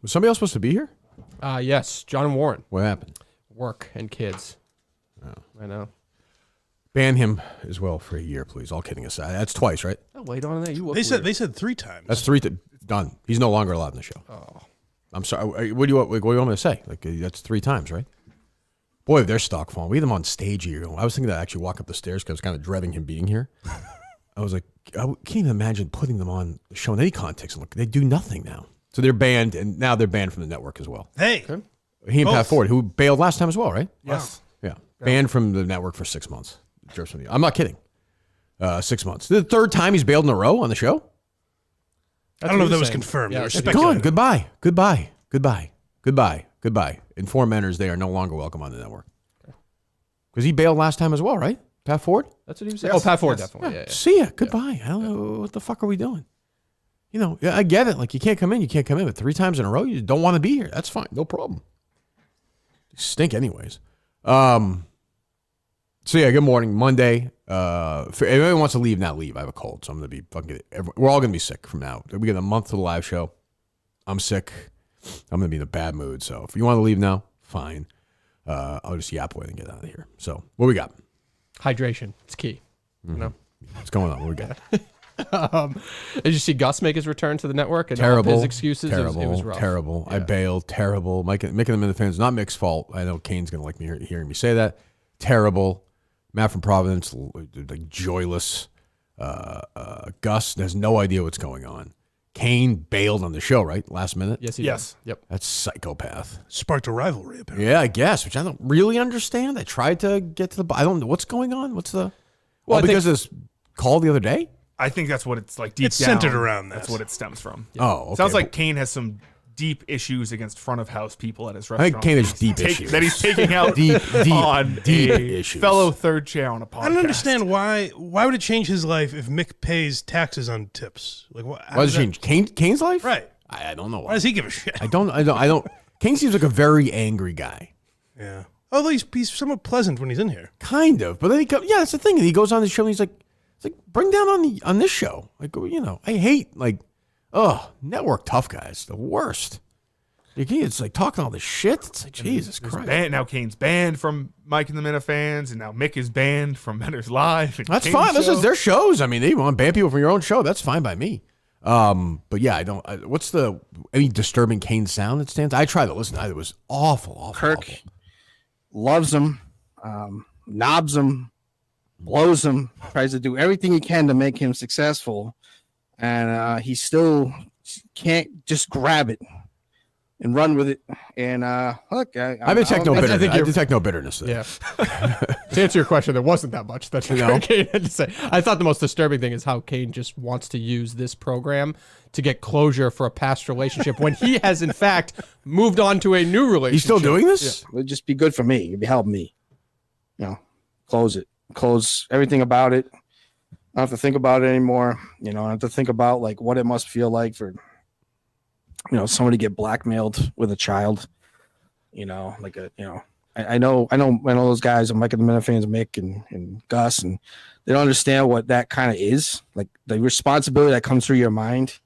Was somebody else supposed to be here? Yes, John Warren. What happened? Work and kids. Oh. I know. Ban him as well for a year, please. All kidding aside. That's twice, right? Oh, wait on that. You They said 3 times. That's 3. Done. He's no longer allowed in the show. Oh. I'm sorry. What do you want me to say? Like that's 3 times, right? Boy, their stock falling. We had him on stage a year ago. I was thinking that actually walk up the stairs because I was kind of dreading him being here. I was like, I can't even imagine putting them on the show in any context. Look, they do nothing now. So they're banned, and now they're banned from the network as well. Hey. Okay. He and Pat Ford, who bailed last time as well, right? Yes. Yeah. Banned from the network for 6 months. I'm not kidding. 6 months. The 3rd time he's bailed in a row on the show? I don't know if that was confirmed. Yeah, Gone. Goodbye. Inform mentors, they are no longer welcome on the network. Because he bailed last time as well, right? Pat Ford? That's what he was saying. Yes. Oh, Pat Ford, definitely. Yeah. See ya. Goodbye. I don't know. What the fuck are we doing? You know, I get it. Like, you can't come in. But 3 times in a row, you don't want to be here. That's fine. No problem. You stink anyways. So, yeah, good morning. Monday. If anyone wants to leave, now leave. I have a cold, so I'm going to be fucking... We're all going to be sick from now. We get a month to the live show. I'm sick. I'm going to be in a bad mood. So, if you want to leave now, fine. I'll just yap away and get out of here. So, what we got? Hydration. It's key. You know? What's going on? What we got? Did you see Gus make his return to the network? And Terrible. All of his excuses? Terrible. It was rough. Terrible. Yeah. I bailed. Terrible. Making them into fans. Not Mick's fault. I know Kane's going to like me hearing me say that. Terrible. Matt from Providence, like joyless. Gus has no idea what's going on. Kane bailed on the show, right? Last minute? Yes, he did. Yep. That's psychopath. Sparked a rivalry, apparently. Yeah, I guess, which I don't really understand. I tried to get to the... I don't know. What's going on? What's the... Well, because of this call the other day? I think that's what it's like deep It's down. centered around that. That's what it stems from. Yeah. Oh, okay. Sounds like Kane has some deep issues against front of house people at his I restaurant. think Kane has deep issues. That he's taking out on deep a issues. fellow third chair on a podcast. I don't understand why would it change his life if Mick pays taxes on tips? Like what? Why does it change Kane's life? Right. I don't know why. Why does he give a shit? I don't. Kane seems like a very angry guy. Yeah. Although he's somewhat pleasant when he's in here. Kind of, but then that's the thing. And he goes on the show and he's like, bring down on this show. Like, I hate network tough guys. The worst. It's like talking all this shit. It's like, Jesus Christ. Now Kane's banned from Mike and the Minifans, and now Mick is banned from Mentors Live. That's fine. This is their shows. I mean, they want to ban people from your own show. That's fine by me. But yeah, I don't. What's any disturbing Kane sound that stands? I tried to listen. It was awful. Kirk awful. loves him, knobs him, blows him, tries to do everything he can to make him successful, and he still can't just grab it and run with it. And look, I detect no bitterness. I detect no bitterness there. Yeah. To answer your question, there wasn't that much that Kane had to say. I thought the most disturbing thing is how Kane just wants to use this program to get closure for a past relationship when he has, in fact, moved on to a new relationship. He's still doing this? it would just be good for me. It'd help me. Close it. Close everything about it. I don't have to think about it anymore. I don't have to think about like what it must feel like for somebody get blackmailed with a child. I know those guys. I'm Mike and the Minifans, Mick and Gus, and they don't understand what that kind of is. Like the responsibility that comes through your mind,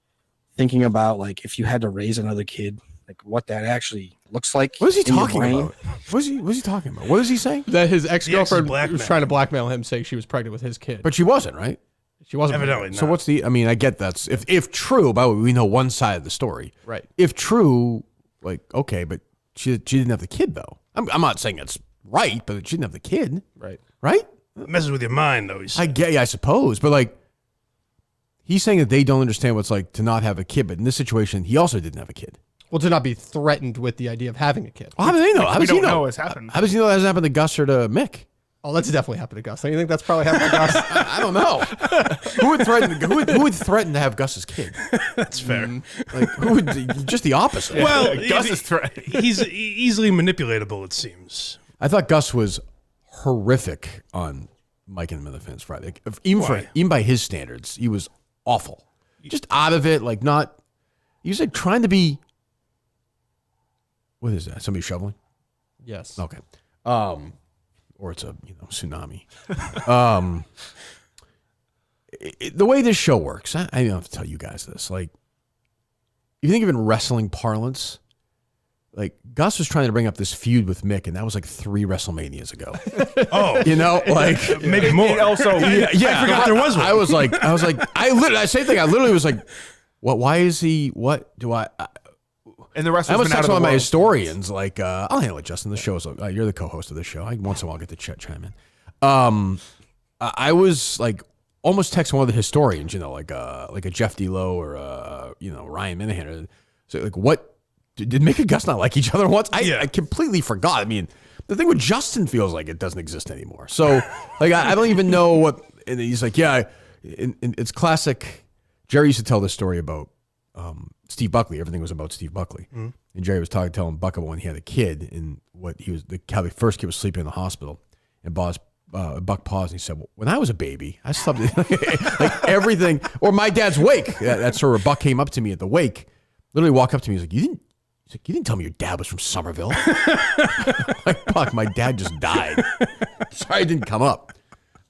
thinking about like if you had to raise another kid, like what that actually looks like. What is he talking about? What is he talking about? What is he saying? That his ex-girlfriend was trying to blackmail him, saying she was pregnant with his kid. But she wasn't, right? She wasn't. Evidently not. So what's I get that's if true. By the way, we know one side of the story. Right. If true, like okay, but she didn't have the kid though. I'm not saying it's right, but she didn't have the kid. Right. Right. It messes with your mind, though. I suppose, but like he's saying that they don't understand what it's like to not have a kid. But in this situation, he also didn't have a kid. Well, to not be threatened with the idea of having a kid. Well, how does he know? How we does he don't know know what's happened. How does he know that hasn't happened to Gus or to Mick? Oh, that's definitely happened to Gus. Don't you think that's probably happened to Gus? I don't know. Who would threaten to have Gus's kid? That's fair. Like who would? Just the opposite. Well, Gus is threatening. He's easily manipulatable, it seems. I thought Gus was horrific on Mike and the Minifans Friday. Even by his standards, he was awful. Just out of it, like not. You said trying to be. What is that? Somebody shoveling? Yes. Okay. Or it's a tsunami. The way this show works, I don't have to tell you guys this. Like, if you think of it in wrestling parlance, like Gus was trying to bring up this feud with Mick, and that was like 3 WrestleManias ago. Oh, You know, like maybe more. And also, I forgot there was one. I was like, same thing. I literally was like, what? Why is he? What do I? and the rest I has was been out talking of to the my world. historians. Like, I'll handle it, Justin. The show's you're the co-host of the show. Once in a while, I'll get to chime in. I was like almost texting one of the historians, you know, like a Jeff D'Lo or you know, Ryan Minahan. So like, what did Mick and Gus not like each other once? I completely forgot. I mean, the thing with Justin feels like it doesn't exist anymore. So like, I don't even know what. And he's like, yeah, it's classic. Jerry used to tell this story about Steve Buckley. Everything was about Steve Buckley, and Jerry was telling Buck about when he had a kid and what he was how the first kid was sleeping in the hospital, and Buck paused and he said, well, when I was a baby, I slept like everything. Or my dad's wake. That's where Buck came up to me at the wake. Literally walked up to me. He's like, you didn't tell me your dad was from Somerville. Like, Buck, my dad just died. Sorry, it didn't come up.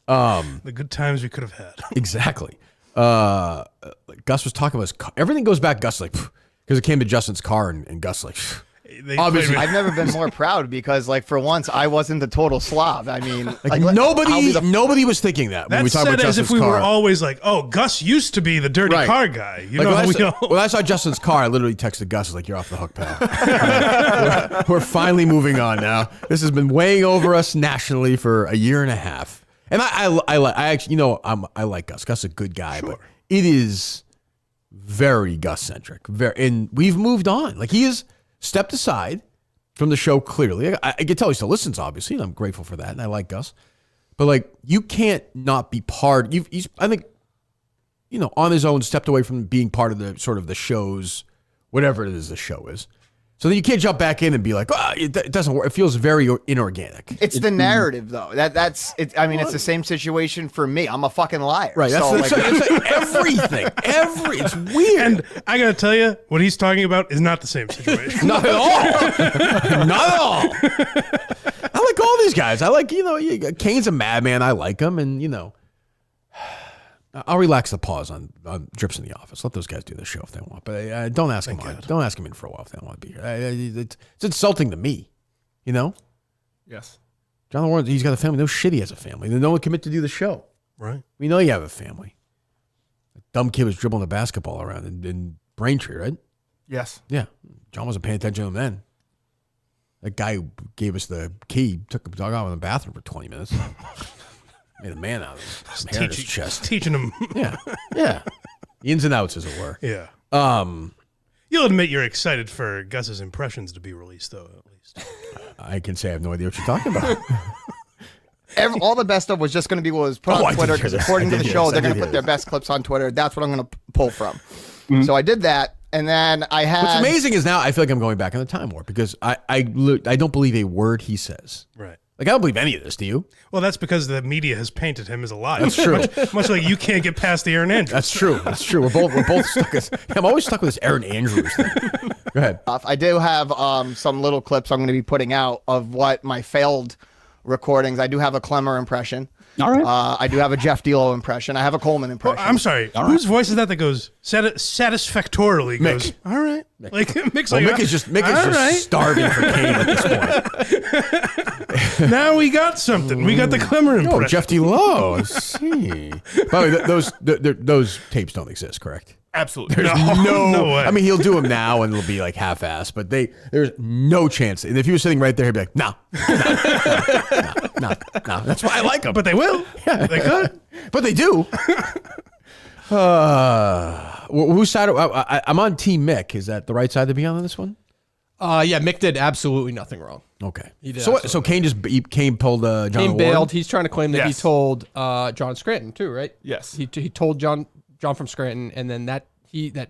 The good times we could have had. Exactly. Gus was talking about his car. Everything goes back. Gus like, because it came to Justin's car, and Gus like, obviously. I've never been more proud because, like, for once, I wasn't the total slob. I mean, like nobody was thinking that when we That's talked about said as Justin's if we car. were always like, oh, Gus used to be the dirty Right. car guy. You Like, know how we all. when I saw Justin's car, I literally texted Gus, like, you're off the hook, pal. we're finally moving on now. This has been weighing over us nationally for a year and a half. And I actually, you know, I like Gus. Gus is a good guy, but it is very Gus-centric. And we've moved on. Like, he has stepped aside from the show clearly. I can tell he still listens, obviously, and I'm grateful for that, and I like Gus. But, like, you can't not be part. He's, I think, you know, on his own, stepped away from being part of the sort of the show's, whatever it is the show is. So then you can't jump back in and be like, oh, it doesn't work. It feels very inorganic. it's the narrative, though. That's it. I mean, it's the same situation for me. I'm a fucking liar. Right. That's, So, it's like everything. It's weird. And I gotta tell you, what he's talking about is not the same situation. Not at all. Not at all. I like all these guys. I like, you know, Kane's a madman. I like him. And, you know, I'll relax the pause on Drips in the Office. Let those guys do the show if they want. But don't ask them on. Don't ask them in for a while if they don't want to be here. It's insulting to me, you know? Yes. John Warren, he's got a family. No shit, he has a family. Then no one commit to do the show. Right. We know you have a family. A dumb kid was dribbling the basketball around in Braintree, right? Yes. Yeah. John wasn't paying attention to him then. That guy who gave us the key took a dog out in the bathroom for 20 minutes. Made a man out of him. Some hair in his chest. Teaching him. Yeah. Yeah. The ins and outs, as it were. Yeah. Um, You'll admit you're excited for Gus's impressions to be released, though, at least. I can say I have no idea what you're talking about. all the best stuff was just going to be what was put I on did Twitter hear because this. according I to the did hear show, this. they're I going did to put hear their best clips on Twitter. That's what I'm going to pull from. So I did that, and then I had. What's amazing is now I feel like I'm going back in the time warp because I don't believe a word he says. Right. Like, I don't believe any of this, do you? Well, that's because the media has painted him as a liar. That's true. Much like you can't get past the Aaron Andrews. That's true. That's true. We're both stuck. I'm always stuck with this Aaron Andrews thing. Go ahead. I do have some little clips I'm going to be putting out of what my failed recordings. I do have a Clemmer impression. All right. I do have a Jeff D'Lo impression. I have a Coleman impression. I'm sorry. Whose voice is that goes satisfactorily? Goes, all right. Like Mick's Well, like, Mick is just all right. starving for Kane at this point. Now we got something. We got the Clemmer impression. Oh, Jeff D'Lo. Let's see. By the way, those tapes don't exist, correct? Absolutely. There's No way. I mean, he'll do them now, and it'll be like half-assed, but there's no chance. And if he was sitting right there, he'd be like, no. That's why I like him. But they will. Yeah. They could. But they do. Whose side? I'm on Team Mick. Is that the right side to be on this one? Yeah, Mick did absolutely nothing wrong. Okay. He did So Kane Kane pulled John Kane Warren? bailed. He's trying to claim that he Yes. told John Scranton too, right? Yes. He told John from Scranton, and then that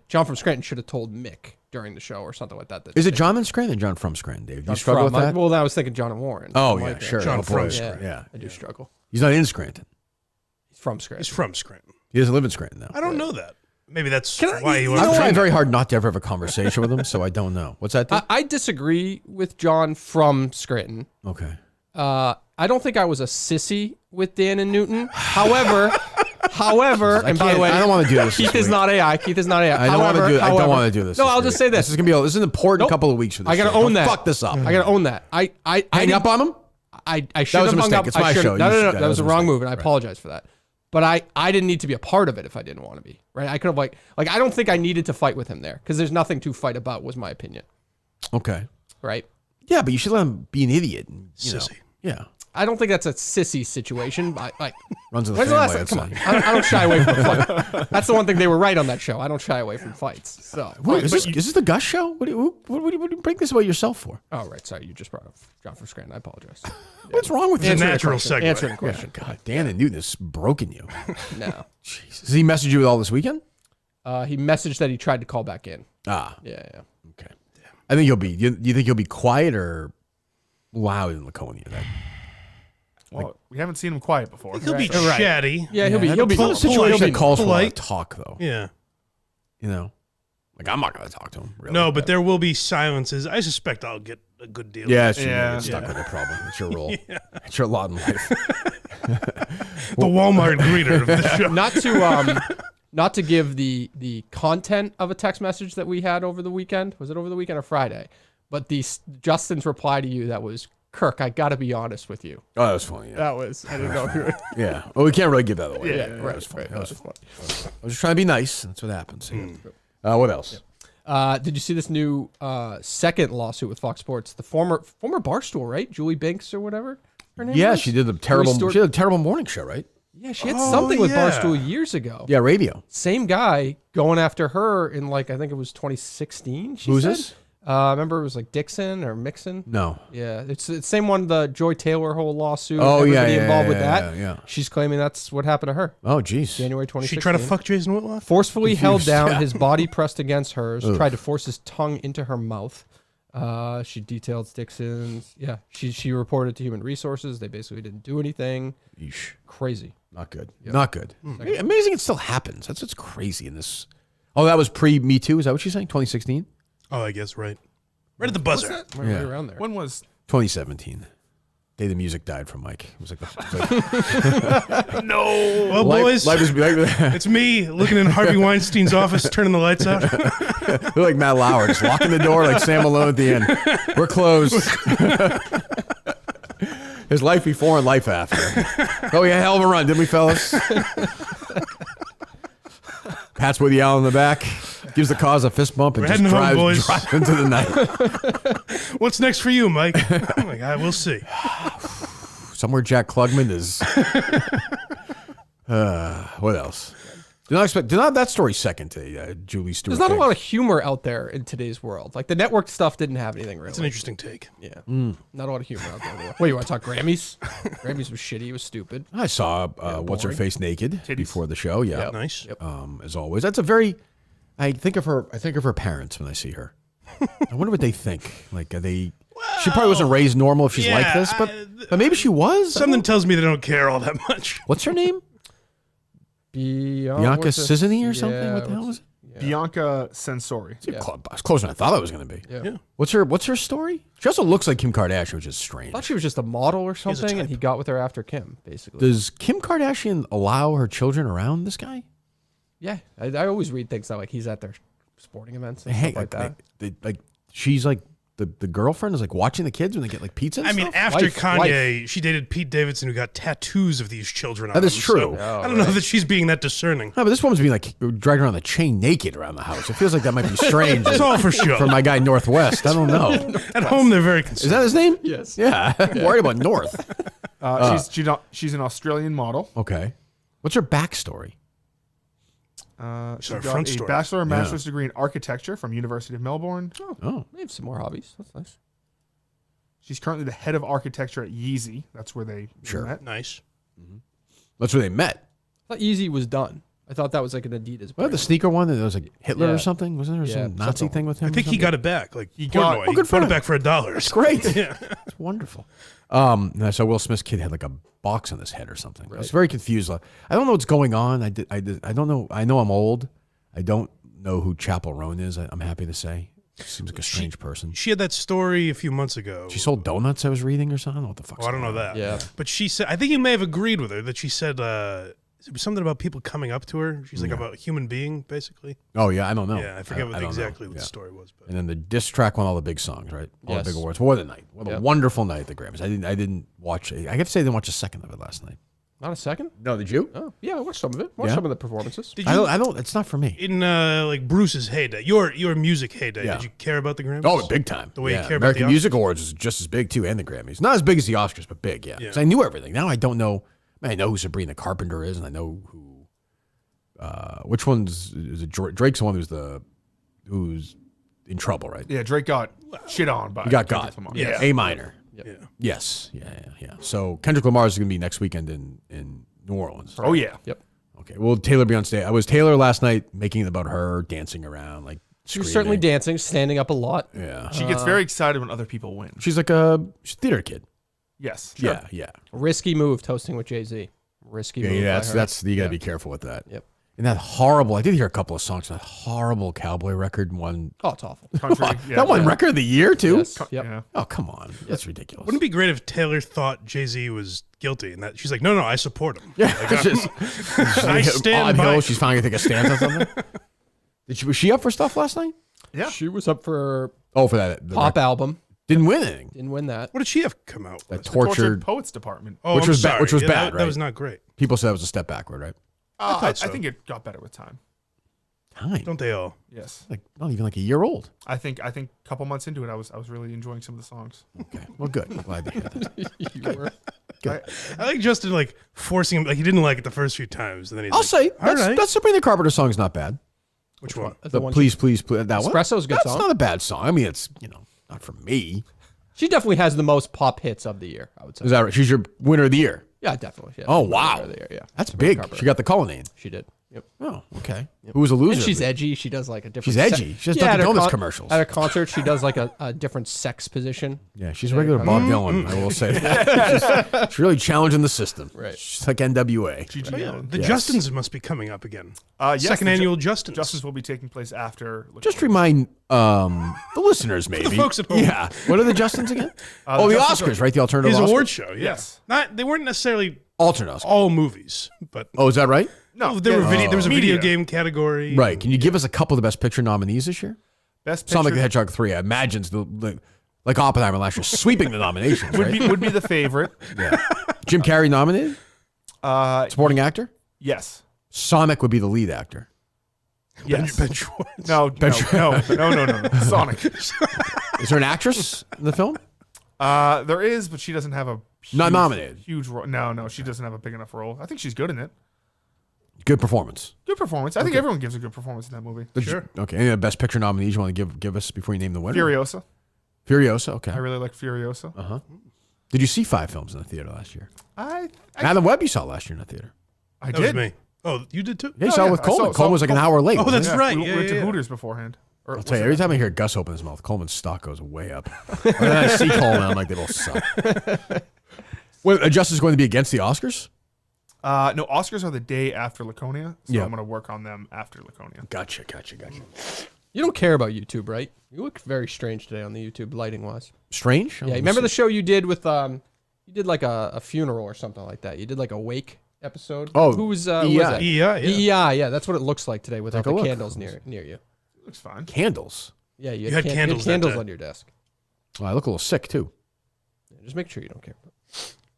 John from Scranton should have told Mick during the show or something like that. Is it John and Scranton or John from Scranton, Dave? Do you John struggle with from- that? Well, I was thinking John and Warren. Oh, Something yeah, like that. sure. John Oh, boy. from Yeah, Scranton. Yeah. I do struggle. He's not in Scranton. He's from Scranton. He's from Scranton. He doesn't live in Scranton now. I don't know that. Maybe that's Can I- why he you was. know I'm what? trying very hard not to ever have a conversation with him, so I don't know. What's that? Dave? I disagree with John from Scranton. Okay. I don't think I was a sissy with Dan and Newton. However, However, and by the way, I don't want to do this. Keith this is week. not AI. Keith is not AI. I don't want to do. I don't want to do this. No, this I'll just week. say this. This is gonna be. This is an important couple of weeks for this. I gotta show. own Don't that. Fuck this up. I gotta own that. I Hang didn't- up on him. I should was have a hung mistake. up. It's my show. No, You that was a a wrong mistake. move, and I apologize for that. But I didn't need to be a part of it if I didn't want to be. Right? I could have like I don't think I needed to fight with him there because there's nothing to fight about. Was my opinion. Okay. Right? Yeah, but you should let him be an idiot. And, you know. Sissy. Yeah. I don't think that's a sissy situation. Runs in the When's the last family. time? Come on, I'd say. I don't shy away from a fight. That's the one thing they were right on that show. I don't shy away from fights. So, Wait, is this the Gus show? What do you bring this about yourself for? oh right, sorry, you just brought up John from Scranton. I apologize. What's wrong with you? It's a natural question. segue. Answering the question. God, Dan and Newton has broken you. No, Jesus. Does he message you at all this weekend? he messaged that he tried to call back in. Ah, Yeah. okay. I think he'll be. You think he'll be quiet or loud in Laconia? Then? Well, we haven't seen him quiet before. He'll be Right. chatty. Yeah, he'll be. Some He'll situation be that calls for a lot polite. of talk, though. Yeah. You know, like I'm not going to talk to him. Really. No, but there will be silences. I suspect I'll get a good deal. Yeah, it's Yeah. get stuck with it. Probably it's your role. It's your lot in life. The Walmart greeter of the show. not to give the content of a text message that we had over the weekend. Was it over the weekend or Friday? But Justin's reply to you that was, Kirk, I got to be honest with you. Oh, that was funny. Yeah. That was, I didn't know if you were. Yeah. Well, we can't really give that away. Yeah, That right, was funny. right, That was that funny. I was just trying to be nice. That's what happens. What else? Did you see this new second lawsuit with Fox Sports? The former Barstool, right? Julie Binks or whatever her name Yeah, was? she did the terrible. Stewart- She did a terrible morning show, right? Yeah, she had Oh, something with yeah. Barstool years ago. Yeah, radio. Same guy going after her in I think it was 2016. Who's said? this? I remember it was like Dixon or Mixon. No. Yeah, it's the same one. The Joy Taylor whole lawsuit. Oh, yeah, everybody yeah, involved with yeah, that. yeah. She's claiming that's what happened to her. Oh, geez. January 2016. She tried to fuck Jason Whitlock? Forcefully held Confused. down, Yeah. his body pressed against hers, tried to force his tongue into her mouth. She detailed Dixon's. Yeah, she reported to Human Resources. They basically didn't do anything. Yeesh. Crazy. Not good. Not good. Amazing it still happens. That's what's crazy in this. Oh, that was pre-Me Too? Is that what she's saying? 2016? Oh, I guess, right. Right at the buzzer. Right Yeah. around there. When was 2017. Day the music died from Mike. It was like, Well, boys, life is like, it's me looking in Harvey Weinstein's office, turning the lights out. they're like Matt Lauer, just locking the door like Sam Malone at the end. We're closed. There's life before and life after. Oh, we had a hell of a run, didn't we, fellas? Pats Woody Allen in the back, gives the cause a fist bump, and We're just heading home, drives, boys. drives into the night. What's next for you, Mike? Oh, my God, we'll see. Somewhere Jack Klugman is. What else? Did not have that story second to Julie Stewart. There's not a lot of humor out there in today's world. Like the network stuff didn't have anything really. It's an interesting take. Yeah, not a lot of humor out there. What, you want to talk Grammys? Grammys was shitty. It was stupid. I saw what's her face naked before the show. Yeah, Nice. as always. That's a very. I think of her parents when I see her. I wonder what they think. Like, are they? She probably wasn't raised normal if she's like this, but maybe she was. I Something don't- tells me they don't care all that much. What's her name? Bianca Cizzani or something? What the hell is it? Bianca Sensori? It's closer than I thought it was going to be. Yeah. What's her story? She also looks like Kim Kardashian, which is strange. I thought she was just a model or a something, and type. he got with her after Kim, basically. Does Kim Kardashian allow her children around this guy? Yeah, I always read things that like he's at their sporting events and stuff like that. Like she's like the girlfriend is like watching the kids when they get like pizza. And I mean, stuff? after Wife. Kanye, she dated Pete Davidson, who got tattoos of these children on That is them, true. so I don't know that she's being that discerning. No, but this woman's being like dragged around the chain naked around the house. It feels like that might be strange. It's all for show. For my guy Northwest. I don't know. At home, they're very Is consistent. that his name? Yes. Yeah. I'm worried about North. She's an Australian model. Okay. What's her backstory? She our got front a story. bachelor and master's degree in architecture from University of Melbourne. Oh. They have some more hobbies. That's nice. She's currently the head of architecture at Yeezy. That's where they met. Nice. That's where they met. I thought Yeezy was done. I thought that was like an Adidas. What, the sneaker one that was like Hitler Yeah. or something? Wasn't there some Nazi something. thing with him? I think he got it back. Like he got- Portnoy. Oh, He good for put him. it back for $1. That's great. It's wonderful. So Will Smith's kid had like a box on his head or something. I was very confused. I don't know what's going on. I don't know. I know I'm old. I don't know who Chappell Roan is. I'm happy to say. Seems like a strange person. She had that story a few months ago. She sold donuts. I was reading or something. I don't know what the fuck. Oh, I don't know that. Yeah. But she said, I think you may have agreed with her that she said It was something about people coming up to her. She's like about a human being, basically. Oh yeah, I don't know. Yeah, I forget what don't exactly know. what Yeah. the story was. But And then the diss track won all the big songs, right? All Yes. the big awards. What a night! What a Yep. wonderful night at the Grammys. I didn't watch. I have to say I didn't watch a second of it last night. Not a second? No, did you? Oh, yeah, I watched some of it. Watched Yeah? some of the performances. did I you, don't. I don't. It's not for me. in like Bruce's heyday, your music heyday, Yeah. did you care about the Grammys? Oh, big time. The way you yeah. care about American the Music Awards is just as big too, and the Grammys. Not as big as the Oscars, but big. Yeah. Yeah. 'Cause I knew everything. Now I don't know. I know who Sabrina Carpenter is, and I know who. Which one's is it? Drake's the one who's in trouble, right? Yeah, Drake got shit on by He got Kendrick got. Lamar. Yeah. A minor. Yeah. Yes. Yeah. So Kendrick Lamar is going to be next weekend in New Orleans. Oh yeah. Yep. Okay. Will Taylor be on stage? I was Taylor last night, making it about her dancing around, like She was screaming. certainly dancing, standing up a lot. Yeah. She gets very excited when other people win. She's like she's a theater kid. Yes. Yeah. Risky move, toasting with Jay-Z. Risky move. Yeah. by her. That's you got to be careful with that. Yep. And that horrible. I did hear a couple of songs. That horrible cowboy record one. Oh, it's awful. Country. Yeah. That one record of the year too. Yes. Yep. Yeah. Oh come on, that's ridiculous. Wouldn't it be great if Taylor thought Jay-Z was guilty and that she's like, no, I support him. Yeah, Like, it's just, I stand Odd by Hill, him. she's finally gonna take a stance on something. Was she up for stuff last night? Yeah. She was up for Oh, for that the pop album. didn't win anything. Didn't win that. What did she have come out That with? tortured Poets Department. Oh, which I'm was ba- sorry. which was Yeah, bad, That right? was not great. people said it was a step backward, right? I so. think it got better with time. Time, Don't they all? Yes. like not even like a year old. I think a couple months into it, I was really enjoying some of the songs. Okay, well, good. I'm glad to hear that. You were. I like Justin like forcing him. Like he didn't like it the first few times, and then he's I'll like, say all that's right. that Sabrina Carpenter song's not bad. Which one? The The one please, that one. Espresso's a good That's song. not a bad song. I mean, it's not for me. She definitely has the most pop hits of the year, I would say. Is that right? She's your winner of the year. Yeah, definitely. Yeah. Oh wow, Of the year, yeah. that's Sabrina big. Carpenter. She got the colonnade. She did. Yep. Oh, okay. Who was a loser? And she's edgy. She does like a different. She's edgy. She does at Dunkin' her Donuts commercials. At a concert, she does like a different sex position. Yeah, she's a regular Bob Dylan. I will say that. She's really challenging the system. Right. She's like NWA. GG. Oh, yeah. The Yes. Justins must be coming up again. Yes, Second the annual Justins. Justice will be taking place after. Just remind the listeners, maybe. the folks at home. Yeah. What are the Justins again? the the Oscars, Justins right? The alternative His Oscars? award show. Yeah. Yes. They weren't necessarily Alternate Oscars. all movies, but Oh, is that right? No, there was a video Media. game category. Right. Can you give us a couple of the Best Picture nominees this year? Best Sonic Picture the Hedgehog 3, I imagine, like Oppenheimer last year, sweeping the nominations, right? would be the favorite. Jim Carrey nominated? Uh, Supporting actor? yes. Sonic would be the lead actor. Yes. Ben Schwartz. No. Sonic. Is there an actress in the film? There is, but she doesn't have a Not nominated. huge role. No, she doesn't have a big enough role. I think she's good in it. Good performance. Good performance. I think everyone gives a good performance in that movie. Sure. Okay. Any Best Picture nominees you want to give us before you name the winner? Furiosa. Furiosa. Okay. I really like Furiosa. Did you see 5 films in the theater last year? I Adam Webb you saw last year in the theater. That did. was me. Oh, you did too? Yeah, you saw it with I Coleman. saw Coleman was like an hour late. Oh, wasn't that's he? right. We Yeah, went to yeah. Hooters beforehand. Or I'll tell you, every time I hear Gus open his mouth, Coleman's stock goes way up. And then I see Coleman, I'm like, they both suck. Wait, Justice is going to be against the Oscars? No, Oscars are the day after Laconia, so Yeah. I'm going to work on them after Laconia. Gotcha. You don't care about YouTube, right? You look very strange today on the YouTube, lighting wise. Strange? Yeah, remember the show you did with you did like a funeral or something like that. You did like a wake episode. Oh, who was EI. that? Yeah. Yeah, that's what it looks like today without Take a the look. candles near you. Looks fine. Candles. Yeah, You had candles that candles day. on your desk. Oh, I look a little sick, too. Yeah, just make sure you don't care.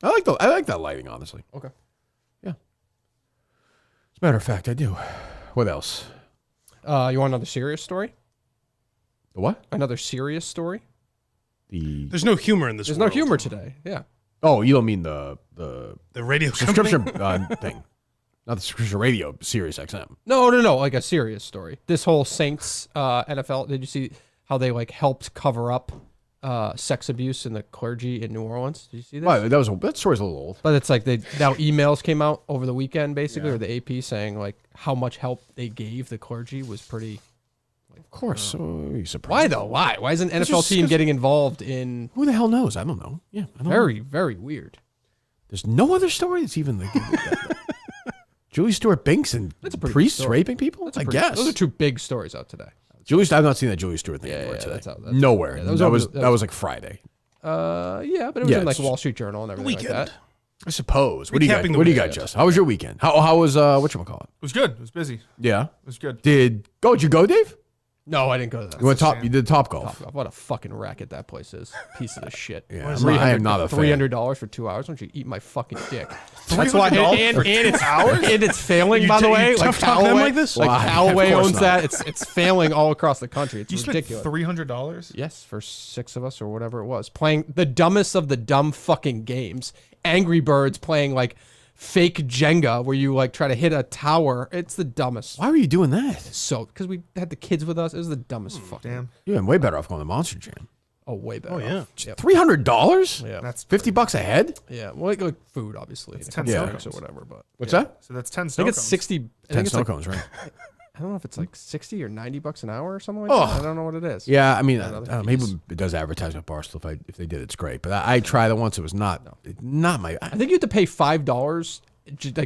I like that lighting, honestly. Okay. Yeah. As a matter of fact, I do. What else? You want another serious story? The what? Another serious story? There's no humor in this. There's no world. humor today. Yeah. Oh, you don't mean the The radio company? subscription thing. Not the subscription radio, Sirius XM. No, like a serious story. This whole Saints NFL. Did you see how they like helped cover up sex abuse in the clergy in New Orleans? Did you see this? Well, that story's a little old. But it's like now emails came out over the weekend, basically, or the AP saying like how much help they gave the clergy was pretty. Of course. So are you surprised? Why though? Why isn't an NFL just team 'cause- getting involved in? Who the hell knows? I don't know. Yeah, I don't know. Very, very weird. There's no other story that's even like Julie Stewart Binks and That's a pretty priests good story. raping people. I guess Those are two big stories out today. I've not seen that Julie Stewart thing anywhere yeah, today. that's Nowhere. yeah, that that was was- like Friday. Yeah, but it was Yeah, in like it's- Wall Street Journal and everything like Weekend. that. I suppose. What do you got? Recapping the What do you weekend. got, Justin? How was your weekend? How was whatchamacallit? It was good. It was busy. It Yeah. was good. Did you go, Dave? No, I didn't go to that. You went top. You did Top Golf. What a fucking racket that place is. Piece of the shit. Yeah, I am not a fan. $300 for 2 hours. Why don't you eat my fucking dick? That's why. And it's failing, You by the you way. tough talk them like this? Like Why? Callaway Of course owns not. that. It's failing all across the country. It's You spent ridiculous. $300. Yes, for 6 of us or whatever it was, playing the dumbest of the dumb fucking games. Angry Birds playing like fake Jenga where you like try to hit a tower. It's the dumbest. Why were you doing that? So because we had the kids with us, it was the dumbest fucking. Damn. You're way better off going to Monster Jam. Oh, way better. Oh, yeah. off. Yep. $300? Yeah. That's $50 a head? Yeah. Well, like food, obviously. It's It's 10 10 snow or cones. whatever, but What's that? So that's 10 I snow think it's cones. 60. I 10 think it's snow like, cones, right? I don't know if it's like 60 or $90 an hour or something like Oh. that. I don't know what it is. Yeah, I mean, other maybe fees. it does advertising with Barstool. If they did, it's great. But I tried it once. It was not my. I think you have to pay $5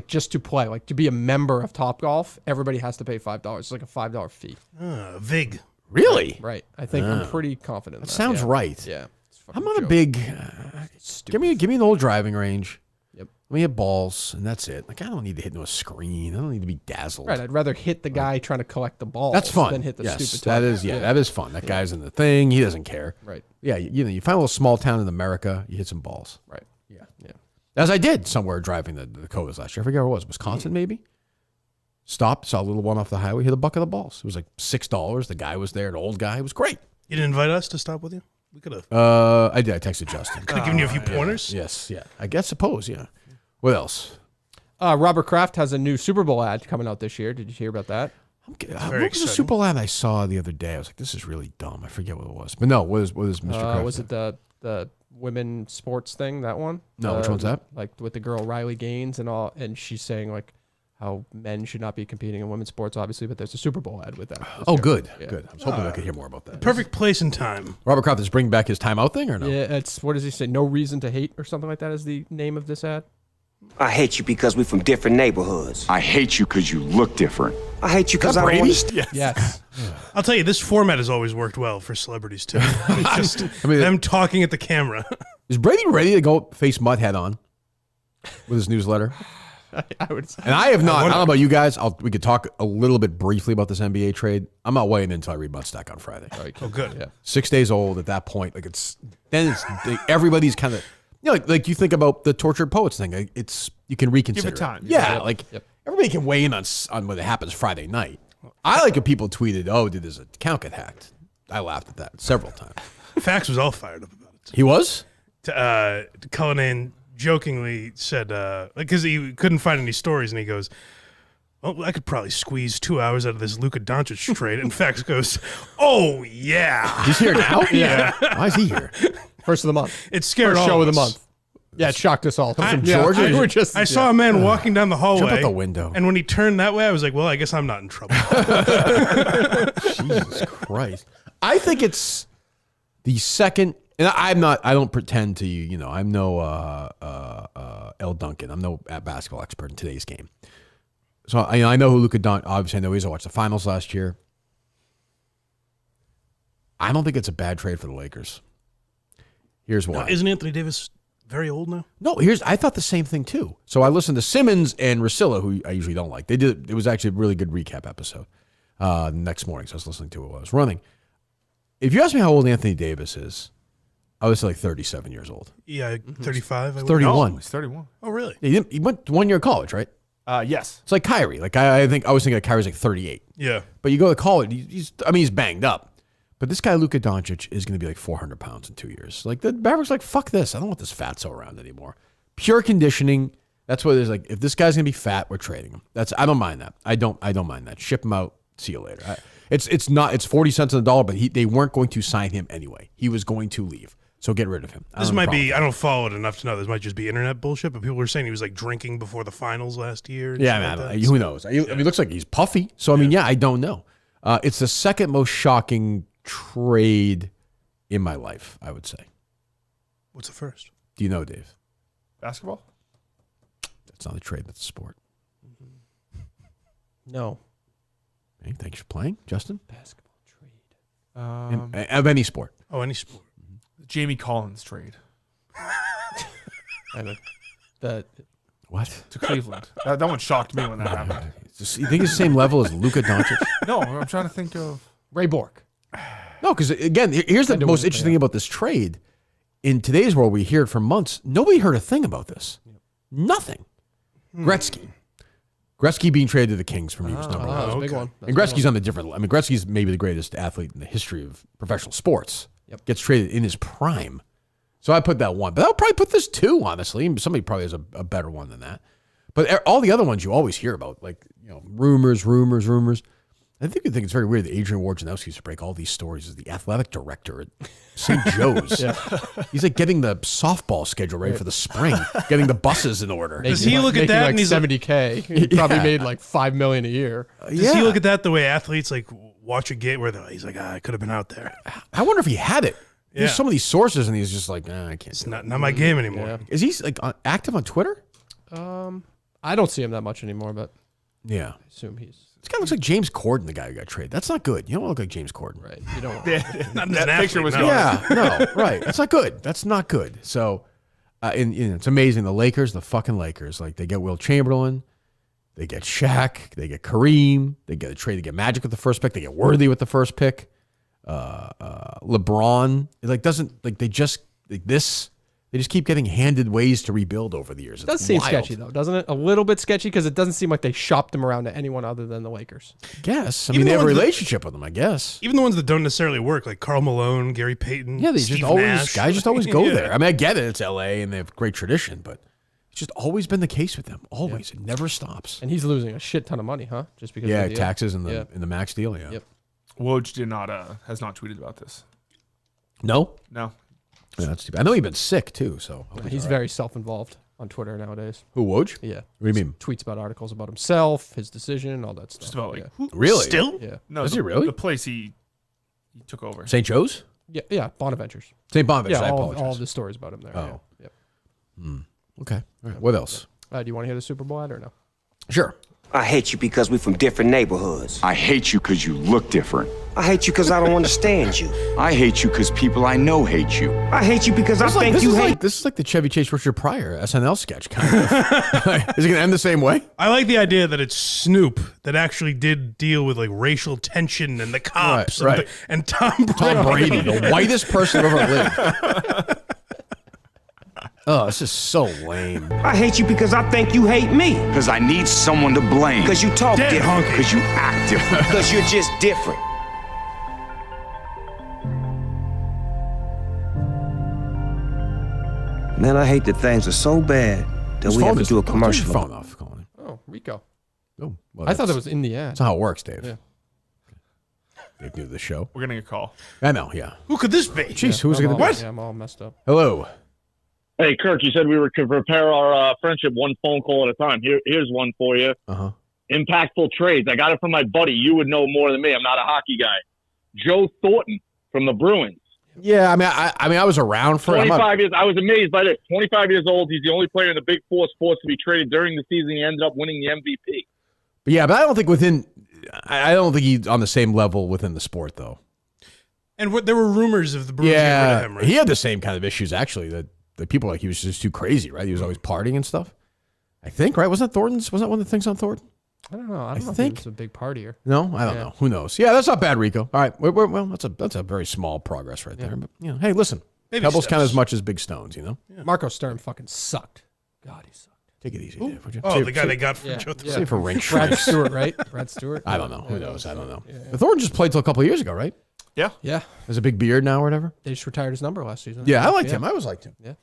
just to play, like to be a member of Topgolf. Everybody has to pay $5. It's like a $5 fee. Vig. Really? Right. I think I'm pretty confident. That sounds yeah. right. Yeah. It's a I'm fucking not a joke. big. Stupid. Give me an old driving range. Yep. Let me hit balls, and that's it. Like I don't need to hit into a screen. I don't need to be dazzled. Right. I'd rather hit the guy trying to collect the ball. That's fun. Than hit the yes, stupid that target. is. Yeah, that is fun. That guy's in the thing. He doesn't care. Right. Yeah, you find a little small town in America. You hit some balls. Right. Yeah. Yeah. As I did somewhere driving the Dakotas last year. I forget where it was. Wisconsin, maybe. Stopped, saw a little one off the highway, hit a bucket of balls. It was like $6. The guy was there, an old guy. It was great. You didn't invite us to stop with you? We could have I did. I texted Justin. given you a few pointers. Yes, yeah. I guess, suppose, yeah. What else? Robert Kraft has a new Super Bowl ad coming out this year. Did you hear about that? What very was the exciting. Super Bowl ad I saw the other day? I was like, this is really dumb. I forget what it was. But no, what is Mr. Kraft? Was it the women sports thing? That one? No, which one's that? Like with the girl Riley Gaines and all, and she's saying like how men should not be competing in women's sports, obviously. But there's a Super Bowl ad with that. this Oh, year. good, Yeah. good. I was hoping I could hear more about that. Perfect place and time. Robert Kraft is bringing back his timeout thing or no? Yeah, it's what does he say? No reason to hate or something like that is the name of this ad. I hate you because we're from different neighborhoods. I hate you because you look different. I hate you because I don't understand. Yes. I'll tell you, this format has always worked well for celebrities too. It's just mean, them talking at the camera. Is Brady ready to go face Mutt head on with his newsletter? I would say. And I have not. I don't know about you guys. We could talk a little bit briefly about this NBA trade. I'm not waiting until I read Muttstack on Friday. Oh, good. Yeah. 6 days old at that point. Like everybody's kind of like you think about the tortured poets thing. It's you can reconsider. Give it time. Yeah, Yep. like Yep. everybody can weigh in on what happens Friday night. I like when people tweeted, "Oh, did this account get hacked?" I laughed at that several times. Fax was all fired up about it. He was. Cullinan jokingly said, because he couldn't find any stories, and he goes, "Well, I could probably squeeze 2 hours out of this Luka Doncic trade." And Fax goes, "Oh yeah, He's here now. Yeah. Why is he here? First of the month. it scared First all show of of the us. month. Yeah, it shocked us all. from Yeah, Georgia? we were just. I saw a man walking down the hallway. Jump out the window. And when he turned that way, I was like, well, I guess I'm not in trouble. Jesus Christ. I think it's the second, and I don't pretend to, I'm no L. Duncan. I'm no basketball expert in today's game. So I know who Luka Doncic, obviously I know I watched the finals last year. I don't think it's a bad trade for the Lakers. Here's why. Now, isn't Anthony Davis very old now? No, I thought the same thing too. So I listened to Simmons and Russillo, who I usually don't like. It was actually a really good recap episode next morning. So I was listening to it while I was running. If you ask me how old Anthony Davis is, I would say like 37 years old. Yeah, 35. I would- 31. No, he's 31. Oh, really? He went 1 year of college, right? Yes. It's like Kyrie. Like I was thinking Kyrie's like 38. Yeah. But you go to college, he's banged up. But this guy, Luka Doncic, is going to be like 400 pounds in 2 years. Like the Mavericks, like fuck this. I don't want this fatso around anymore. Pure conditioning. That's what it is. Like if this guy's going to be fat, we're trading him. I don't mind that. I don't mind that. Ship him out. See you later. It's 40 cents on the dollar, but they weren't going to sign him anyway. He was going to leave. So get rid of him. This might be, I don't follow it enough to know. This might just be internet bullshit, but people were saying he was like drinking before the finals last year. and Yeah, shit man. like that. Who knows? I mean, it looks like he's puffy. So I mean, I don't know. It's the second most shocking trade in my life, I would say. What's the first? Do you know, Dave? Basketball? That's not a trade. That's a sport. No. Hey, thanks for playing, Justin. Basketball trade. Of any sport. Oh, any sport. Jamie Collins trade. I don't- What? to Cleveland. That one shocked me when that happened. You think it's the same level as Luka Doncic? No, I'm trying to think of. Ray Bork. No, because again, here's the most interesting thing about this trade. In today's world, we hear it for months. Nobody heard a thing about this. Nothing. Gretzky being traded to the Kings for me was number one. That was a big one. And Gretzky's on the different. I mean, Gretzky's maybe the greatest athlete in the history of professional sports. Yep. Gets traded in his prime. So I put that one. But I would probably put this two, honestly. Somebody probably has a better one than that. But all the other ones you always hear about, like, rumors. I think it's very weird that Adrian Wojnarowski used to break all these stories as the athletic director at St. Joe's. He's like getting the softball schedule ready for the spring, getting the buses in order. Does he look at that like and he's like, $70K? He probably made like $5 million a year. does he look at that the way athletes like watch a game where he's like, I could have been out there. I wonder if he had it. There's Yeah. some of these sources, and he's just like, I can't. It's not my game anymore. Yeah. Is he like active on Twitter? I don't see him that much anymore, but Yeah. I assume he's This guy looks like James Corden, the guy who got traded. That's not good. You don't look like James Corden. right. You don't. Not as an That picture athlete, was no. good. Yeah, no, right. That's not good. That's not good. So, and it's amazing. The Lakers, the fucking Lakers, like they get Will Chamberlain, they get Shaq, they get Kareem, they get a trade, they get Magic with the first pick, they get Worthy with the first pick. LeBron, they just keep getting handed ways to rebuild over the years. It does seem sketchy though, doesn't it? A little bit sketchy because it doesn't seem like they shopped him around to anyone other than the Lakers. Guess. I Even mean, they the have a ones that- relationship with them, I guess. Even the ones that don't necessarily work, like Karl Malone, Gary Payton. Yeah, they Steve just always Nash. guys just always go Yeah. there. I mean, I get it; it's L.A. and they have great tradition, but it's just always been the case with them. Always, it never stops. And he's losing a shit ton of money, huh? Just because. Yeah, of the deal. taxes in the Yeah. in the max deal. Yeah. Yep. Woj has not tweeted about this. No, No. yeah, that's too bad. I know he's been sick too, so He's very self-involved on Twitter nowadays. who Woj? Yeah. What do you mean? Tweets about articles about himself, his decision, all that stuff. Just about like Really? Still? Yeah. no. Is the, he really? the place he took over? St. Joe's, Yeah. Yeah. Bonaventures. St. Bonaventure. Yeah. I All apologize. the stories about him there. Oh. Yeah. Yep. Okay. All right. What else? Do you want to hear the Super Bowl ad or no? Sure. I hate you because we from different neighborhoods. I hate you because you look different. I hate you because I don't understand you. I hate you because people I know hate you. I hate you because I think you hate. This is like the Chevy Chase Richard Pryor SNL sketch kind of. Is it going to end the same way? I like the idea that it's Snoop that actually did deal with like racial tension and the cops Right. and Tom Brady. Tom Brady, the whitest person ever lived. Oh, this is so lame. I hate you because I think you hate me. Because I need someone to blame. Because you talk Dead different. honky. Because you act different. Because you're just different. Man, I hate that things are so bad that His we have phone to is- do a don't turn commercial. your phone off, Colin. Oh, Rico. Oh, well, I thought that that's- was in the ad. That's not how it works, Dave. Yeah. They do the show. We're getting a call. I know, yeah. Who could this be? Jeez, who's it going to be? Yeah, I'm all messed up. Hello. Hey, Kirk, you said we were to prepare our friendship one phone call at a time. Here's one for you. Uh-huh. Impactful trades. I got it from my buddy. You would know more than me. I'm not a hockey guy. Joe Thornton from the Bruins. Yeah, I mean, I was around for 25 years. I was amazed by this. 25 years old. He's the only player in the Big Four sports to be traded during the season. He ended up winning the MVP. But I don't think I don't think he's on the same level within the sport, though. And there were rumors of the Bruins getting rid of him, right? He had the same kind of issues, actually, that people were like he was just too crazy, right? He was always partying and stuff. I think, right? Wasn't that Thornton's? Wasn't that one of the things on Thornton? I don't know. I don't know think- if he was a big partier. No, I don't know. Who knows? Yeah, that's not bad, Rico. All right, well, that's a very small progress right there. But hey, listen, Baby pebbles count steps. as much as big stones, you know. Marco Stern fucking sucked. God, he sucked. Take it easy, Dave, would you? Oh, Save- the guy save- they got from Yeah. Joe. Yeah. Save for rink Brad shrinks. Stewart, right? Brad Stewart. I don't know. Who knows? I don't know. But Thornton just played till a couple of years ago, right? Yeah. Yeah. Has a big beard now or whatever. They just retired his number last season. Yeah, I liked him. I always liked him. Yeah.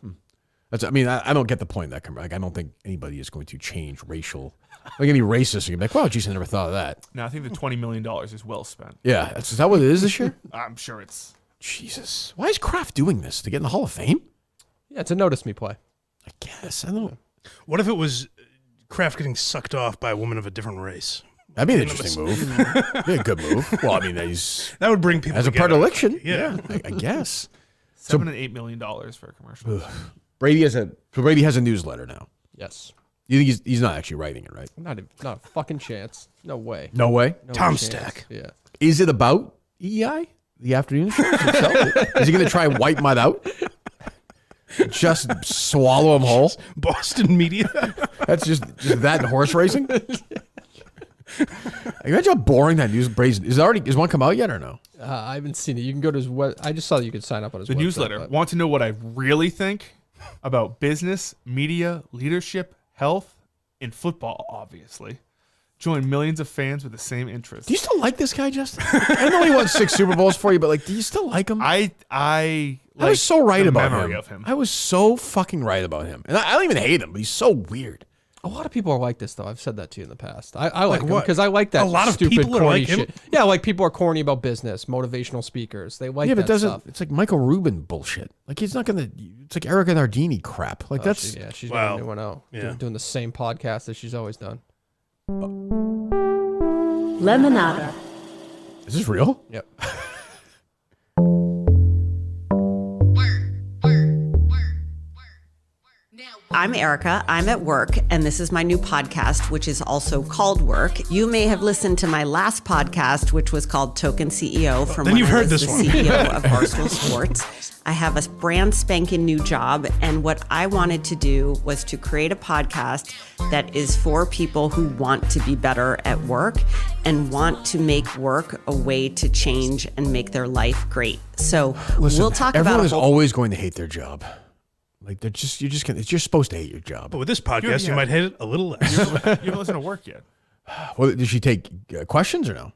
That's. I mean, I don't get the point that like I don't think anybody is going to change racial. Like any racist, you're like, wow, geez, I never thought of that. No, I think the $20 million is well spent. Yeah, is that what it is this year? I'm sure it's. Jesus, why is Kraft doing this to get in the Hall of Fame? Yeah, it's a notice me play. I guess I don't. What if it was Kraft getting sucked off by a woman of a different race? That'd be an interesting move. Be a good move. Well, I mean, he's That would bring people as a together. predilection. Yeah. I guess. $7 and $8 million for a commercial. Brady has a newsletter now. Yes. You think he's not actually writing it, right? Not a fucking chance. No way. No way. No Tom chance. Stack. Yeah. Is it about EEI? The afternoon show itself? Is he going to try and wipe mine out? just swallow them whole. Boston media. That's just that and horse racing. Imagine how boring that news Brazen is one come out yet or no? I haven't seen it. You can go to his web. I just saw that you could sign up on his The website, newsletter. but- Want to know what I really think about business, media, leadership, health, and football, obviously. Join millions of fans with the same interest. Do you still like this guy, Justin? I know he won 6 Super Bowls for you, but like, do you still like him? I was so right the about memory him. of him. I was so fucking right about him, and I don't even hate him, but he's so weird. A lot of people are like this, though. I've said that to you in the past. I like him what? because I like that A lot of stupid, people are corny like him? shit. Yeah, like people are corny about business, motivational speakers. They like Yeah, that but doesn't stuff. it's like Michael Rubin bullshit? Like he's not gonna. It's like Erica Nardini crap. Like that's She's Wow. got a new one out. Yeah. Doing the same podcast as she's always done. Lemonada. is this real? Yep. I'm Erica. I'm at work, and this is my new podcast, which is also called Work. You may have listened to my last podcast, which was called Token CEO, from Then when you've I heard was this the one. CEO of Barstool Sports. I have a brand spanking new job, and what I wanted to do was to create a podcast that is for people who want to be better at work and want to make work a way to change and make their life great. So Listen, we'll talk everyone about is always going to hate their job. Like you're supposed to hate your job. But with this podcast, you yeah. might hate it a little less. You haven't listened to Work yet. Well, did she take questions or no?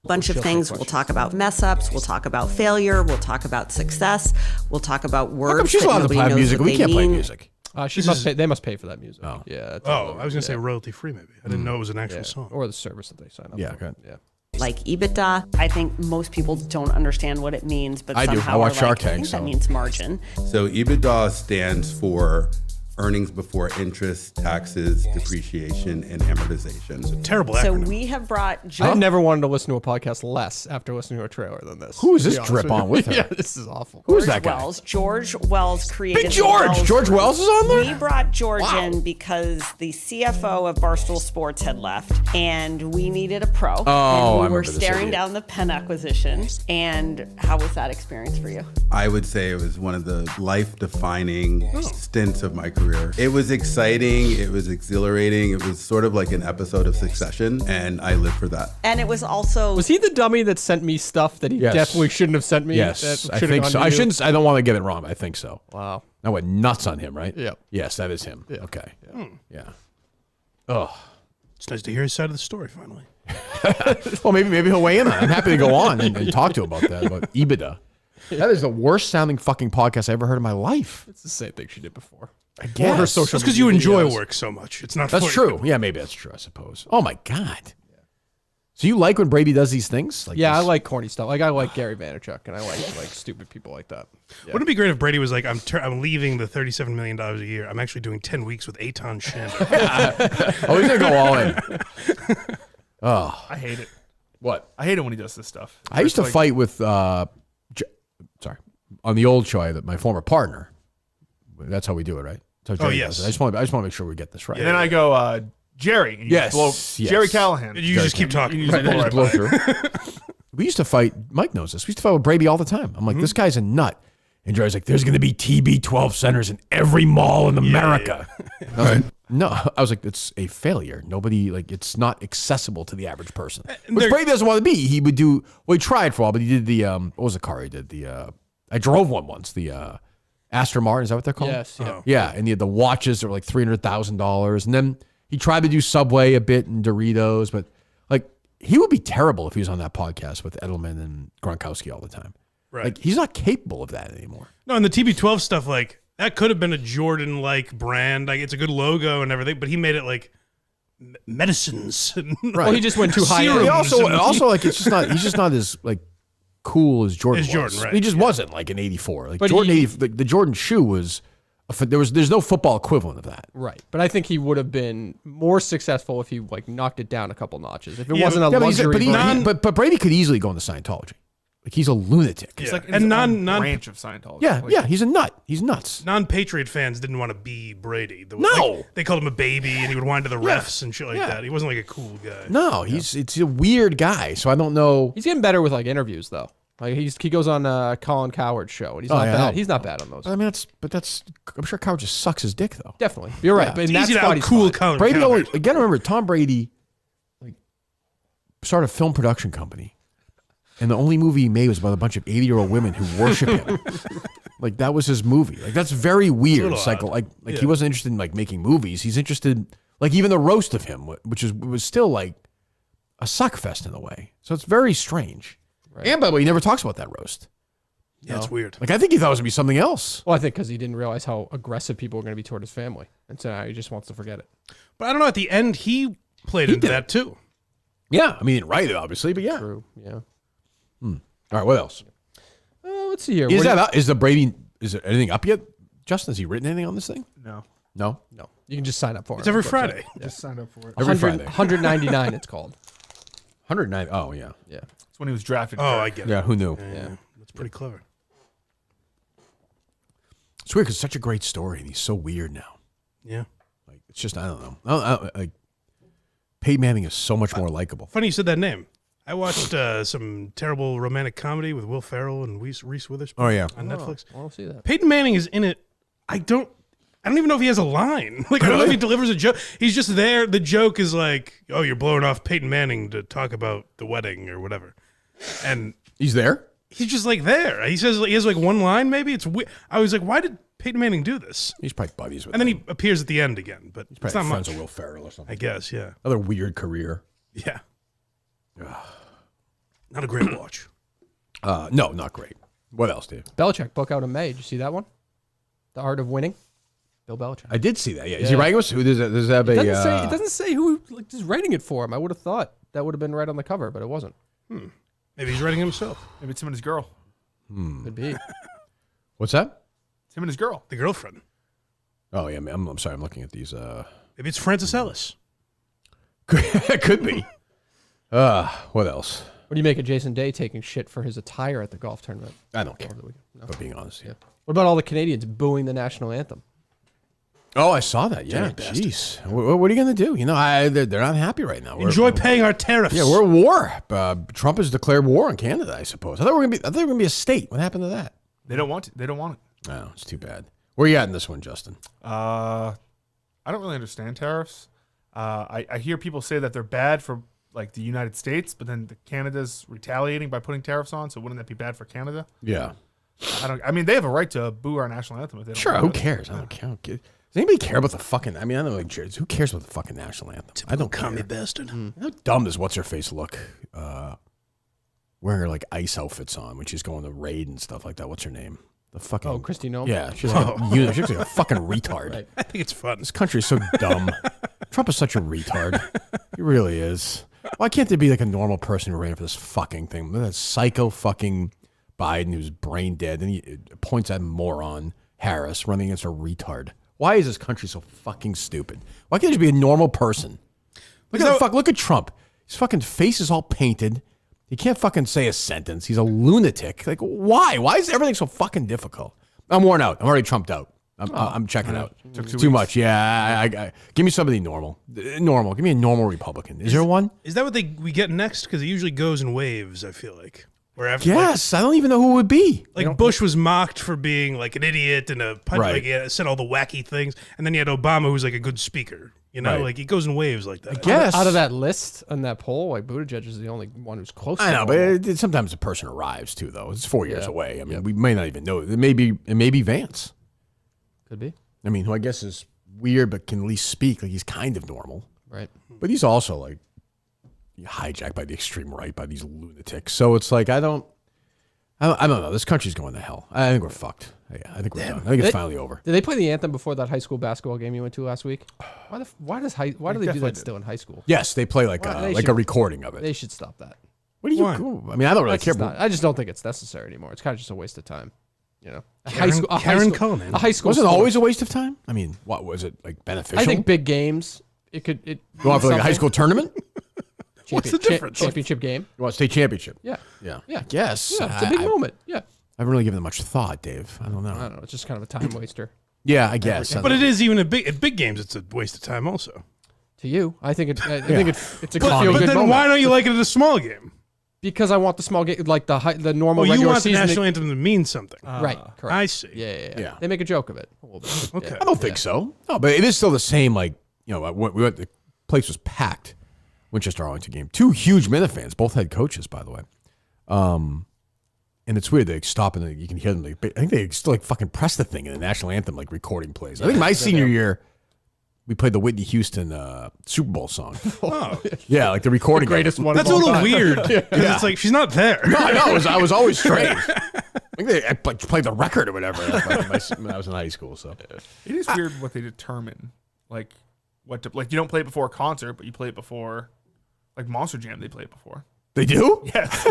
bunch of things. We'll talk about mess ups. We'll talk about failure. We'll talk about success. We'll talk about words. How come she's that allowed to nobody play knows music? what We they can't play mean. music. They must pay for that music. Oh. Yeah. it's Oh, all- I was gonna say yeah. royalty free. Maybe I didn't know it was an actual Yeah. song. Or the service that they sign up Yeah, for. okay. Yeah. Like EBITDA, I think most people don't understand what it means, but I do. somehow I watch are Shark like, I Tank, think so- that means margin. So EBITDA stands for earnings before interest, taxes, depreciation, and amortization. Terrible So acronym. we have brought I've Joe. never wanted to listen to a podcast less after listening to a trailer than this. Who is to be this honest drip with on you. with her? Yeah, this is awful. Who's that guy? George Wells created. Big the George! Wells George Group. Wells is on there? We brought George Wow. in because the CFO of Barstool Sports had left, and we needed a pro. Oh, and I we were remember this staring idiot. down the Penn acquisition. And how was that experience for you? I would say it was one of the life-defining stints of my career. It was exciting. It was exhilarating. It was sort of like an episode of Succession, and I lived for that. And it was also Was he the dummy that sent me stuff that he Yes. definitely shouldn't have sent me? Yes, That I should've think gone so. to I you? shouldn't. I don't want to get it wrong. But I think so. Wow. I went nuts on him, right? Yep. Yes, that is him. Yeah. Okay. Yeah. Oh. It's nice to hear his side of the story finally. Well, maybe he'll weigh in on it. I'm happy to go on and talk to him about that, about EBITDA. That is the worst sounding fucking podcast I ever heard in my life. It's the same thing she did before. I guess. Or her social That's because you media enjoy videos. work so much. It's not. That's for true. Yeah, maybe that's true, I suppose. Oh my God. So you like when Brady does these things? Like Yeah, I this? like corny stuff. Like I like Gary Vaynerchuk, and I like stupid people like that. Yeah. Wouldn't it be great if Brady was like, I'm leaving the $37 million a year. I'm actually doing 10 weeks with Eitan Shander. Oh, he's gonna go all in. Oh, I hate it. what? I hate it when he does this stuff. I used to It's like- fight with, sorry, on the old show, my former partner. That's how we do it, right? That's how Jerry yes. does it. I just want to make sure we get this right. And then I go, Jerry. And you Yes, blow- yes. Jerry Callahan. You just keep talking. You just blow right blow by. through. We used to fight. Mike knows this. We used to fight with Brady all the time. I'm like, this guy's a nut. And Jerry's like, there's going to be TB12 centers in every mall in America. And I was like, no, I was like, it's a failure. Nobody, like, it's not accessible to the average person. Which Brady doesn't want to be. He would do, well, he tried for a while, but he did the, what was the car he did? I drove one once, the Aston Martin, is that what they're called? Yes. Yeah. Yeah, and he had the watches that were like $300,000. And then he tried to do Subway a bit and Doritos, but like he would be terrible if he was on that podcast with Edelman and Gronkowski all the time. Right. Like he's not capable of that anymore. No, and the TB12 stuff, like, that could have been a Jordan-like brand. Like, it's a good logo and everything, but he made it like medicines. And, Well, he just went too high. Serums He and- also like it's just not. He's just not as like cool as Jordan. As was. Jordan, right, He just yeah. wasn't like in '84. Like But Jordan, he- the Jordan shoe was. There's no football equivalent of that. Right, but I think he would have been more successful if he like knocked it down a couple notches. If it Yeah, wasn't a Yeah, but, he's- luxury brand. but Brady could easily go into Scientology. Like he's a lunatic. Yeah. It's like And his non- own non- branch of Scientology. Yeah, Like, yeah, he's a nut. He's nuts. Non-Patriot fans didn't want to be Brady. No. Like, they called him a baby, and he would whine to the refs and shit like Yeah. that. He wasn't like a cool guy. No, it's a weird guy. So I don't know. He's getting better with like interviews though. Like he goes on Colin Cowherd's show, and he's not yeah, bad. no. He's not bad on those. I mean, I'm sure Coward just sucks his dick though. Definitely, you're right. Yeah. But It's in that easy to spot, he's out-cool fine. Colin Brady Cowherd. always, again, remember Tom Brady, like, started a film production company, and the only movie he made was about a bunch of 80-year-old women who worship him. Like that was his movie. Like that's very weird. It's like he wasn't interested in like making movies. He's interested, like even the roast of him, which was still like a suck fest in a way. So it's very strange. Right. And by the way, he never talks about that roast. Yeah, it's weird. Like I think he thought it was gonna be something else. Well, I think because he didn't realize how aggressive people were going to be toward his family, and so now he just wants to forget it. But I don't know. At the end, he played into that too. Yeah, I mean, he didn't write it obviously, but yeah. True. Yeah. All right, what else? Let's see here. Is that out? Is the Brady? Is there anything up yet? Justin, has he written anything on this thing? No. No. No, you can just sign up for it. It's every Friday. Just signed up for it. Every Friday. 199. It's called. 109. Oh yeah. Yeah. That's when he was drafted. Oh, I get it. Yeah. Who knew? Yeah, that's pretty clever. It's weird because it's such a great story, and he's so weird now. Yeah. Like it's just I don't know. Like Peyton Manning is so much more likable. Funny you said that name. I watched some terrible romantic comedy with Will Ferrell and Reese Witherspoon. Oh, yeah. On Netflix. I don't see that. Peyton Manning is in it. I don't even know if he has a line. Like I don't know if he delivers a joke. He's just there. The joke is like, "Oh, you're blowing off Peyton Manning to talk about the wedding or whatever," and he's there. He's just like there. He says he has like one line. Maybe it's weird. I was like, why did Peyton Manning do this? He's probably buddies with. And then he appears at the end again, but He's it's probably not friends much. with Will Ferrell or something. I guess, yeah. Another weird career. Yeah. Not a great watch. No, not great. What else, Dave? Belichick book out in May. Did you see that one? The Art of Winning. Bill Belichick. I did see that. Yeah. Is he writing us? Who does that have It a? doesn't say who is writing it for him. I would have thought that would have been right on the cover, but it wasn't. Maybe he's writing himself. Maybe it's him and his girl. Could be. What's that? It's him and his girl. The girlfriend. Oh yeah, I'm sorry. I'm looking at these. Maybe it's Francis Ellis. Could be. What else? What do you make of Jason Day taking shit for his attire at the golf tournament? I don't care. No. But being honest, yeah. What about all the Canadians booing the national anthem? Oh, I saw that. Yeah. Jeez. What are you going to do? You know, they're not happy right now. Enjoy paying our tariffs. Yeah, we're at war. Trump has declared war on Canada, I suppose. I thought we were going to be a state. What happened to that? They don't want it. They don't want it. No, it's too bad. Where are you at in this one, Justin? I don't really understand tariffs. I hear people say that they're bad for like the United States, but then Canada's retaliating by putting tariffs on. So wouldn't that be bad for Canada? Yeah. I mean, they have a right to boo our national anthem if they don't. Sure. want Who it. cares? I don't care. Does anybody care about the fucking? I mean, I don't know. Like, who cares about the fucking national anthem? I don't care. Commie bastard. How dumb does what's her face look? Wearing her like ice outfits on when she's going to raid and stuff like that. What's her name? The fucking Christy Nome? Yeah, she's like she looks like a fucking retard. Right. I think it's fun. This country is so dumb. Trump is such a retard. He really is. Why can't there be like a normal person who ran for this fucking thing? That psycho fucking Biden who's brain dead, and he points at moron Harris running against a retard. Why is this country so fucking stupid? Why can't there just be a normal person? Look at Trump. His fucking face is all painted. He can't fucking say a sentence. He's a lunatic. Like, why? Why is everything so fucking difficult? I'm worn out. I'm already trumped out. I'm checking out. Took 2 Too weeks. much. Yeah. Give me somebody normal. Normal. Give me a normal Republican. Is there one? Is that what we get next? Because it usually goes in waves, I feel like. Where after, Yes. I don't even know who it would be. Like Bush was mocked for being like an idiot and a punch, Right. like he said all the wacky things, and then you had Obama, who's like a good speaker. You know, Right. like it goes in waves like that. Yes. Out of that list on that poll, like Buttigieg is the only one who's close. I to know, normal. but sometimes a person arrives too, though. It's 4 years Yeah. away. I mean, we may not even know. It may be Vance. Could be. I mean, who I guess is weird, but can at least speak. Like he's kind of normal. Right. But he's also like hijacked by the extreme right, by these lunatics. So it's like I don't know. This country's going to hell. I think we're fucked. Yeah, I think we're done. I think it's finally over. Did they play the anthem before that high school basketball game you went to last week? Why do they do definitely that did. still in high school? Yes, they play like Well, they a should- recording of it. They should stop that. What do you? Why? I mean, I don't really That's care. just not- I just don't think it's necessary anymore. It's kind of just a waste of time. You know, a Karen Conan. a high school. Was it sport. always a waste of time? I mean, what was it like beneficial? I think big games. It could. It you want for like a high school tournament? What's the difference? Championship game. You want state championship? Yeah. Yeah. Yeah. I guess. Yeah, it's a big moment. Yeah. I haven't really given it much thought, Dave. I don't know. I don't know. It's just kind of a time waster. Yeah, I guess. But it is even at big games. It's a waste of time, also. To you, I think it's a good But feel good then moment. why don't you like it at a small game? Because I want the small game, like the normal Well, you regular want the season. national anthem to mean something. Right, correct. I see. Yeah. They make a joke of it a little bit. Okay. I don't think so. No, but it is still the same. Like, you know, we went, the place was packed. Winchester Arlington game. 2 huge Minifans, both head coaches, by the way. And it's weird. They stop and you can hear them. I think they still like fucking press the thing in the national anthem, like recording plays. I think my senior year, we played the Whitney Houston Super Bowl song. Oh. Yeah, like the recording. The greatest one. That's a little weird. 'Cause it's like she's not there. No, I know. I was always strange. I think they played the record or whatever when I was in high school. So It is weird what they determine, like what to, like you don't play it before a concert, but you play it before, like Monster Jam. They play it before. they do. Yes.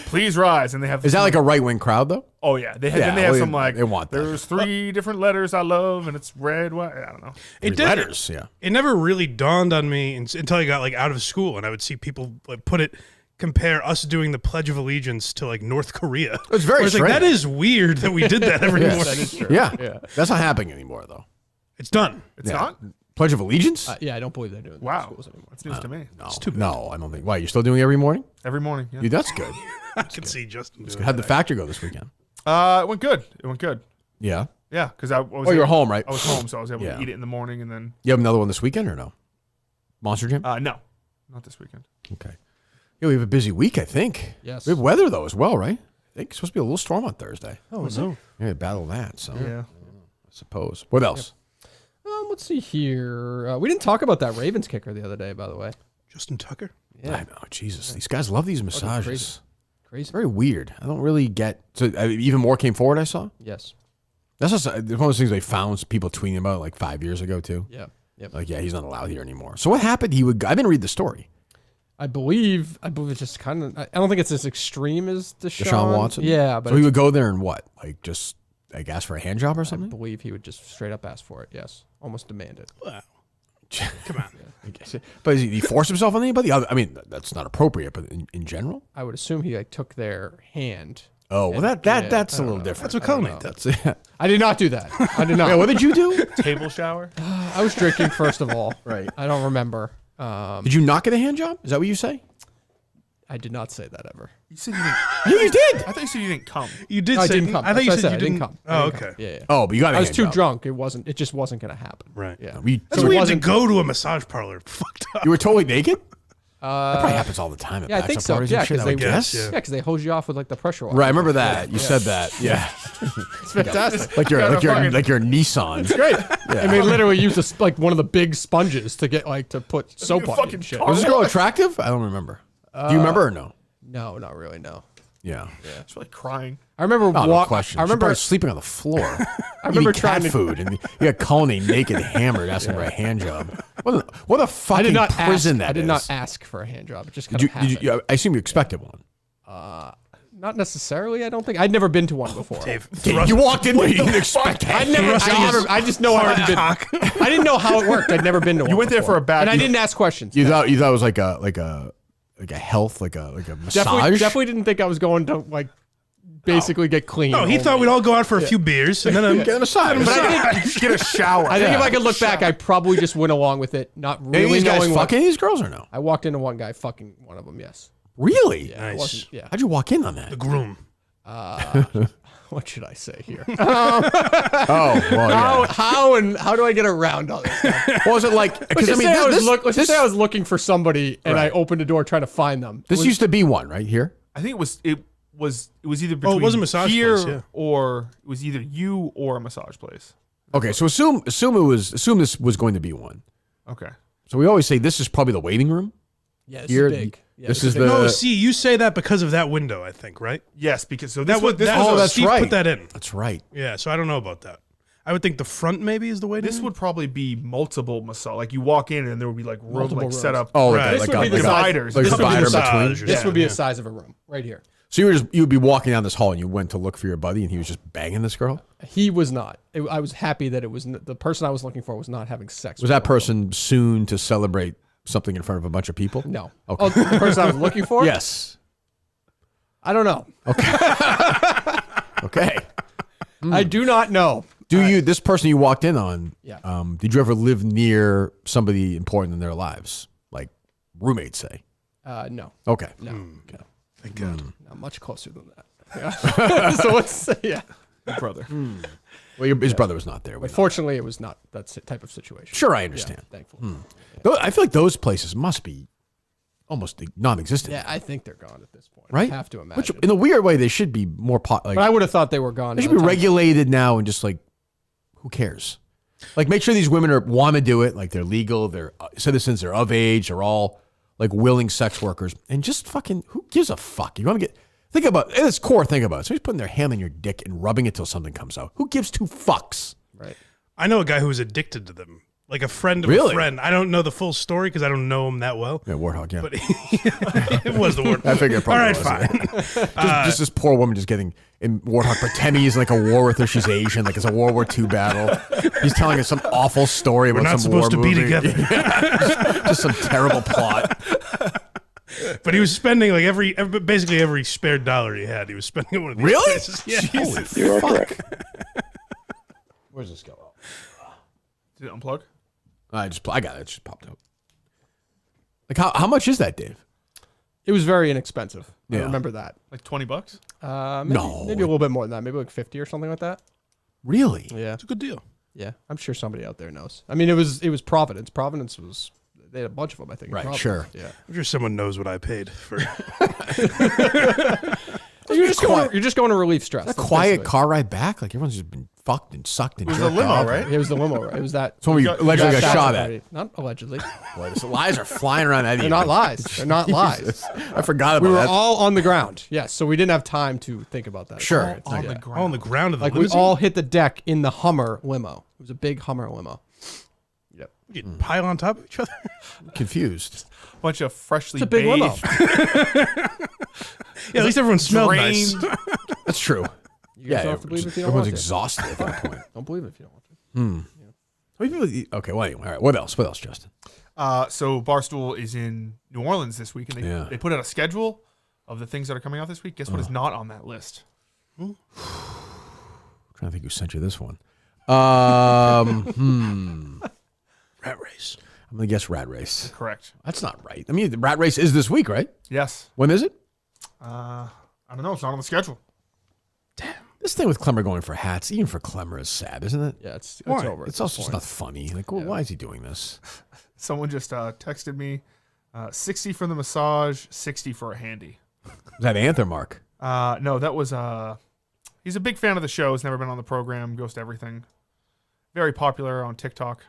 Please rise, and they have. Is that like a right wing crowd though? Oh yeah, then they have some like. They want that. There's 3 different letters I love, and it's red. White. I don't know. It Letters, yeah. It never really dawned on me until I got like out of school, and I would see people like compare us doing the Pledge of Allegiance to like North Korea. It's very like, strange. that is weird that we did that every morning. That is true. Yeah, that's not happening anymore though. It's done. It's not. Pledge of Allegiance? Yeah, I don't believe they're doing that in Wow, schools anymore. that's news to me. No, I don't think. Why, you're still doing it every morning? Every morning. Yeah. Dude, that's good. I can see Justin doing How'd the factory go this weekend? It went good. It went good. Yeah. Yeah, because I was. Oh, you were home, right? I was home, so I was able Yeah. to eat it in the morning, and then. You have another one this weekend or no? Monster Jam? No, not this weekend. Okay. Yeah, we have a busy week, I think. Yes. We have weather, though, as well, right? I think it's supposed to be a little storm on Thursday. Oh, is it? Yeah, battle that, so Yeah. I suppose. What else? Let's see here. We didn't talk about that Ravens kicker the other day, by the way. Justin Tucker. I know, Jesus. These guys love these massages. Crazy. It's very weird. I don't really get... So even more came forward, I saw? Yes. That's just one of those things they found people tweeting about like 5 years ago, too. Yeah. Yep. Like, yeah, he's not allowed here anymore. So what happened? I didn't read the story. I believe it's just kind of. I don't think it's as extreme as Deshaun Watson? Yeah, but So he would go there and what? Like, just, like, ask for a hand job or I something? believe he would just straight up ask for it. Yes, almost demand it. Wow. Come on. But did he force himself on anybody? I mean, that's not appropriate, but in general? I would assume he like took their hand. Oh, well, And- that's I a don't little know. different. That's what Coney did. That's it. I did not do that. I did not. Yeah, what did you do? Table shower. I was drinking first of all. Right. I don't remember. Did you not get a hand job? Is that what you say? I did not say that ever. You said you didn't. Yeah, you did. I thought you said you didn't come. You did No, I say didn't come. I thought That's you what said I you didn't didn't come. Oh, I didn't okay. come. Yeah. Oh, but you got a I was hand too job. drunk. It just wasn't going to happen. Right. Yeah. That's So it weird to wasn't- go to a massage parlor. Fucked up. You were totally naked? That probably happens all the time at Yeah, I think bachelor so. parties Yeah, and shit, because I they would guess. yeah. Yeah, because they hose you off with like the pressure washer. Right, I remember that. You said that. Yeah. It's fantastic. like your Nissan. Great. And they literally used like one of the big sponges to get like to put soap on you fucking and shit. Was this girl attractive? I don't remember. Do you remember or no? No, not really. No. Yeah. It's really crying. I remember. Oh, no question. I She's remember. probably sleeping on the floor. I remember Eating trying cat to. food, and you got Colony naked, hammered, asking for a hand job. What a I fucking did not prison ask. that I did is. not ask for a hand job. It just kind Did of happened. I assume you expected one. Not necessarily. I don't think I'd never been to one before. Dave, You walked in there, you didn't expect I just know I hadn't been. I didn't know how it worked. I'd never been to one. You went there before. for a bad. and I didn't ask questions. You thought it was like a health, like a massage. Definitely didn't think I was going to like basically get clean. No, he thought we'd all go out for a few beers and then Get a massage. But I think, get a shower. I think if I could look back, I probably just went along with it, not Any really of these guys knowing what. fucking these girls or no? I walked into one guy fucking one of them. Yes. Really? Yeah. It Nice. wasn't, yeah. How'd you walk in on that? the groom. What should I say here? Oh, well, yeah. How do I get around all this stuff? What was it like? Because Let's I mean, just say I was looking for somebody and I opened a door trying to find them. this used to be one right here. I think it was either between was a massage here place, yeah. or it was either you or a massage place. Okay, so assume this was going to be one. Okay. So we always say this is probably the waiting room. Yeah, this Here, is big. Yeah, this is big. the. No, see, you say that because of that window, I think, right? Yes, because so That this was was this that was was a- that's Steve right. put that in. That's right. Yeah, so I don't know about that. I would think the front maybe is the way to this would probably be multiple massage. Like you walk in and there would be like room Multiple like set rooms. up. Oh, Right. like This would be the dividers. like This would be divider the size. between. This This would be Yeah. the size of a room right here. So you would be walking down this hall and you went to look for your buddy and he was just banging this girl. He was not. I was happy that it was the person I was looking for was not having sex. Was with that one of person soon to celebrate something in front of a bunch of people? them. No. Okay. Oh, the person I was looking for? Yes. I don't know. Okay. I do not know. This person you walked in on? Yeah. Did you ever live near somebody important in their lives, like roommates, say? No. Okay. No. Okay. Thank God. Not much closer than that. Yeah. So what's brother. Well, his brother was not there. But fortunately, it was not that type of situation. Sure, I understand. Yeah, thankfully. I feel like those places must be almost non-existent. Yeah, I think they're gone at this point. Right? I have to imagine. Which, in a weird way, they should be more but I would have thought they were gone. They should be regulated now and just like, who cares? Like, make sure these women want to do it. Like, they're legal, they're citizens, they're of age, they're all like willing sex workers, and just fucking, who gives a fuck? You want to think about at its core. Think about it. Somebody's putting their hand on your dick and rubbing it till something comes out. Who gives two fucks? Right. I know a guy who was addicted to them. Like a friend of a friend. I don't know the full story because I don't know him that well. Yeah, Warthog, yeah. But it was the Warthog. I figured it probably all right, was. fine. Just this poor woman just getting in Warthog pretending he's in like a war with her. She's Asian, like it's a World War II battle. He's telling us some awful story We're about not some war supposed to be movie. together. just some terrible plot. But he was spending like basically every spare dollar he had. He was spending on one of these Really? places. Yeah. Jesus. You are correct. Where's this go? Did it unplug? I got it. It just popped out. Like how much is that, Dave? It was very inexpensive. I Yeah. remember that. Like $20? Maybe a little bit more than that. Maybe like 50 or something like that. Really? Yeah. It's a good deal. Yeah. I'm sure somebody out there knows. I mean, it was Providence. Providence was, they had a bunch of them, I think. in Right, Providence. sure. Yeah. I'm sure someone knows what I paid for. You're just going to relieve stress. A That's quiet basically- car ride back? Like everyone's just been fucked and sucked and It was a jerked limo, off. right? It was the limo, right? It was that. It's when we allegedly got shot at. Not allegedly. Boy, the lies are flying around that. They're not lies. They're not lies. I forgot about We were that. all on the ground. Yes, so we didn't have time to think about that. Sure. Right. On Yeah. the ground. On the ground of the Like we limousine? all hit the deck in the Hummer limo. It was a big Hummer limo. Yep. You pile on top of each other? Confused. Bunch of freshly It's a big limo. Yeah, at least everyone smelled nice. drained. That's true. You guys don't have to believe if you don't everyone's want to. exhausted at that point. Don't believe it if you don't want to. How many people- Okay, well, anyway, all right. What else? What else, Justin? So Barstool is in New Orleans this week, and they put out a schedule of the things that are coming out this week. Guess what is not on that list? I'm trying to think who sent you this one. Rat race. I'm gonna guess Rat Race. Correct. That's not right. I mean, the Rat Race is this week, right? Yes. When is it? I don't know. It's not on the schedule. This thing with Clemmer going for hats, even for Clemmer, is sad, isn't it? Yeah, it's Why? over. It's also just not funny. Like, well, why is he doing this? Someone just texted me, 60 for the massage, 60 for a handy. Is that Anthem Mark? No, that was he's a big fan of the show. He's never been on the program. Goes to everything. Very popular on TikTok.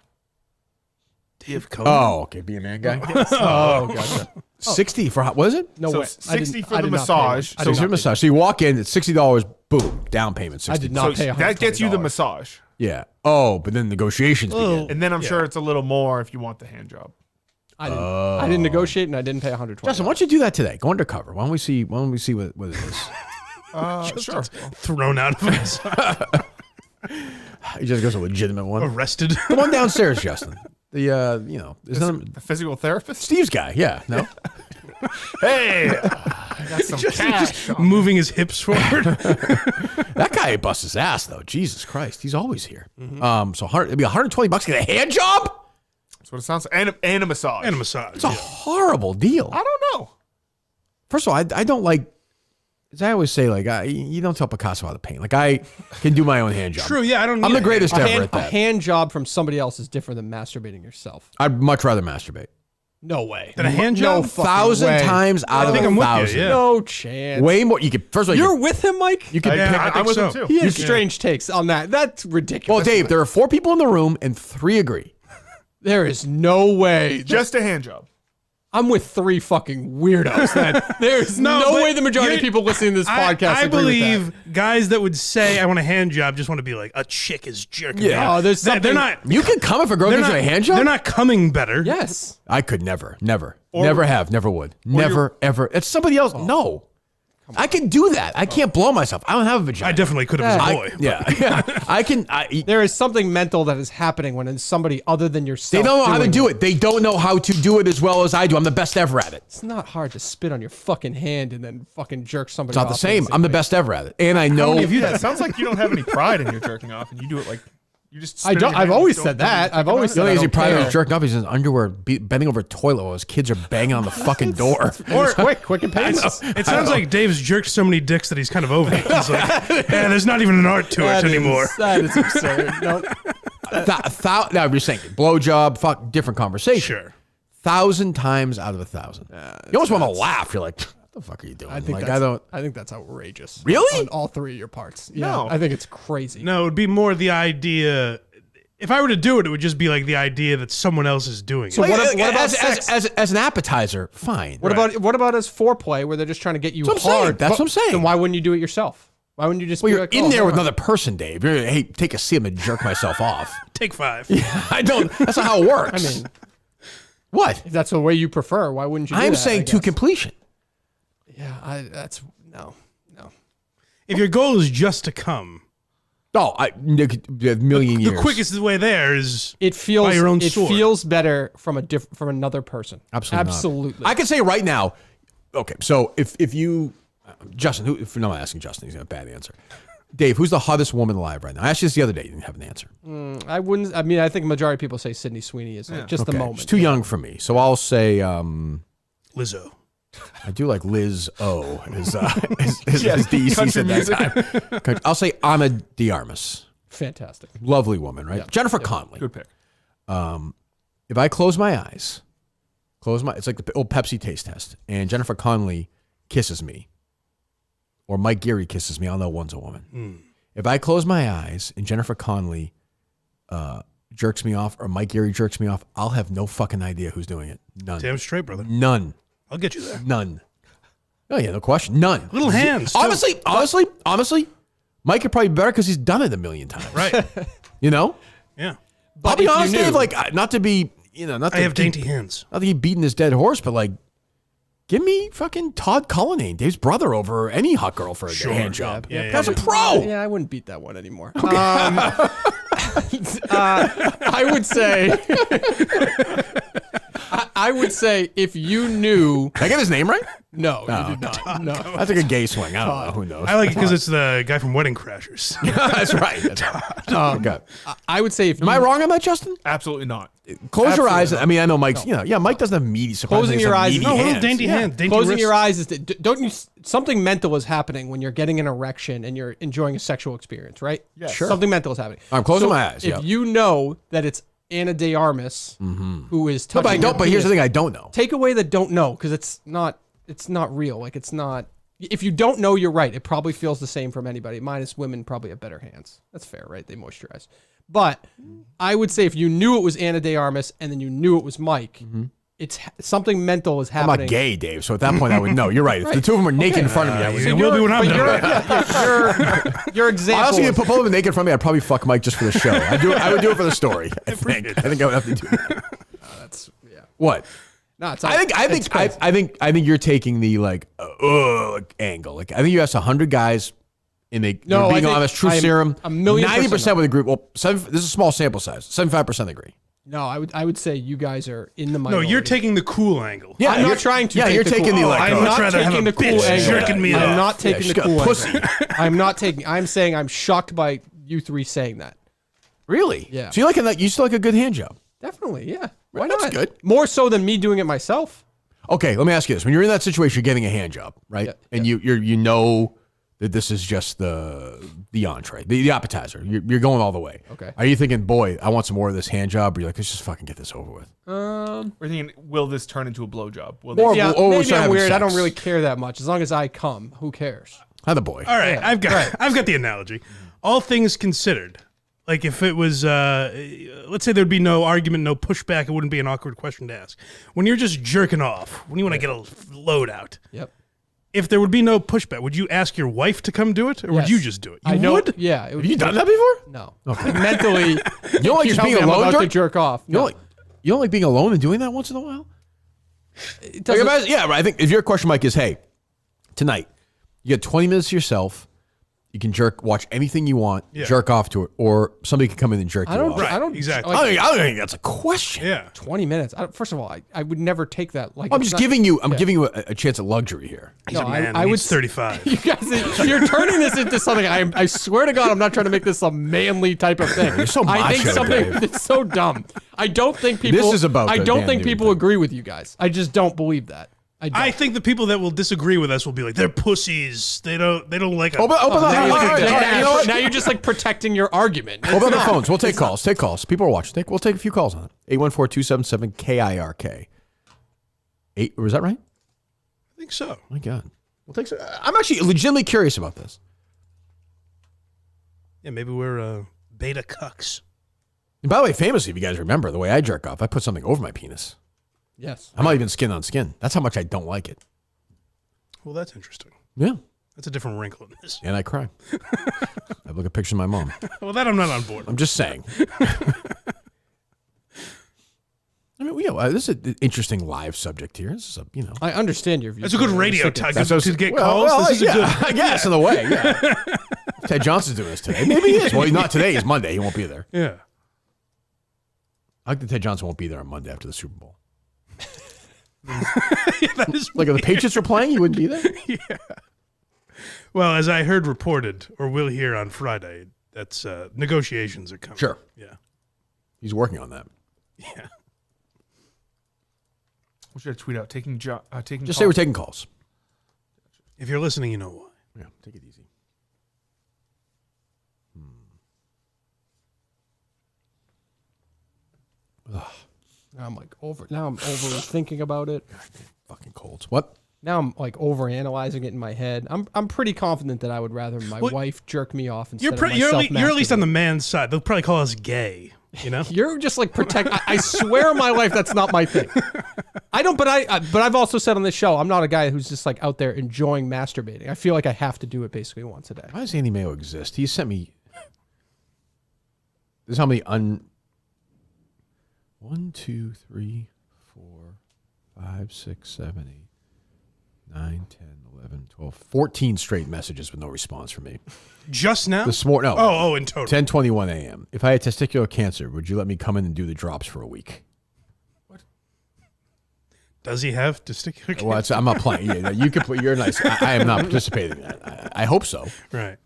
Dave Cohen. Oh, okay, be a man guy. Oh, gotcha. 60 for what was it? No So way. 60 for I the did not pay. massage. I So did for not pay. massage. So you walk in, it's $60, boom, down payment. 60. I did not So pay that gets you the $120. massage. Yeah. Oh, but then negotiations begin. And then I'm sure it's a little more if you want the hand job. I didn't negotiate and I didn't pay $120. Justin, why don't you do that today? Go undercover. Why don't we see? Why don't we see what it is? Sure. Thrown out of his He just goes a legitimate one. arrested. The one downstairs, Justin. The isn't The physical therapist. Steve's guy? Yeah. No. Hey, I got some cash. Moving his hips forward. That guy busts his ass though. Jesus Christ, he's always here. So it'd be $120 to get a hand job. That's what it sounds like. And a massage. And a massage. It's a horrible deal. I don't know. First of all, I don't like. As I always say, like you don't tell Picasso how to paint. Like I can do my own hand job. True, yeah, I don't I'm need the greatest A ever hand, at a that. hand job from somebody else is different than masturbating yourself. I'd much rather masturbate. No way. Than a hand No job? fucking 1,000 way. times out I of think I'm with you, 1,000. yeah. No chance. Way more. You could first of all. You're with him, Mike? You could. Yeah, I I'm think with so. him too. He has strange takes on that. That's ridiculous. Well, Dave, there are 4 people in the room and 3 agree. There is no way. Just a hand job. I'm with 3 fucking weirdos. There's no but way the majority of people listening to this podcast I agree believe with that. guys that would say I want a hand job just want to be like a chick is jerking. Yeah. me off. Oh, there's They're something- not. You can come if a girl They're gives not you a hand job. They're not coming better. Yes. I could never, never have, never would, never, ever. It's somebody else. No, I can do that. I can't blow myself. I don't have a vagina. I definitely could have as a boy. Yeah. I can. There is something mental that is happening when it's somebody other than yourself. They don't know how to doing do it. They don't know how to do it as well as I do. I'm the best ever at it. It's not hard to spit on your fucking hand and then fucking jerk somebody It's not off. the same. I'm the best ever at it, and I know. Yeah, it sounds like you don't have any pride in your jerking off, and you do it like You just I've always said that. I've always The said only I thing he's don't probably care. was jerking off. He's in his underwear, bending over a toilet while his kids are banging on the fucking door. Or quick and painless. It sounds like Dave's jerked so many dicks that he's kind of over it. He's like, yeah, there's not even an art to it anymore. That is absurd. Nope. Now you're saying blowjob, fuck, different conversation. Sure. 1,000 times out of 1,000. You almost want to laugh. You're like, what the fuck are you doing? I think I think that's outrageous. Really? On all three of your parts. Yeah, No. I think it's crazy. No, it would be more the idea. If I were to do it, it would just be like the idea that someone else is doing So it. what about sex? as an appetizer? Fine. What about as foreplay where they're just trying to get you That's what I'm hard? saying. That's what I'm saying. Then why wouldn't you do it yourself? Why wouldn't you just Well, be you're like, in oh, there with hold on. another person, Dave. You're, hey, take a seat. I'm gonna jerk myself off. Take 5. I don't. That's not how it works. I mean, what? if that's the way you prefer, why wouldn't you do I'm that, saying I to guess? completion. Yeah, that's no. If your goal is just to come, A million years. the quickest way there is It feels by your own it sword. feels better from from another person. Absolutely. not. Absolutely. I can say right now. Okay, so if you, Justin, if no, I'm asking Justin. He's got a bad answer. Dave, who's the hottest woman alive right now? I asked you this the other day. You didn't have an answer. I wouldn't. I mean, I think majority of people say Sydney Sweeney is like just the moment. She's too young for me, so I'll say Lizzo. I do like Liz O. As DEC said that time. I'll say Ana de Armas. Fantastic. Lovely woman, right? Yeah. Jennifer Connelly. Good pick. If I close my eyes, it's like the old Pepsi taste test, and Jennifer Connelly kisses me, or Mike Geary kisses me, I'll know one's a woman. If I close my eyes and Jennifer Connelly jerks me off, or Mike Geary jerks me off, I'll have no fucking idea who's doing it. None. Damn straight, brother. None. I'll get you there. None. Oh yeah, no question. None. Little hands. too. Honestly, Mike could probably be better because he's done it a million times. Right. You know? Yeah. I'll be if you honest, knew- Dave, like, not to be, not to I have keep- dainty hands. Not to keep beating his dead horse, but like, give me fucking Todd Cullinane, Dave's brother, over any hot girl for a hand job. Yeah, That's yeah. a pro. Yeah, I wouldn't beat that one anymore. I would say. I would say if you knew. Did I get his name right? No, you did not. No. That's like a gay swing. I don't know. Who knows? I like it because it's the guy from Wedding Crashers. That's right. That's right. Okay. I would say if Am I wrong on that, Justin? Absolutely not. Close your eyes. I mean, I know Mike's. Mike doesn't have meaty. Closing your eyes. No, little dainty hands. Dainty Closing wrists. your eyes is don't you something mental is happening when you're getting an erection and you're enjoying a sexual experience, right? Yes. Sure. Something mental is happening. I'm closing my eyes. If Yeah. you know that it's Ana de Armas who is No, touching but I don't. your But here's the penis, thing: I don't know. take away the don't know because it's not real. Like it's not. If you don't know, you're right. It probably feels the same from anybody. Minus women probably have better hands. That's fair, right? They moisturize. But I would say if you knew it was Ana de Armas and then you knew it was Mike, it's something mental is I'm happening. not gay, Dave. So at that point, I would know. You're right. If the two of them were naked in front of me, I would you know. will be when I'm done. Your example. I also is- get put them naked in front of me. I'd probably fuck Mike just for the show. I would do it for the story. I think I would have to do that. That's yeah. What? No, it's I think you're taking the like angle. Like I think you asked 100 guys, and they No, being I think honest, true I am serum. 1,000,000% 90% with the group. Well, this is a small sample size. 75% agree. No, I would say you guys are in the No, minority. you're taking the cool angle. Yeah, I'm you're- not trying to. yeah, take you're the taking cool, the, like, I'm I'd not rather have taking a the cool bitch angle. jerking me I'm off. not taking she's the got cool pussy. angle. I'm not taking. I'm saying I'm shocked by you three saying that. Really? Yeah. So you like that? You still like a good hand job? Definitely, yeah. Why That's not? good. More so than me doing it myself. Okay, let me ask you this: when you're in that situation, you're getting a hand job, right? Yeah, and you know that this is just the entree, the appetizer. You're going all the way. Okay. Are you thinking, boy, I want some more of this hand job? Or you're like, let's just fucking get this over with. We're thinking, will this turn into a blowjob? Will Or- this- Yeah, we'll maybe start I'm having weird. I sex. don't really care that much. As long as I come, who cares? How the boy? All right, Yeah, I've got the analogy. All things considered, like if it was, let's say there'd be no argument, no pushback, it wouldn't be an awkward question to ask. When you're just jerking off, when you want to get a load out, Yep. if there would be no pushback, would you ask your wife to come do it, or would Yes. you just do it? You I know. would? Yeah. It would Have you done that before? No. Like mentally, You don't like just being I'm alone, about to Dirk? jerk off. You don't like being alone and doing that once in a while? It Like, doesn't- imagine- yeah, right. I think if your question, Mike, is, hey, tonight you get 20 minutes to yourself. You can watch anything you want, jerk off to it, or somebody can come in and jerk you off. I don't exactly. Like, I don't think that's a question. Yeah. 20 minutes. First of all, I would never take that. Like, I'm just giving you a chance at luxury here. He's a man. I would 35. You guys, you're turning this into something. I swear to God, I'm not trying to make this a manly type of thing. You're so macho, I think something Dave. that's so dumb. I don't think people. This is about I the don't damn think dude people thing. agree with you guys. I just don't believe that. I think the people that will disagree with us will be like, they're pussies. They don't like a. Now you're just like protecting your argument. Open the phones. We'll take calls. Take calls. People are watching. We'll take a few calls on it. 814-277-KIRK. Was that right? I think so. Oh my God. We'll take. I'm actually legitimately curious about this. Yeah, maybe we're beta cucks. And by the way, famously, if you guys remember, the way I jerk off, I put something over my penis. Yes. I'm not even skin on skin. That's how much I don't like it. Well, that's interesting. Yeah. That's a different wrinkle in this. And I cry. I look at pictures of my mom. Well, that I'm not on board. I'm just saying. I mean, this is an interesting live subject here. This is I understand your view. That's a good radio time to get calls. Well, this is a good. I guess in a way. Yeah. Ted Johnson's doing this today. Maybe he is. Well, not today. He's Monday. He won't be there. Yeah. I think that Ted Johnson won't be there on Monday after the Super Bowl. That is like if the Patriots were playing, he wouldn't be there. Yeah. Well, as I heard reported, or will hear on Friday, that's negotiations are coming. Sure. Yeah. He's working on that. Yeah. We should tweet out taking Just calls. say we're taking calls. If you're listening, you know why. Yeah, take it easy. Now I'm over thinking about it. Fucking colds. What? Now I'm like over analyzing it in my head. I'm pretty confident that I would rather my wife jerk me off instead of myself. You're at least on the man's side. They'll probably call us gay. You know, you're just like protect. I swear on my life, that's not my thing. I don't. But I've also said on this show, I'm not a guy who's just like out there enjoying masturbating. I feel like I have to do it basically once a day. Why does Andy Mayo exist? He sent me. This is how many 1, 2, 3, 4, 5, 6, 7, 8, 9, 10, 11, 12, 14 straight messages with no response from me. Just now? This morning. No. Oh, in total. 10:21 a.m. If I had testicular cancer, would you let me come in and do the drops for a week? What? Does he have testicular cancer? Well, I'm not playing. Yeah, you can put. You're nice. I am not participating in that. I hope so. Right.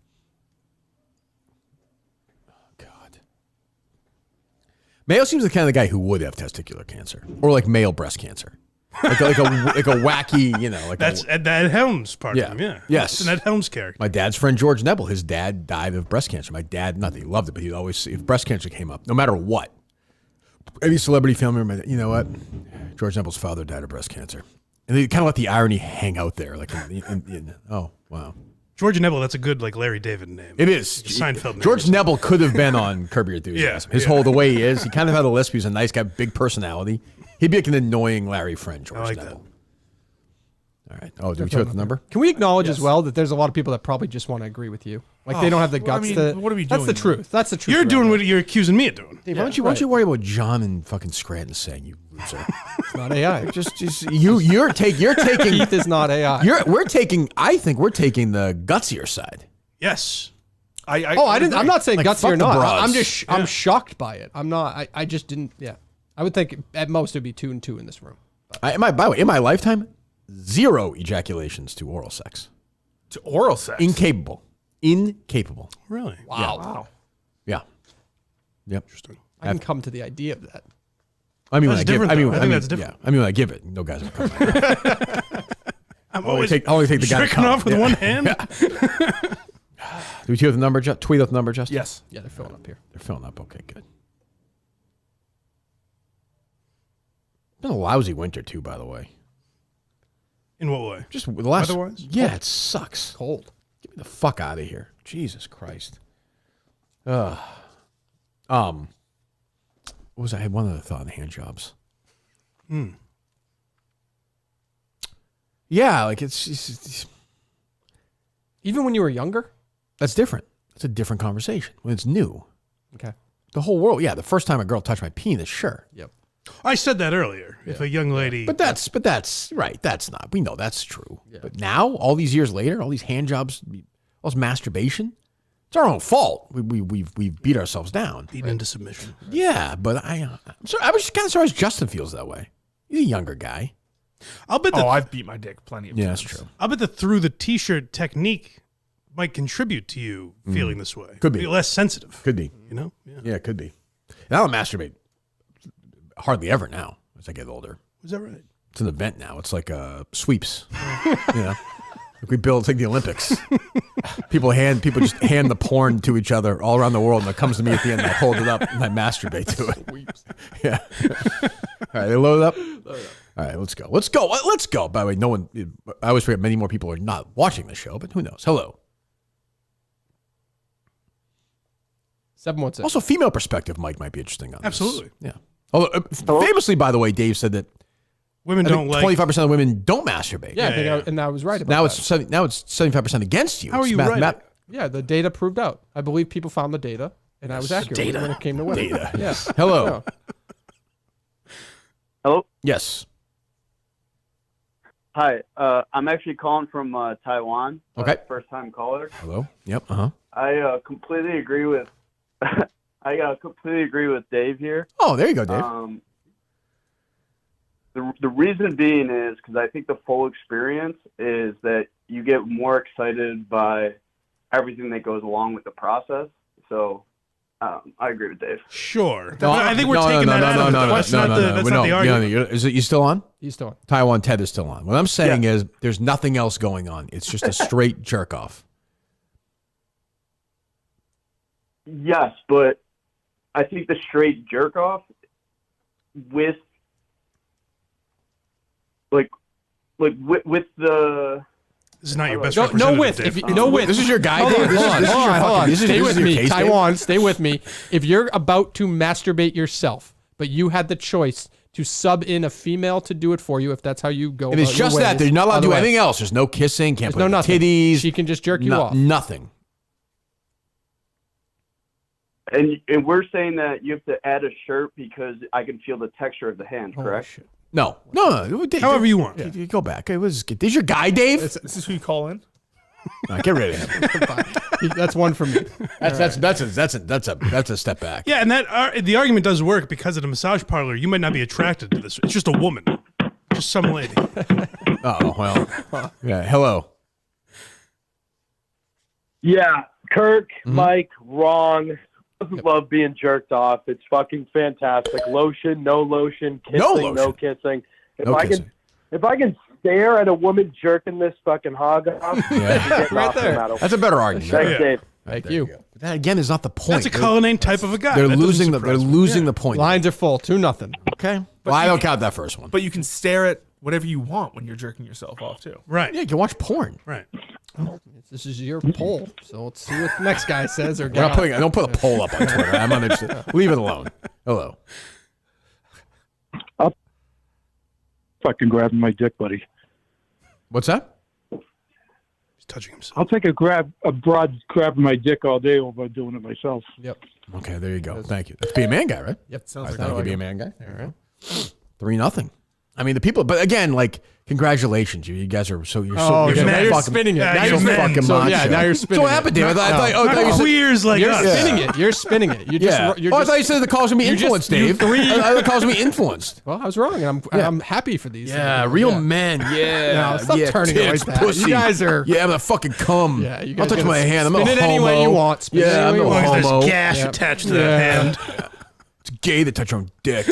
Mayo seems the kind of guy who would have testicular cancer or like male breast cancer, like a wacky, That's Ed Helms part of him. Yeah. Yes. It's an Ed Helms character. My dad's friend George Nebel, his dad died of breast cancer. My dad, not that he loved it, but he'd always, if breast cancer came up, no matter what, any celebrity family member, you know what? George Nebel's father died of breast cancer, and they kind of let the irony hang out there, like, oh wow. George Nebel, that's a good like Larry David name. It is. Seinfeld name. George Nebel could have been on Curb Your Enthusiasm. His whole, the way he is, he kind of had a lisp. He was a nice guy, big personality. He'd be like an annoying Larry friend, George like Nebel. All right. Oh, do we check the number? Can we acknowledge as well that there's a lot of people that probably just want to agree with you? Like they don't have the guts to. What are we That's doing the here? truth. That's the truth. You're doing what you're accusing me of doing. Dave, why don't you worry about John and fucking Scranton saying, you loser? It's not AI. just you're taking. Keith is not AI. I think we're taking the gutsier side. Yes. I'm not saying Like, gutsy fuck or the not. bras. I'm shocked by it. I'm not. I just didn't. Yeah. I would think at most it'd be 2 and 2 in this room. By the way, in my lifetime, 0 ejaculations to oral sex. To oral sex? Incapable. Really? Wow. Yeah. Yep. Interesting. I can come to the idea of that. I mean, That's different, though. I think that's different. Yeah. I mean, when I give it, no guys will come. I'm I'll only always take the guy. jerking off with one hand. Do we tweet out the number, tweet out the number, Justin? Yes. Yeah, they're filling up here. They're filling up. Okay, good. Been a lousy winter too, by the way. In what way? Just the last. Weather-wise? Yeah, it sucks. Cold. Get me the fuck out of here. Jesus Christ. What was I had one other thought on hand jobs. Yeah, like it's Even when you were younger? that's different. It's a different conversation when it's new. Okay. The whole world, yeah. The first time a girl touched my penis, sure. Yep. I said that earlier. If a young lady, But that's right. That's not. We know that's true. But now, all these years later, all these hand jobs. All this masturbation. It's our own fault. We've beat ourselves down. Beaten into submission. Yeah, but I was just kind of surprised Justin feels that way. He's a younger guy. I'll bet I've beat my dick plenty of times. Yeah, that's true. I'll bet the through the t-shirt technique might contribute to you feeling this way. Could be. Less sensitive. Could be. You know? Yeah, it could be. And I don't masturbate hardly ever now as I get older. Is that right? It's an event now. It's like sweeps. You know? Like we build, it's like the Olympics. People just hand the porn to each other all around the world, and it comes to me at the end, and I hold it up and I masturbate to it. Yeah. All right, they load it up. All right, let's go. Let's go. By the way, I always forget many more people are not watching the show, but who knows? Hello. 716. Also, female perspective, Mike, might be interesting on this. Absolutely. Yeah. Although, famously, by the way, Dave said that women don't like 25% of women don't masturbate. Yeah, and I was right about now that. Now it's 75% against you. How are It's you right? Yeah, the data proved out. I believe people found the data, and I was accurate when it came to women. Data. Yeah. Hello. Hello? Yes. Hi. I'm actually calling from Taiwan. Okay. First time caller. Hello. Yep. Uh-huh. I completely agree with completely agree with Dave here. Oh, there you go, Dave. The reason being is because I think the full experience is that you get more excited by everything that goes along with the process. So I agree with Dave. Sure. I think we're taking that out of it. That's not the argument. Is it you still on? He's still on. Taiwan Ted is still on. What I'm saying is there's nothing else going on. It's just a straight jerk off. Yes, but I think the straight jerk off with with the this is not your best no width. No width. This is your guy. Hold on. Stay with me. Case, Taiwan, stay with me. If you're about to masturbate yourself, but you had the choice to sub in a female to do it for you, if that's how you go. And it's just that. They're not allowed to do anything else. There's no kissing. Can't play with titties. She can just jerk you off. Nothing. And we're saying that you have to add a shirt because I can feel the texture of the hand, correct? No. However you want. You go back. Is your guy, Dave? This is who you call in? Get rid of him. That's one for me. That's a step back. Yeah, and that the argument does work because at a massage parlor you might not be attracted to this. It's just a woman, just some lady. Oh well. Yeah. Hello. Yeah, Kirk, Mike, wrong. Love being jerked off. It's fucking fantastic. Lotion, no lotion, kissing, no kissing. If I can stare at a woman jerking this fucking hog off, right there. That's a better argument. Thanks, Dave. Thank you. But that again is not the point. That's a Cullinane type of a guy. They're losing the point. Lines are full. 2-0. Okay. Well, I don't count that first one. But you can stare at whatever you want when you're jerking yourself off too. Right. Yeah, you can watch porn. Right. This is your poll, so let's see what the next guy says. Don't put a poll up on Twitter. I'm uninterested. Leave it alone. Hello. I'll fucking grab my dick, buddy. What's that? He's touching himself. I'll take a broad grab of my dick all day over doing it myself. Yep. Okay, there you go. Thank you. That's be a man guy, right? Yep. Sounds like you be a man guy. All right. 3-0. I mean, the people, but again, like, congratulations, you guys are so now you're spinning it. Now you're fucking macho. Yeah, now you're spinning. So what happened, Dave? I thought you said queers like you're us. spinning it. You're spinning it. I thought you said the calls gonna be influenced, Dave. I thought the calls gonna be influenced. Well, I was wrong, and I'm happy for these. Yeah, real men. Yeah, stop turning it like that. Pussy. You guys are. Yeah, I'm gonna fucking cum. Yeah, you I'll guys touch my hand. I'm a spin homo. it any way you want. Yeah, I'm a homo. There's gash attached to that hand. It's gay to touch your own dick.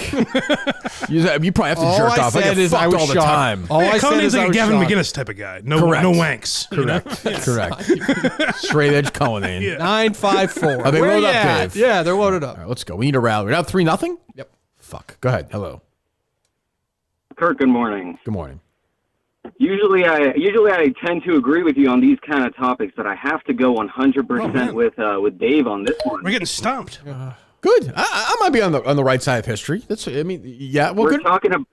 You probably have to jerk off. I get fucked all the time. All I said is like a Gavin shocked. McGinnis type of guy. No wanks. Correct. Straight edge Cullinane. 954. Are they Where loaded you up, at? Dave? Yeah, they're loaded up. All right, let's go. We need a rally. We're now 3-0. Yep. Fuck. Go ahead. Hello. Kurt, good morning. Good morning. Usually I tend to agree with you on these kind of topics, but I have to go 100% with Dave on this one. We're getting stomped. Good. I might be on the right side of history. Yeah. Well, we're good.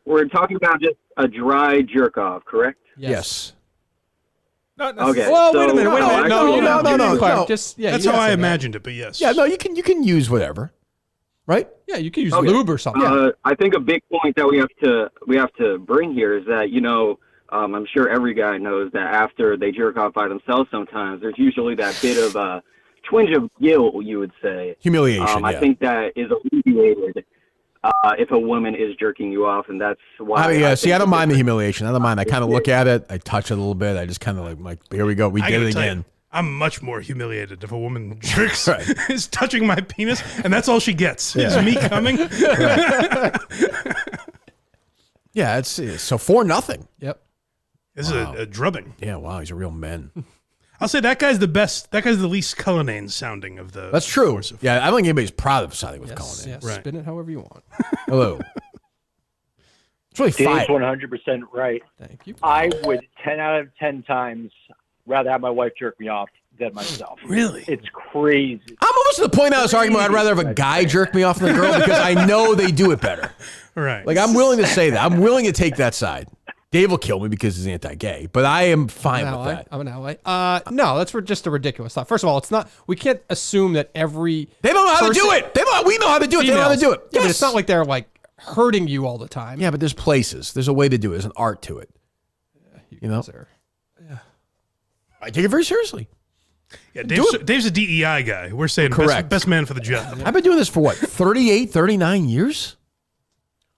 We're talking about just a dry jerk off, correct? Yes. Okay. Well, so, wait a minute. No. Just that's how I imagined it, but yes. Yeah. No, you can use whatever. Right? Yeah, you can use lube or something. I think a big point that we have to bring here is that I'm sure every guy knows that after they jerk off by themselves sometimes, there's usually that bit of a twinge of guilt, you would say. Humiliation, I think that is alleviated if a woman is jerking you off, and that's why. I don't mind the humiliation. I don't mind. I kind of look at it. I touch it a little bit. I just kind of like, here we go. We did it again. I'm much more humiliated if a woman jerks is touching my penis, and that's all she gets. Is me coming. Yeah, it's so 4-0. Yep. This is a drubbing. Yeah, wow, he's a real man. I'll say that guy's the best. That guy's the least Cullinane sounding of the. That's true. Yeah, I don't think anybody's proud of siding with Cullinane. Yes, spin it however you want. Hello. It's really Dave's fine. 100% right. Thank you. I would 10 out of 10 times rather have my wife jerk me off than myself. Really? It's crazy. I'm almost to the point of this argument. I'd rather have a guy jerk me off than a girl because I know they do it better. Right. Like I'm willing to say that. I'm willing to take that side. Dave will kill me because he's anti-gay, but I am fine with that. I'm an ally. No, that's just a ridiculous thought. First of all, it's not. We can't assume that every They don't know how to do it. We know how to do it. They know how to do it. Yeah, but it's not like they're like hurting you all the time. Yeah, but there's places. There's a way to do it. There's an art to it. You know? Yeah. I take it very seriously. Yeah, Dave's a DEI guy. We're saying Correct. best man for the job. I've been doing this for what, 38, 39 years?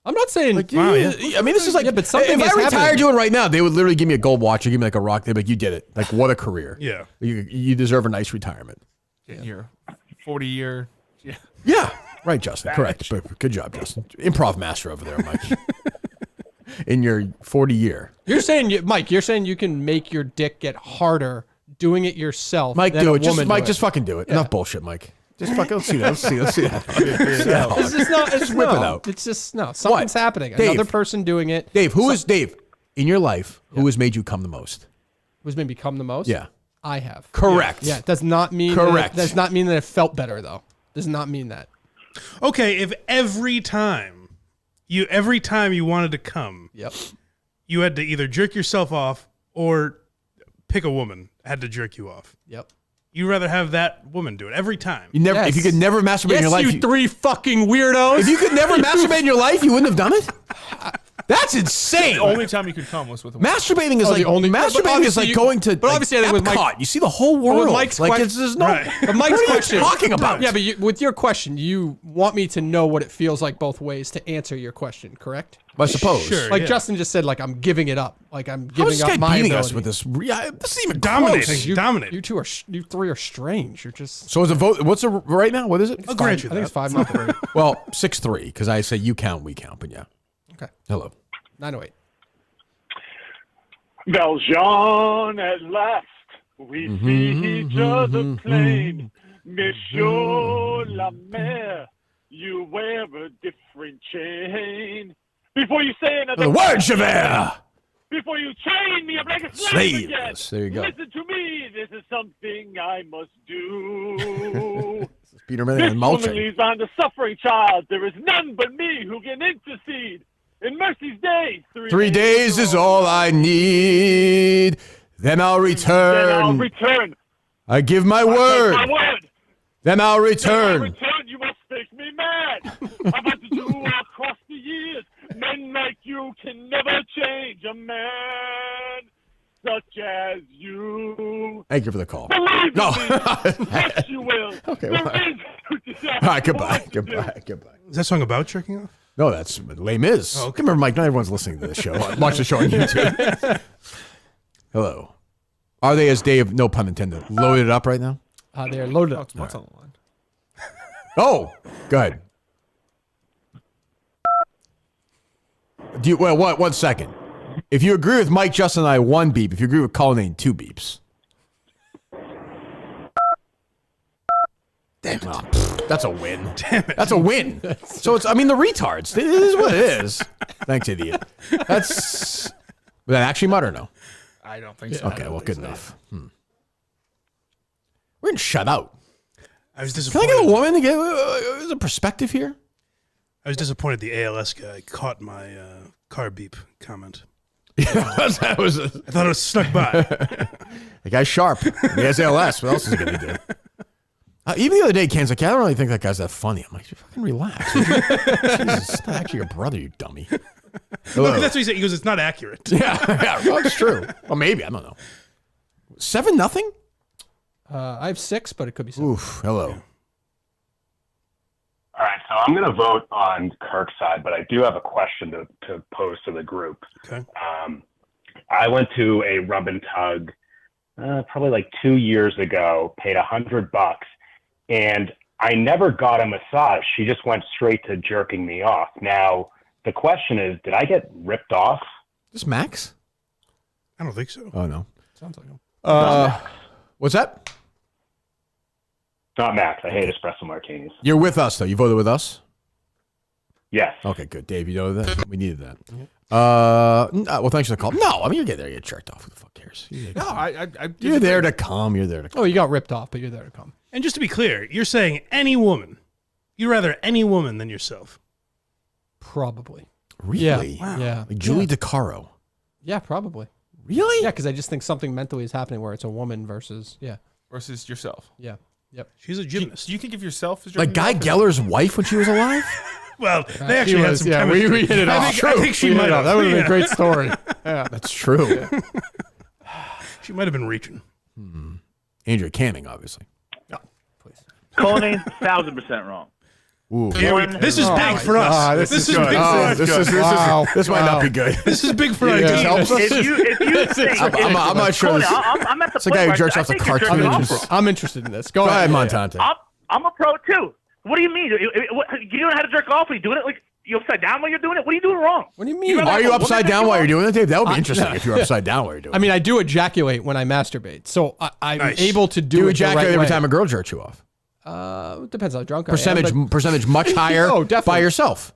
I'm not saying. Like, I mean, this is like, but something if is I retired happening. doing it right now, they would literally give me a gold watch or give me like a rock. They'd be like, you did it. Like, what a career. Yeah. You deserve a nice retirement. In your 40-year. Yeah. Yeah. Right, Justin. Correct. But good job, Justin. Improv master over there, Mike. In your 40-year. You're saying, Mike, you're saying you can make your dick get harder doing it yourself. Mike, than do a it. woman do Just fucking do it. Yeah. Enough bullshit, Mike. Just fucking, let's see that. Let's see that. It's just not. It's whip it no, out. It's just no. Something's happening. Dave. Another person doing it. Dave, Dave, in your life, who has made you come the most? Who's made me come the most? Yeah. I have. Correct. Yeah. It does not mean. Correct. Does not mean that it felt better though. Does not mean that. Okay, if every time you wanted to come, Yep. you had to either jerk yourself off or pick a woman had to jerk you off. Yep. You'd rather have that woman do it every time. You never, Yes. If you could never masturbate in your life, you three fucking weirdos. if you could never masturbate in your life, you wouldn't have done it. That's insane. The only time you could come was with a woman. Masturbating is the only- but masturbating is like obviously going to. but obviously I think with Mike- Epcot. You see the whole world. with Mike's like question- there's no. Right. But Mike's what are question. you talking about? Yeah, but with your question, you want me to know what it feels like both ways to answer your question, correct? I suppose. Sure. Like yeah. Justin just said, like I'm giving it up. Like I'm How is giving this guy up my beating ability. us with this? Yeah, this isn't even Dominating. close. Dominate. You two are. You three are strange. You're just. So is a vote? What's the right now? What is it? I'll grant you I think it's that. 5-0. Well, 6-3 because I say you count, we count, but yeah. Okay. Hello. 908. Valjean, at last, we see each other plain. Monsieur la Mer, you wear a different chain. Before you say another The word, Javert. before you chain me up like a slave Slave. again. Yes, there you go. Listen to me, this is something I must do. Peterman This and woman mulching. leaves on the suffering child. There is none but me who can intercede. In mercy's day, 3 days is all I need. Then I'll return. Then I'll return. I give my I take word. my word. Then I'll Then I return. return, you must make me mad. I've had to do across the years. Men like you can never change a man such as you. Thank you for the call. Believe No. me, yes, you will. Okay, There well, is all right, goodbye. Goodbye. Goodbye. Is that song about jerking off? No, that's Les Mis. Oh, okay. Remember, Mike, not everyone's listening to this show. Watch the show on YouTube. Hello. Are they, as Dave, no pun intended, loaded up right now? They're loaded up. What's on the line? Oh, go ahead. Do you, well, what? 1 second. If you agree with Mike, Justin, and I, 1 beep. If you agree with Cullinane, 2 beeps. Damn it. That's a win. Damn it. That's a win. So it's, I mean, the retards. It is what it is. Thanks, idiot. That's, was that actually mud or no? I don't think so. Okay, well, good enough. We're getting shut out. I was Can I disappointed. get a woman to get a perspective here? I was disappointed the ALS guy caught my car beep comment. that was I thought it was snuck by. The guy's sharp. He has ALS. What else is he going to do? Even the other day, Ken's like, I don't really think that guy's that funny. I'm like, you fucking relax. Jesus, it's not actually your brother, you dummy. Hello. That's what he said. He goes, it's not accurate. Yeah, well, it's true. Well, maybe. I don't know. 7-0? I have 6, but it could be 7. Oof. Hello. All right, so I'm going to vote on Kirk's side, but I do have a question to pose to the group. Okay. I went to a rub and tug probably like 2 years ago, paid $100, and I never got a massage. She just went straight to jerking me off. Now, the question is, did I get ripped off? Is this Max? I don't think so. Oh, no. Sounds like him. What's that? Not Max. I hate espresso martinis. You're with us, though. You voted with us? Yes. Okay, good. Dave, you know that? We needed that. Well, thanks for the call. No, I mean, you get there, you get jerked off. Who the fuck cares? You're there to come. You're there to come. Oh, you got ripped off, but you're there to come. And just to be clear, you're saying any woman. You'd rather any woman than yourself. Probably. Really? Yeah. Wow. Yeah. Like Julie DeCaro. Yeah, probably. Really? Yeah, because I just think something mentally is happening where it's a woman versus yourself. Yeah. Yep. She's a gymnast. Do you think of yourself as Like Guy Geller's wife when she was alive? Well, they actually had some chemistry. We hit it off. I think she might have. That would have been a great story. Yeah. That's true. She might have been reaching. Andrea Canning, obviously. Conan, 1,000% wrong. Ooh. This is big for us. This is big for us. This might not be good. This is big for our This team. helps us? If you think, I'm not sure. Conan, This, I'm at the it's a point guy who where jerks I off the think you're jerking off cartoons. wrong. I'm interested in this. Go ahead, Montante. I'm a pro too. What do you mean? You don't know how to jerk off? Are you doing it like you upside down while you're doing it? What are you doing wrong? What do you mean? Are you upside down while you're doing it, Dave? That would be interesting if you're upside down while you're doing it. I mean, I do ejaculate when I masturbate, so I'm able to do you it ejaculate the right every way. time a girl jerks you off. It depends how drunk Percentage I am. percentage much higher Oh, definitely. by yourself.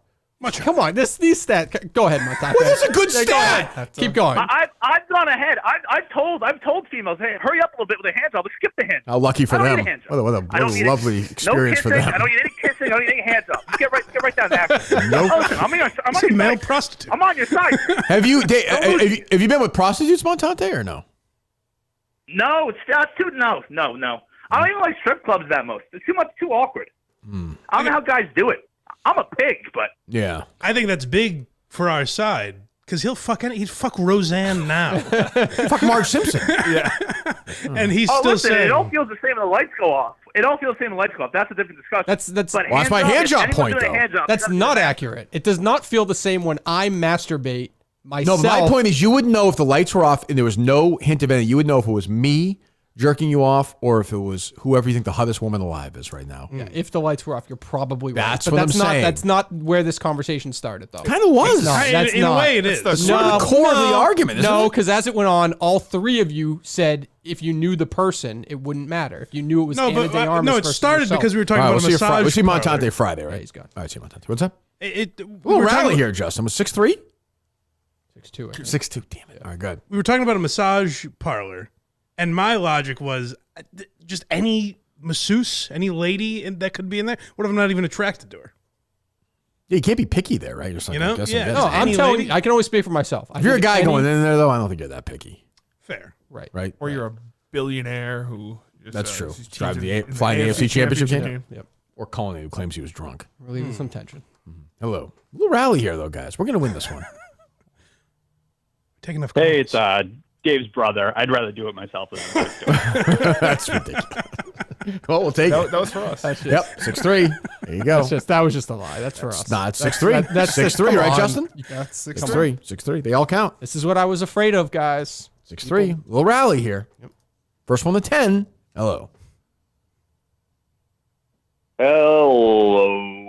Come on, these stats. Go ahead, Montante. Well, that's a good Yeah, go stat. ahead. Keep going. I've gone ahead. I've told females, hey, hurry up a little bit with the hand job. Let's skip the hand. How lucky for I don't them. need a hand job. What a I don't need lovely it. experience no for kissing, them. I don't need any kissing. I don't need any hands up. Just get right down to action. Nope. Listen, I'm on your male side. prostitute. I'm on your side. Have you been with prostitutes, Montante, or no? No, it's too. No. I don't even like strip clubs that much. It's too awkward. I don't know how guys do it. I'm a pig, but Yeah. I think that's big for our side because he'd fuck Roseanne now. Fuck Marge Simpson. Yeah. And he's still listen, saying it all feels the same when the lights go off. It all feels the same when the lights go off. That's a different discussion. That's But Well, that's my hand job point, though. That's not accurate. It does not feel the same when I masturbate No, myself. but my point is you wouldn't know if the lights were off and there was no hint of anything. You would know if it was me jerking you off or if it was whoever you think the hottest woman alive is right now. Yeah, if the lights were off, you're probably right. That's But what I'm that's not, saying. That's not where this conversation started, though. Kind of was. It's not. That's in not. a way, it is. That's sort of the core of the argument, isn't No, it? because as it went on, all three of you said if you knew the person, it wouldn't matter. If you knew it was Ana de Armas it versus started yourself. because we were talking All right, about a massage we'll see parlor. Montante Friday, right? Yeah, he's gone. All right, see Montante. What's up? We Well, were talking rally about- here, Justin. Was 6'3"? 6'2". 6'2". Damn it. All right, good. We were talking about a massage parlor, and my logic was just any masseuse, any lady that could be in there. What if I'm not even attracted to her? Yeah, you can't be picky there, right? You're just like, You know? Justin Yeah. gets No, it. I'm Any telling lady? you, I can only speak for myself. If you're a guy going in there, though, I don't think you're that picky. Fair. Right. Right? Or you're a billionaire who. Just, That's true. is Drive choosing the in flying AFC championship game. game. Yep. Or Colony, who claims he was drunk. Relieving some tension. Hello. A little rally here, though, guys. We're going to win this one. Take enough. Hey, it's Dave's brother. I'd rather do it myself than That's ridiculous. Well, we'll take it. That was for us. Yep, 6'3". There you go. That was just a lie. That's for us. Nah, it's That's- 6'3". That's 6'3", come right, on. Justin? That's 6'3". 6'3". They all count. This is what I was afraid of, guys. 6'3". Little rally here. First one to 10. Hello. Hello.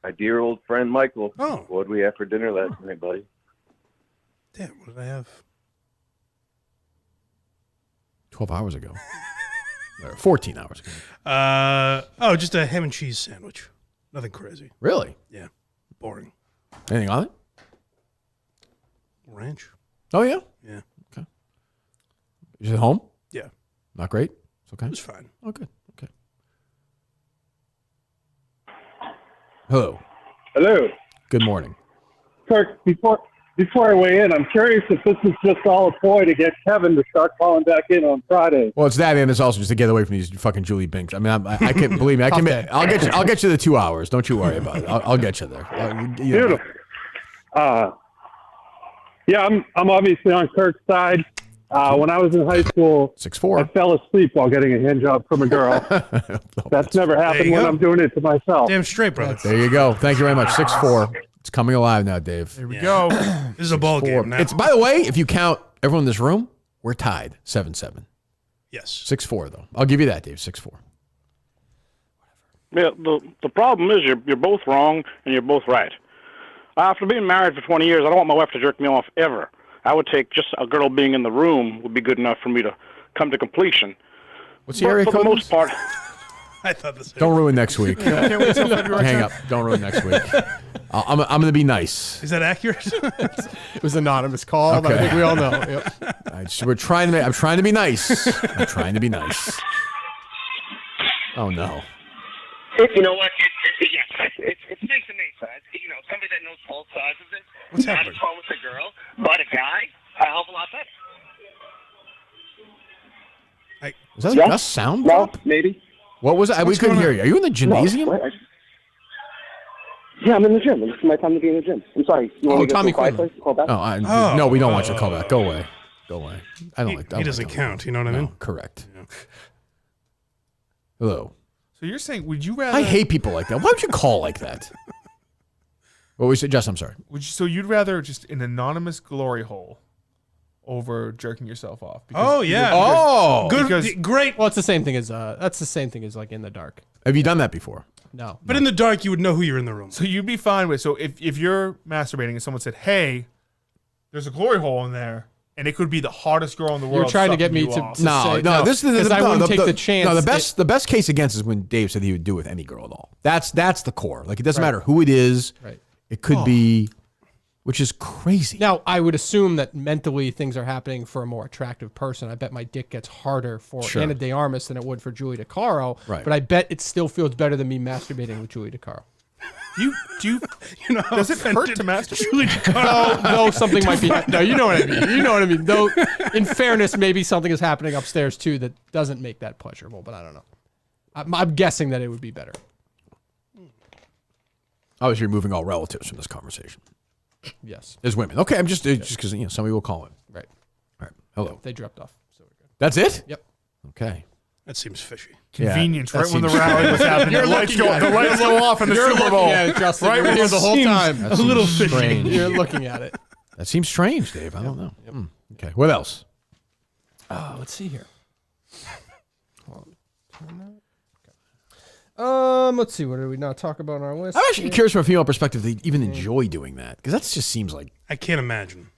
My dear old friend Michael. Oh. What did we have for dinner last night, buddy? Damn, what did I have? 12 hours ago. Or 14 hours ago. Just a ham and cheese sandwich. Nothing crazy. Really? Yeah. Boring. Anything on it? Ranch. Oh, yeah? Yeah. Okay. Is it home? Yeah. Not great? It's okay? It was fine. Oh, good. Okay. Hello. Hello. Good morning. Kirk, before before I weigh in, I'm curious if this is just all a ploy to get Kevin to start calling back in on Friday. Well, it's that, and it's also just to get away from these fucking Julie Binks. I mean, I can believe me. I'll get you the 2 hours. Don't you worry about it. I'll get you there. Beautiful. Yeah, I'm obviously on Kirk's side. When I was in high school, 6'4", I fell asleep while getting a hand job from a girl. That's never happened when I'm doing it to myself. Damn straight, brother. There you go. Thank you very much. 6'4". It's coming alive now, Dave. Here we go. This is a ball game now. It's, by the way, if you count everyone in this room, we're tied 7-7. Yes. 6'4", though. I'll give you that, Dave. 6'4". Yeah, the problem is you're both wrong and you're both right. After being married for 20 years, I don't want my wife to jerk me off ever. I would take just a girl being in the room would be good enough for me to come to completion. What's the area for code? the most part. I thought the same. Don't ruin next week. Can't wait till February. Hang up. Don't ruin next week. I'm going to be nice. Is that accurate? It was an anonymous call. But I think we all know. Yep. I'm trying to be nice. I'm trying to be nice. Oh, no. You know what? It's nice to me, son. You know, somebody that knows both sides of it. What's not happening? a problem with a girl, but a guy, a hell of a lot better. Is that a Gus sound? No, maybe. What was it? We couldn't hear you. Are you in the gymnasium? No, yeah, I'm in the gym. This is my time to be in the gym. I'm sorry. You want me to go to a quiet place? Call back? No, we don't want you to call back. Go away. Go away. I don't like that. He doesn't count. You know what I mean? Correct. Hello. So you're saying, would you rather? I hate people like that. Why would you call like that? What we suggest? I'm sorry. So you'd rather just an anonymous glory hole over jerking yourself off? Oh, yeah. Great. Well, it's the same thing as that's the same thing as like in the dark. Have you done that before? No. But in the dark, you would know who you're in the room. So you'd be fine with. So if you're masturbating and someone said, "Hey, there's a glory hole in there," and it could be the hottest girl in the world. You're trying to get sucking me you to off. say No. This is I wouldn't take the chance. No, the best case against is when Dave said he would do it with any girl at all. That's the core. Like it doesn't matter who it is. Right. It could be, which is crazy. Now, I would assume that mentally things are happening for a more attractive person. I bet my dick gets harder for Ana de Armas than it would for Julie DeCaro. Right. But I bet it still feels better than me masturbating with Julie DeCaro. Does it hurt to masturbate? Julie DeCaro. No, something might be. No, you know what I mean. You know what I mean. Though, in fairness, maybe something is happening upstairs too that doesn't make that pleasurable. But I don't know. I'm guessing that it would be better. Obviously, you're moving all relatives from this conversation. Yes. As women. Okay, I'm just because somebody will call it. Right. All right. Hello. They dropped off. So we're good. That's it? Yep. Oh, Okay. That seems fishy. Convenience, Yeah, right that when the seems- rally was happening. The lights go off in the Super Bowl. Yeah, Justin, Right you were when here it the whole seems time. That seems strange. You're looking at it. That seems strange, Dave. I don't know. Okay. What else? Let's see here. Let's see. What did we not talk about on our list? I'm actually curious from a female perspective if they even enjoy doing that because that just seems like I can't imagine.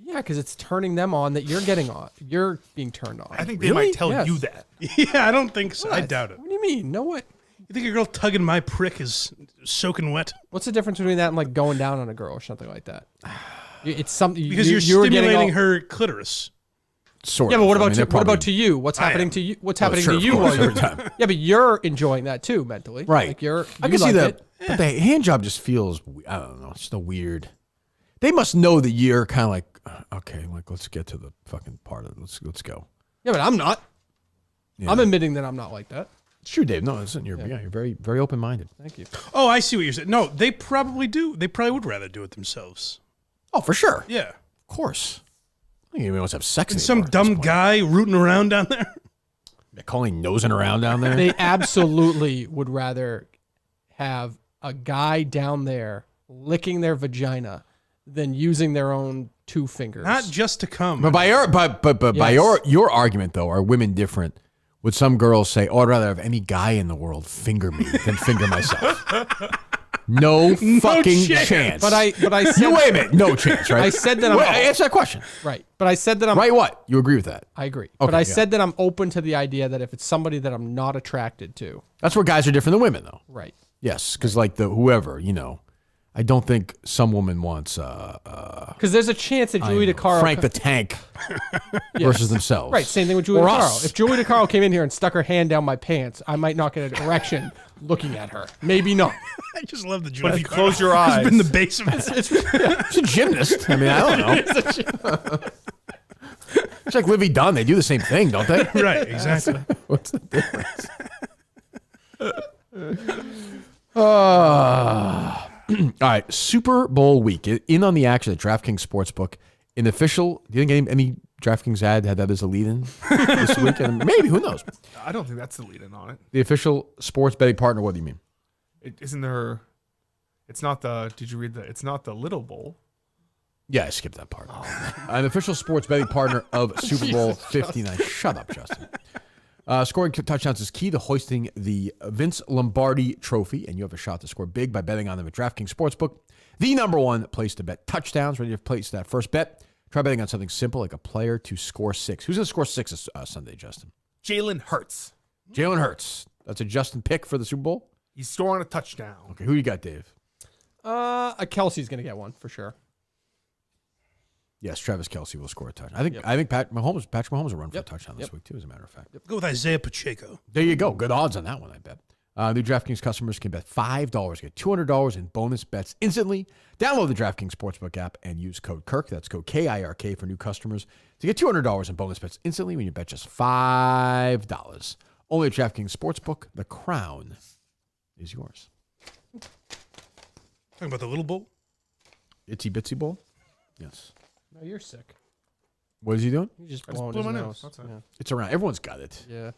Yeah, because it's turning them on that you're getting on. You're being turned on. I think they might tell you that. Yeah, I don't think so. I What? doubt it. What do you mean? No, what? You think a girl tugging my prick is soaking wet? What's the difference between that and like going down on a girl or something like that? It's something Because you're were getting stimulating all- her clitoris. sort Yeah, of. but what I about mean, they're what about probably- to you? What's I happening am. to you? What's Oh, happening sure, to of you course, while you're every time. Yeah, but you're enjoying that too mentally, Right. Like you're. I you can see like that, it. but the hand job just feels. I don't know. It's just a weird. They must know that you're kind of like, okay, like let's get to the fucking part of it. Let's go. Yeah, but I'm not. Yeah. I'm admitting that I'm not like that. It's true, Dave. No, listen, you're very very open minded. Thank you. Oh, I see what you're saying. No, they probably do. They probably would rather do it themselves. Oh, for sure. Yeah. Of course. I think anyone wants to have sex. And some anymore at dumb this point. guy rooting around down there. They're calling nosing around down there. They absolutely would rather have a guy down there licking their vagina than using their own two fingers. Not just to come. But by your by your argument though, are women different? Would some girls say, "Oh, I'd rather have any guy in the world finger me than finger myself"? No fucking chance. But I said, you wait a minute. No chance, right? I said that I'm answer that question. Right. But I said that I'm Right. What? You agree with that? I agree. Okay, but I yeah. said that I'm open to the idea that if it's somebody that I'm not attracted to. That's where guys are different than women, though. Right. Yes, because like the whoever, I don't think some woman wants Because there's a chance that Julie DeCaro Frank the Tank versus themselves. Right, same thing with Julie Or DeCaro. us. If Julie DeCaro came in here and stuck her hand down my pants, I might not get an erection looking at her. Maybe not. I just love the joke. But if you close your eyes, it's been the base of it. It's a gymnast. I mean, I don't know. It's like Livy Dunn. They do the same thing, don't they? Right, exactly. What's the difference? All right, Super Bowl week. In on the action at DraftKings Sportsbook. In the official, do you think any DraftKings ad had that as a lead-in this weekend? Maybe, who knows? I don't think that's the lead-in on it. The official sports betting partner, what do you mean? Isn't there... It's not the... Did you read the... It's not the Little Bowl. Yeah, I skipped that part. An official sports betting partner of Super Bowl 59. Shut up, Justin. Scoring touchdowns is key to hoisting the Vince Lombardi Trophy, and you have a shot to score big by betting on them at DraftKings Sportsbook, the #1 place to bet touchdowns. Ready to place that first bet? Try betting on something simple like a player to score 6. Who's going to score 6 this Sunday, Justin? Jalen Hurts. Jalen Hurts. That's a Justin pick for the Super Bowl? He's scoring a touchdown. Okay, who you got, Dave? Kelsey's going to get one for sure. Yes, Travis Kelce will score a touchdown. I think Patrick Mahomes will run for a touchdown this week, too, as a matter of fact. Go with Isaiah Pacheco. There you go. Good odds on that one, I bet. New DraftKings customers can bet $5, get $200 in bonus bets instantly. Download the DraftKings Sportsbook app and use code KIRK. That's code KIRK for new customers to get $200 in bonus bets instantly when you bet just $5. Only at DraftKings Sportsbook. The crown is yours. Talking about the Little Bowl? Itsy Bitsy Bowl? Yes. No, you're sick. What is he doing? He just blowing his nose. That's it. Yeah. It's around. Everyone's got it. Yeah.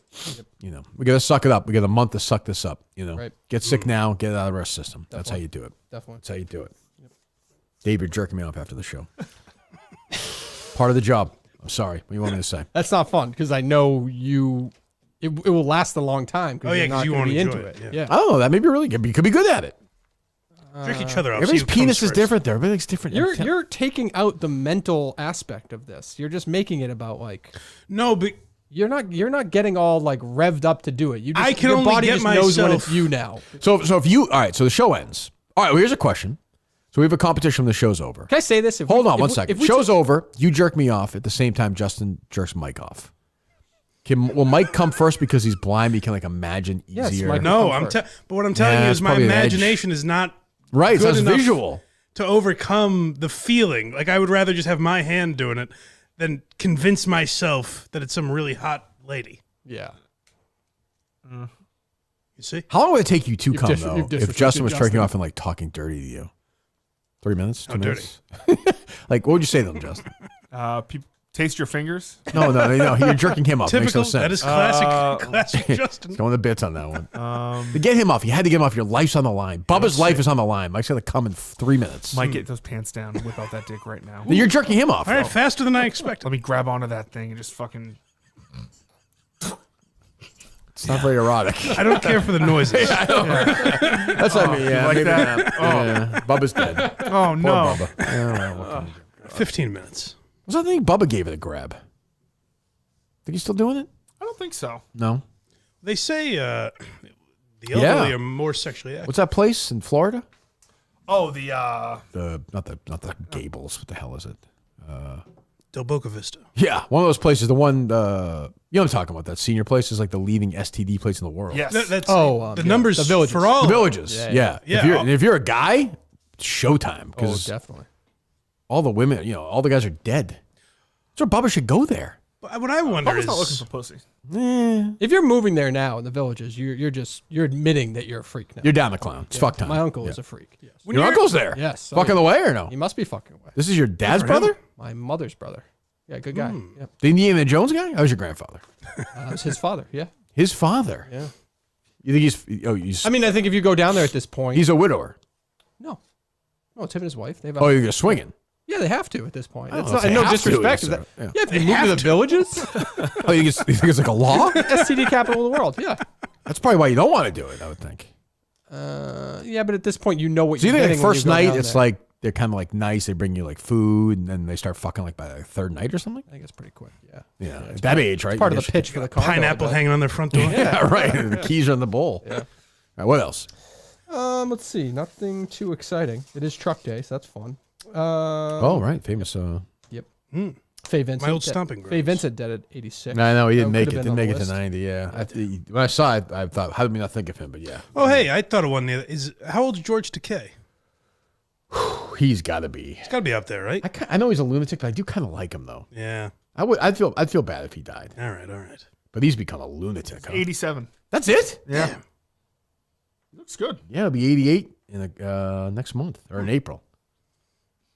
You know, we got to suck it up. We got a month to suck this up. You know, Right. Get sick now, get it out of our system. That's how Definitely. you do it. Definitely. That's how you do it. Dave, you're jerking me off after the show. Part of the job. I'm sorry. What do you want me to say? That's not fun because I know you. It will last a long time. Oh, yeah, you're 'cause not you gonna won't be enjoy into it, it. yeah. I don't know. That may be really good. You could be good at it. Jerk each other off. Everybody's see who penis comes is first. different there. Everything's different. You're taking out the mental aspect of this. You're just making it about like No, but you're not getting all like revved up to do it. You just, I can your only body get just knows when it's myself- you now. So if you all right, so the show ends. All right, well, here's a question. So we have a competition when the show's over. Can I say this? Hold on one second. Show's over. You jerk me off at the same time Justin jerks Mike off. Will Mike come first because he's blind? We can like imagine Yes, easier. Mike No, come but what I'm telling Yeah, you it's is my probably an edge. imagination is not Right, so good it's enough visual. to overcome the feeling. Like I would rather just have my hand doing it than convince myself that it's some really hot lady. Yeah. You see? How long would it take you to come you've though if disrespected Justin was jerking Justin. off and like talking dirty to you? 3 minutes? 2 How dirty? minutes? Like what would you say to them, Justin? Taste your fingers. No. You're jerking him off. Makes Typical. no sense. That is classic Justin. Going the bits on that one. To get him off, you had to get him off. Your life's on the line. Bubba's life is on the line. Mike's gonna come in 3 minutes. Might get those pants down without that dick right now. You're jerking him off. All right, faster than I expected. Let me grab onto that thing and just fucking. It's not very erotic. I don't care for the noises. That's what I mean. Yeah, like maybe that? not. Yeah. Bubba's dead. Oh no! Poor Bubba. Yeah, well, what can you do? 15 minutes. Was that the thing Bubba gave it a grab? Think he's still doing it? I don't think so. No. They say the elderly are more sexually active. What's that place in Florida? Oh, the Not the Gables. What the hell is it? Del Boca Vista. Yeah, one of those places. The one, you know what I'm talking about. That senior place is like the leading STD place in the world. yes. That's the numbers the villages. for all. The Villages. Yeah. Yeah. If you're a guy, it's showtime Oh, because definitely. all the women, all the guys are dead. So Bubba should go there. But what I wonder Bubba's is not looking for pussy. If you're moving there now in the villages, you're admitting that you're a freak now. You're down the clown. It's fuck time. My uncle Yeah. is a freak. Yes. Your uncle's there. Yes. Fucking away or no? He must be fucking away. This is your dad's for him. brother? My mother's brother. Yeah, good guy. Yep. The Indiana Jones guy? That was your grandfather. That was his father. Yeah. His father. Yeah. You think he's? I mean, I think if you go down there at this point, He's a widower. no, it's him and his wife. They've Oh, you're swinging. yeah, they have to at this point. I don't It's know not, if they no have to, disrespect. yes, to that. sir. Yeah. Yeah, if you move to the villages, Oh, you think it's like a law? STD capital of the world. Yeah. That's probably why you don't want to do it. I would think. Yeah, but at this point, you know what So you you're think getting like when you first go night, down it's there. like they're kind of like nice. They bring you like food, and then they start fucking like by the third night or something. I think it's pretty quick. Yeah. Yeah, at that age, right? Part You of the should- pitch for the condo. pineapple I bet. hanging on their front door. Yeah, right. The keys are in the bowl. Yeah. All right, what else? Let's see. Nothing too exciting. It is truck day, so that's fun. Oh, right, famous. Yep. Faye Vincent. My old stomping grounds. Faye Vincent dead at 86. No, I know he didn't make it. Could've Didn't been make on it the to list. 90. Yeah, when I saw it, I thought, how did we not think of him? But yeah, Oh, hey, I thought of one. Is how old is George Takei? he's got to be. He's got to be up there, right? I know he's a lunatic, but I do kind of like him though. Yeah. I'd feel bad if he died. All right. But he's become a lunatic. Huh? 87. That's it. Yeah. Damn. Looks good. Yeah, it'll be 88 in next month or in April.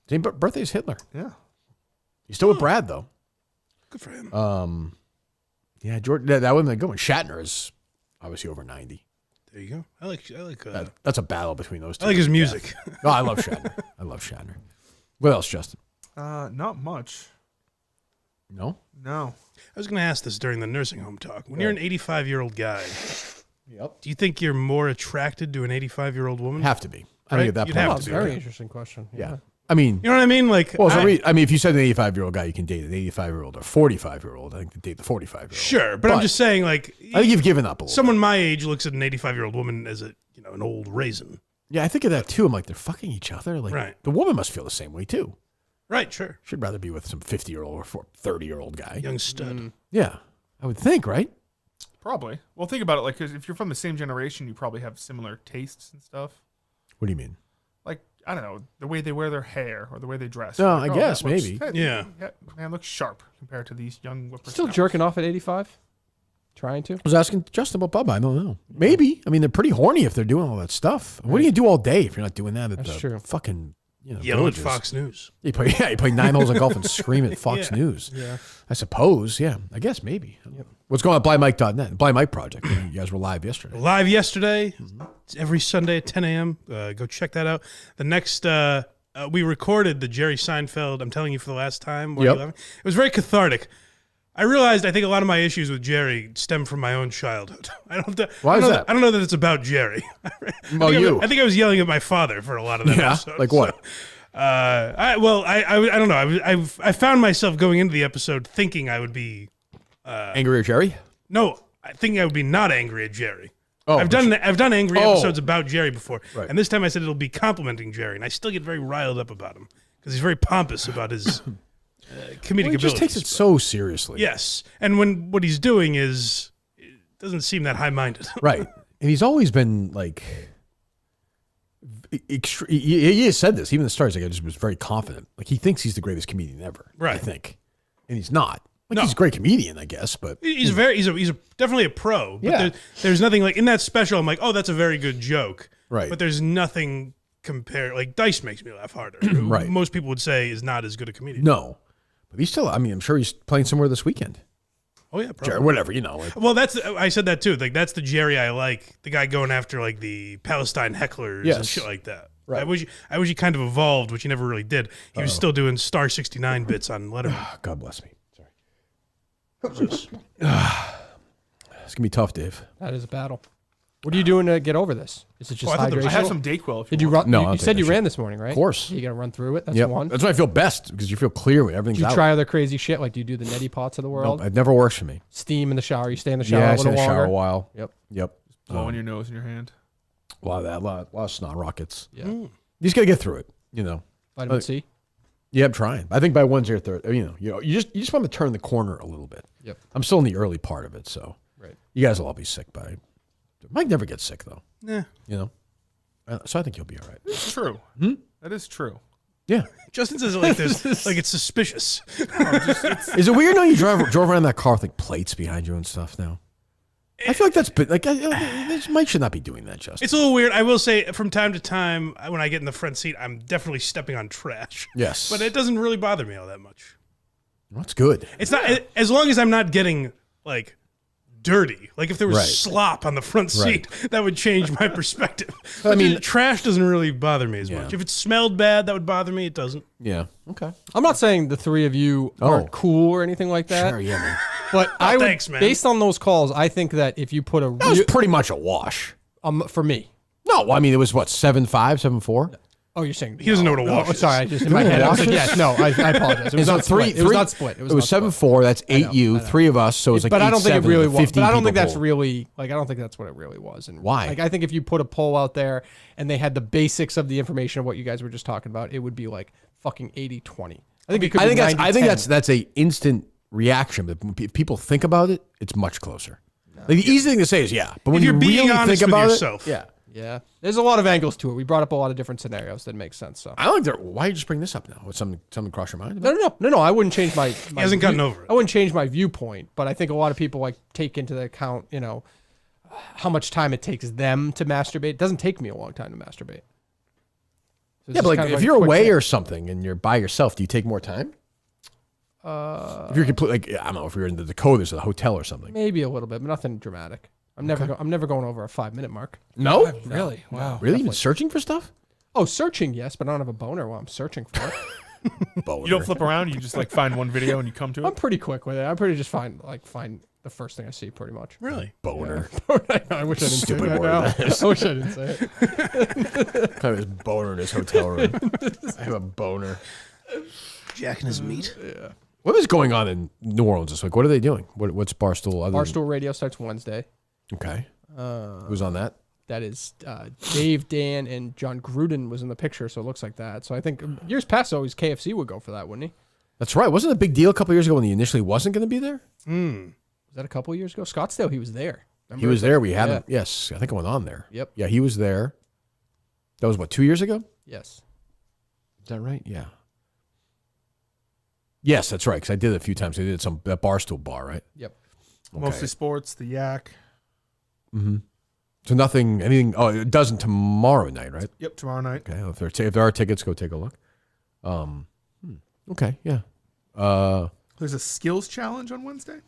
Same birthday as Hitler. Yeah. He's still with Brad though. Good for him. Yeah, George. That would have been a good one. Shatner is obviously over 90. There you go. I like. That's a battle between those two. I like his music. No, I love Shatner. I love Shatner. What else, Justin? Not much. No. No. I was going to ask this during the nursing home talk. When you're an 85-year-old guy, yep. Do you think you're more attracted to an 85-year-old woman? Have to be. I Right? think at that You'd point. have That's to a be, very right? interesting question. Yeah. I mean, You know what I mean? Like, well, I mean, if you said an 85-year-old guy, you can date an 85-year-old or 45-year-old. I think you date the 45-year-old. Sure, but I'm just saying, like, I think you've given up a little. someone my age looks at an 85-year-old woman as an old raisin. Yeah, I think of that too. I'm like, they're fucking each other. Like, Right. the woman must feel the same way too. Right, sure. She'd rather be with some 50-year-old or 30-year-old guy. Young stud. Yeah, I would think, right? Probably. Well, think about it. Like, 'cause if you're from the same generation, you probably have similar tastes and stuff. What do you mean? Like, I don't know, the way they wear their hair or the way they dress. No, Like, I that guess, looks- maybe. Yeah. Man, looks sharp compared to these young whippersnappers. Still jerking off at 85? Trying to? I was asking Justin about Bubba. I don't know. Maybe. I mean, they're pretty horny if they're doing all that stuff. What do you do all day if you're not doing that at That's the true. fucking Yell at villages? Fox News. You play 9 holes of golf and scream at Fox Yeah. News. Yeah. I suppose. Yeah. I guess maybe. What's going on at blindmike.net? Blind Mike Project. You guys were live yesterday. Live yesterday. It's every Sunday at 10 a.m. Go check that out. The next, we recorded the Jerry Seinfeld, I'm telling you for the last time. Yep. It was very cathartic. I realized I think a lot of my issues with Jerry stem from my own childhood. Why is that? I don't know that it's about Jerry. I think I was yelling at my father for a lot of that Yeah? episode. Like what? I don't know. I found myself going into the episode thinking I would be Angry at Jerry? no, I think I would be not angry at Jerry. Oh, I've done angry Oh. episodes about Jerry before, Right. and this time I said it'll be complimenting Jerry, and I still get very riled up about him because he's very pompous about his comedic Well, he just abilities. takes it so seriously. Yes, and when what he's doing is it doesn't seem that high-minded. Right. And he's always been like, he has said this, even the stars, like I just was very confident. Like he thinks he's the greatest comedian ever. Right. I think. And he's not. Like No. he's a great comedian, I guess, but He's definitely a pro. But Yeah. there's nothing like in that special. I'm like, oh, that's a very good joke. Right. But there's nothing compared. Like Dice makes me laugh harder. Right. Most people would say is not as good a comedian. no. But he's still, I mean, I'm sure he's playing somewhere this weekend. Oh yeah, probably. Jerry, whatever, you know. Like, Well, I said that too. Like that's the Jerry I like. The guy going after like the Palestine hecklers and Yes. shit like that. Right. I wish he kind of evolved, which he never really did. He was still doing Star 69 bits on Letterman. God bless me. Sorry. It's going to be tough, Dave. That is a battle. What are you doing to get over this? Is it just I thought there was- hydration? I have some Dayquil. If Did you want. run? No, you I'll you take said that you shit. ran this morning, right? Of course. You got to run through it. That's Yep. one. That's when I feel best because you feel clear when everything's Do you out. try other crazy shit? Like, do you do the neti pots of the world? Nope, it never works for me. Steam in the shower. You stay in the shower Yeah, I a stay little in the shower longer. a while. Yep. Blowing your nose in your hand. A lot of that, a lot of snot rockets. Yeah. You just got to get through it, you know. Vitamin C. Yeah, I'm trying. I think by Wednesday or third, you just want to turn the corner a little bit. Yep. I'm still in the early part of it, so Right. you guys will all be sick by. Mike never gets sick though. Yeah. You know. So I think you'll be all right. It's true. That is true. Yeah. Justin says it like this, like it's suspicious. Is it weird now you drove around that car with like plates behind you and stuff now? I feel like that's like Mike should not be doing that, Justin. It's a little weird. I will say from time to time when I get in the front seat, I'm definitely stepping on trash. Yes. But it doesn't really bother me all that much. That's good. It's not as long as I'm not getting like dirty. Like if there was Right. slop on the front seat, that would change my perspective. I mean, trash doesn't really bother me as much. If it smelled bad, that would bother me. It doesn't. Yeah. Okay. I'm not saying the three of you aren't cool or anything like that. Sure, yeah, man. But I would, thanks, man. based on those calls, I think that if you put a That was pretty much a wash. for me. No, well, I mean it was what 7.5, 7.4. Oh, you're saying he doesn't know what a wash is. Sorry, I just in my head. I was like, yes, no, I apologize. It was not split. It was not split. It was 7.4. That's 8U. 3 of us, so it was like. But I don't think it 8.7, really like was. 15 But I don't people think that's pulled. really like. I don't think that's what it really was. And Why? Like, I think if you put a poll out there and they had the basics of the information of what you guys were just talking about, it would be like fucking 80-20. I think it could be 90-10. I think that's a instant reaction, but if people think about it, it's much closer. Like the easy thing to say is but when you're being really honest think with about yourself. it, Yeah. There's a lot of angles to it. We brought up a lot of different scenarios that make sense. So I don't think why you just bring this up now? Would something cross your mind? No. I wouldn't change my. He hasn't gotten over it. I wouldn't change my viewpoint, but I think a lot of people take into account, how much time it takes them to masturbate. It doesn't take me a long time to masturbate. So Yeah, but if you're away or something and you're by yourself, do you take more time? If you're completely, I don't know, if you're in the Dakotas or the hotel or something. Maybe a little bit, but nothing dramatic. I'm never going over a 5-minute mark. No? Really? Wow. Really? You've been searching for stuff? Oh, searching, yes, but I don't have a boner while I'm searching for it. You don't flip around. You just find one video and you come to it. I'm pretty quick with it. I'm pretty just find the first thing I see, pretty much. Really? Boner. Yeah. I wish I didn't say that now. I wish I didn't say it. Kind of his boner in his hotel room. I have a boner. Jacking his meat. Yeah. What is going on in New Orleans this week? What are they doing? What's Barstool? Barstool Radio starts Wednesday. Okay. Who's on that? That is Dave, Dan, and John Gruden was in the picture, so it looks like that. So I think years past, always KFC would go for that, wouldn't he? That's right. Wasn't it a big deal a couple years ago when he initially wasn't going to be there? Was that a couple years ago? Scottsdale, he was there. Remember? He was there. We had him. Yes, I think I went on there. Yep. Yeah, he was there. That was 2 years ago? Yes. Is that right? Yeah. Yes, that's right. Because I did it a few times. I did that Barstool bar, right? Yep. Okay. Mostly sports, the Yak. Mm-hmm. So anything. Oh, it doesn't tomorrow night, right? Yep, tomorrow night. Okay. If there are tickets, go take a look. Okay. Yeah. There's a skills challenge on Wednesday.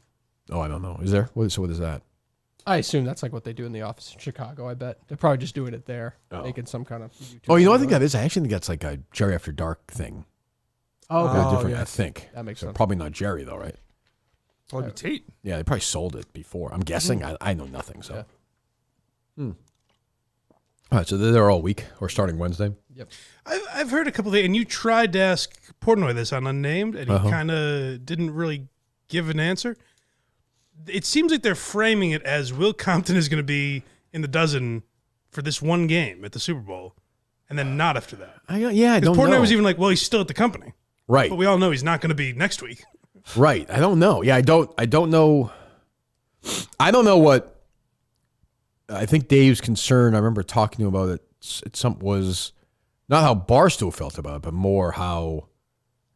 Oh, I don't know. Is there? What is that? I assume that's like what they do in the office in Chicago. I bet they're probably just doing it there, making some kind of. YouTube I think that is. I actually think that's like a Jerry After Dark thing. Oh, different. yes. I think That makes so. sense. Probably not Jerry though, right? Probably Tate. Yeah, they probably sold it before. I'm guessing. I know nothing. So. All right, so they're there all week or starting Wednesday. Yep. I've heard a couple of things, and you tried to ask Portnoy this on Unnamed, and he kind of didn't really give an answer. It seems like they're framing it as Will Compton is going to be in the dozen for this one game at the Super Bowl, and then not after that. I don't Portnoy know. was even like, well, he's still at the company. Right. But we all know he's not going to be next week. Right. I don't know. Yeah, I don't know. I don't know what. I think Dave's concern, I remember talking to him about it, was not how Barstool felt about it, but more how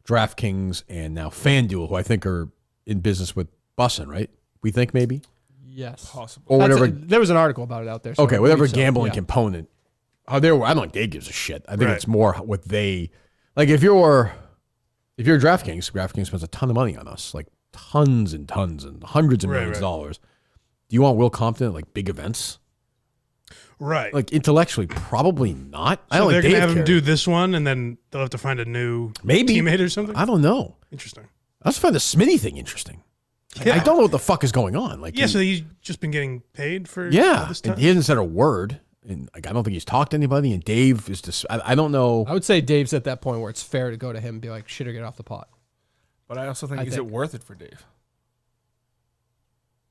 DraftKings and now FanDuel, who I think are in business with Bussin', right? We think maybe? Yes. Possible. Or whatever. There was an article about it out there. So Okay, I whatever believe so, gambling yeah. component. I don't think Dave gives a shit. I think Right. it's more what they, like if you're DraftKings spends a ton of money on us, like tons and tons and hundreds of millions of dollars. Do you want Will Compton at like big events? Right. Like intellectually, probably not. I So don't they're think going to Dave have him cares. do this one, and then they'll have to find a new teammate or something? I don't know. Interesting. I just find the Smitty thing interesting. Like, Yeah. I don't know what the fuck is going on. Like, Yeah, so he's just been getting paid for all yeah, this and time? he hasn't said a word. And like, I don't think he's talked to anybody. And Dave is just, I don't know. I would say Dave's at that point where it's fair to go to him and be like, shit or get off the pot. But I also think, is it worth it for Dave?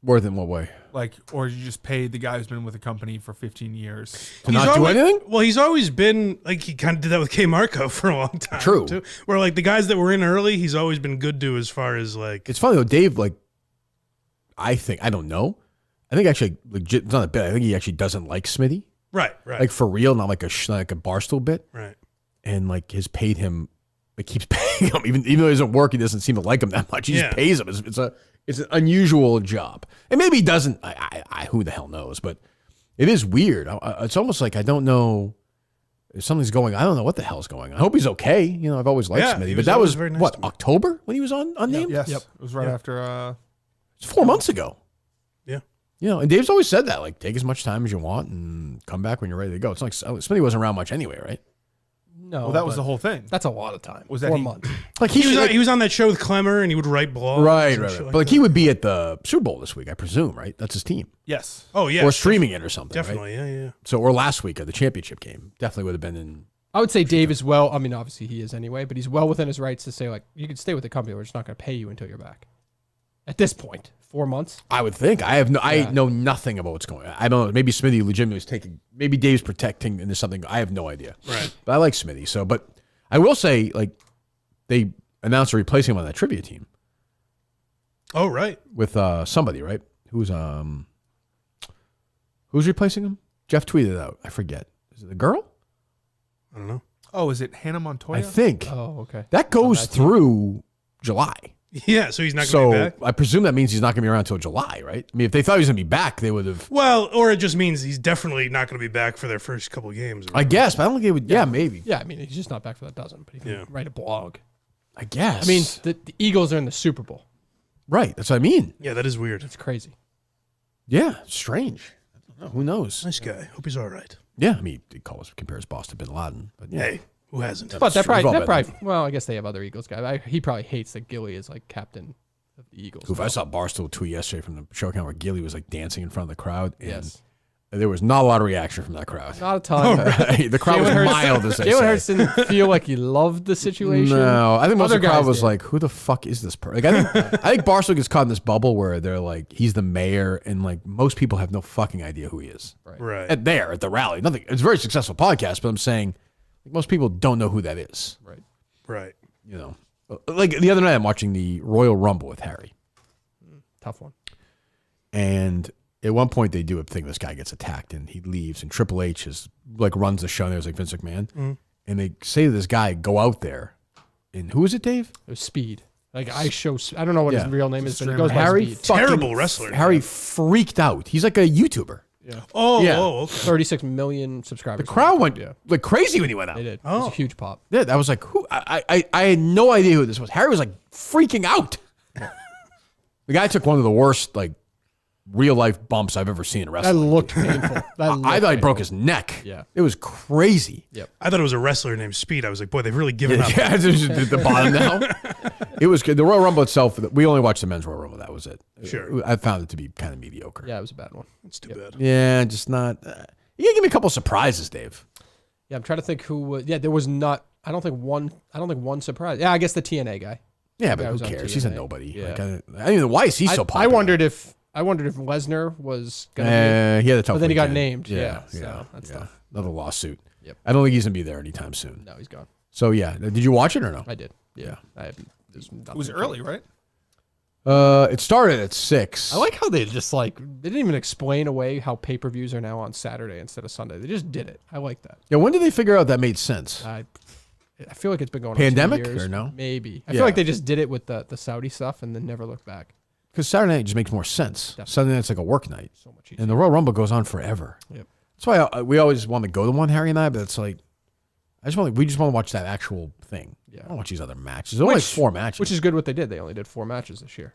Worth in what way? Like, or you just pay the guy who's been with the company for 15 years To not do anything? Well, he's always been, like, he kind of did that with K. Marco for a long time. True. Too, where, like, the guys that were in early, he's always been good to as far as, like. It's funny though, Dave, like, I don't know. I think actually, legit, it's not a bit. I think he actually doesn't like Smitty. Right. Like for real, not like a Barstool bit. Right. And like has paid him, like keeps paying him, even though he doesn't work, he doesn't seem to like him that much. He just pays him. It's an unusual job. And maybe he doesn't, who the hell knows, but it is weird. It's almost like I don't know if something's going, I don't know what the hell's going on. I hope he's okay. You know, I've always liked Smitty, but that was very nice what, to me. October when he was on Unnamed? Yes. Yep. It was right after. It's 4 months ago. Yeah. You know, and Dave's always said that, like, take as much time as you want and come back when you're ready to go. It's like Smitty wasn't around much anyway, right? No. Well, that was but the whole thing. That's a lot of time. Was that 4 he- months. Like He was on that show with Clemmer, and he would write blogs. Right. and shit But like that. he would be at the Super Bowl this week, I presume, right? That's his team. Yes. Oh, yeah. Or streaming it or something. Definitely, right? yeah. So, or last week at the championship game. Definitely would have been in. I would say Dave is well. I mean, obviously he is anyway, but he's well within his rights to say, like, you can stay with the company. We're just not going to pay you until you're back. At this point, 4 months. I would think. I know nothing about what's going on. I don't know. Maybe Smitty legitimately is taking, maybe Dave's protecting into something. I have no idea. Right. But I like Smitty. So, but I will say, like, announced replacing him on that trivia team. Oh, right. With somebody, right? Who's replacing him? Jeff tweeted it out. I forget. Is it a girl? I don't know. Oh, is it Hannah Montoya? I think. Oh, okay. That goes through July. Yeah, so he's not going to be back? I presume that means he's not going to be around until July, right? I mean, if they thought he was going to be back, they would have. Well, or it just means he's definitely not going to be back for their first couple games. I guess, but I don't think they would. Yeah, maybe. Yeah, I mean, he's just not back for that dozen, but he can write a blog. I guess. I mean, the Eagles are in the Super Bowl. Right. That's what I mean. Yeah, that is weird. It's crazy. Yeah, strange. I don't know. Who knows? Nice guy. Hope he's all right. Yeah, I mean, he compares boss to Bin Laden, but yeah. Hey, who hasn't? But that probably. Well, I guess they have other Eagles guys. He probably hates that Gilly is like captain of the Eagles. Oof, I saw Barstool tweet yesterday from the show account where Gilly was like dancing in front of the crowd. And yes. There was not a lot of reaction from that crowd. Not a ton. The crowd was mild, as they say. Jalen Hurts didn't feel like he loved the situation. No, I think most of the crowd was did. like, "Who the fuck is this person?" Like, I think Barstool gets caught in this bubble where they're like, "He's the mayor," and like most people have no fucking idea who he is. Right. At the rally, nothing. It's a very successful podcast, but I'm saying like, most people don't know who that is. Right. Right. You know, like the other night, I'm watching the Royal Rumble with Harry. Tough one. And at one point, they do a thing. This guy gets attacked, and he leaves. And Triple H is like runs the show. And there's like Vince McMahon, and they say to this guy, "Go out there." And who is it, Dave? It was Speed. Like I don't know what his real name is, but he goes by Harry. Speed. Terrible wrestler. Harry freaked out. He's like a YouTuber. Yeah. Oh, okay. 36 million subscribers. The crowd went like crazy when he went out. They did. It was a huge pop. Yeah, I was like, who? I had no idea who this was. Harry was like freaking out. The guy took one of the worst like real life bumps I've ever seen in wrestling. That looked painful. I thought he broke his neck. Yeah. It was crazy. Yep. I thought it was a wrestler named Speed. I was like, boy, they've really given up. Yeah, it's the bottom now. It was good. The Royal Rumble itself, we only watched the men's Royal Rumble. That was it. Sure. I found it to be kind of mediocre. Yeah, it was a bad one. That's too bad. Yeah, just not. You can give me a couple surprises, Dave. Yeah, I'm trying to think who. There was not. I don't think one surprise. Yeah, I guess the TNA guy. Yeah, The but guy who was on cares? TNA. He's a nobody. Yeah. Like, I don't know why is he so popular. I wondered if Lesnar was gonna. He had a tough. But then he got weekend. named. Yeah, So that's tough. Another lawsuit. Yep. I don't think he's gonna be there anytime soon. No, he's gone. So yeah, did you watch it or no? I did. Yeah. It was early, right? It started at 6. I like how they just they didn't even explain away how pay-per-views are now on Saturday instead of Sunday. They just did it. I like that. Yeah, when did they figure out that made sense? I feel like it's been going Pandemic on 2 years. or no? Maybe. I Yeah. feel like they just did it with the Saudi stuff and then never looked back. Because Saturday night just makes more sense. Definitely. Sunday night's like a work night. So much easier. And the Royal Rumble goes on forever. Yep. That's why we always want to go to one, Harry and I, but it's like, we just want to watch that actual thing. Yeah. I don't watch these other matches. There's only 4 matches. Which is good what they did. They only did 4 matches this year.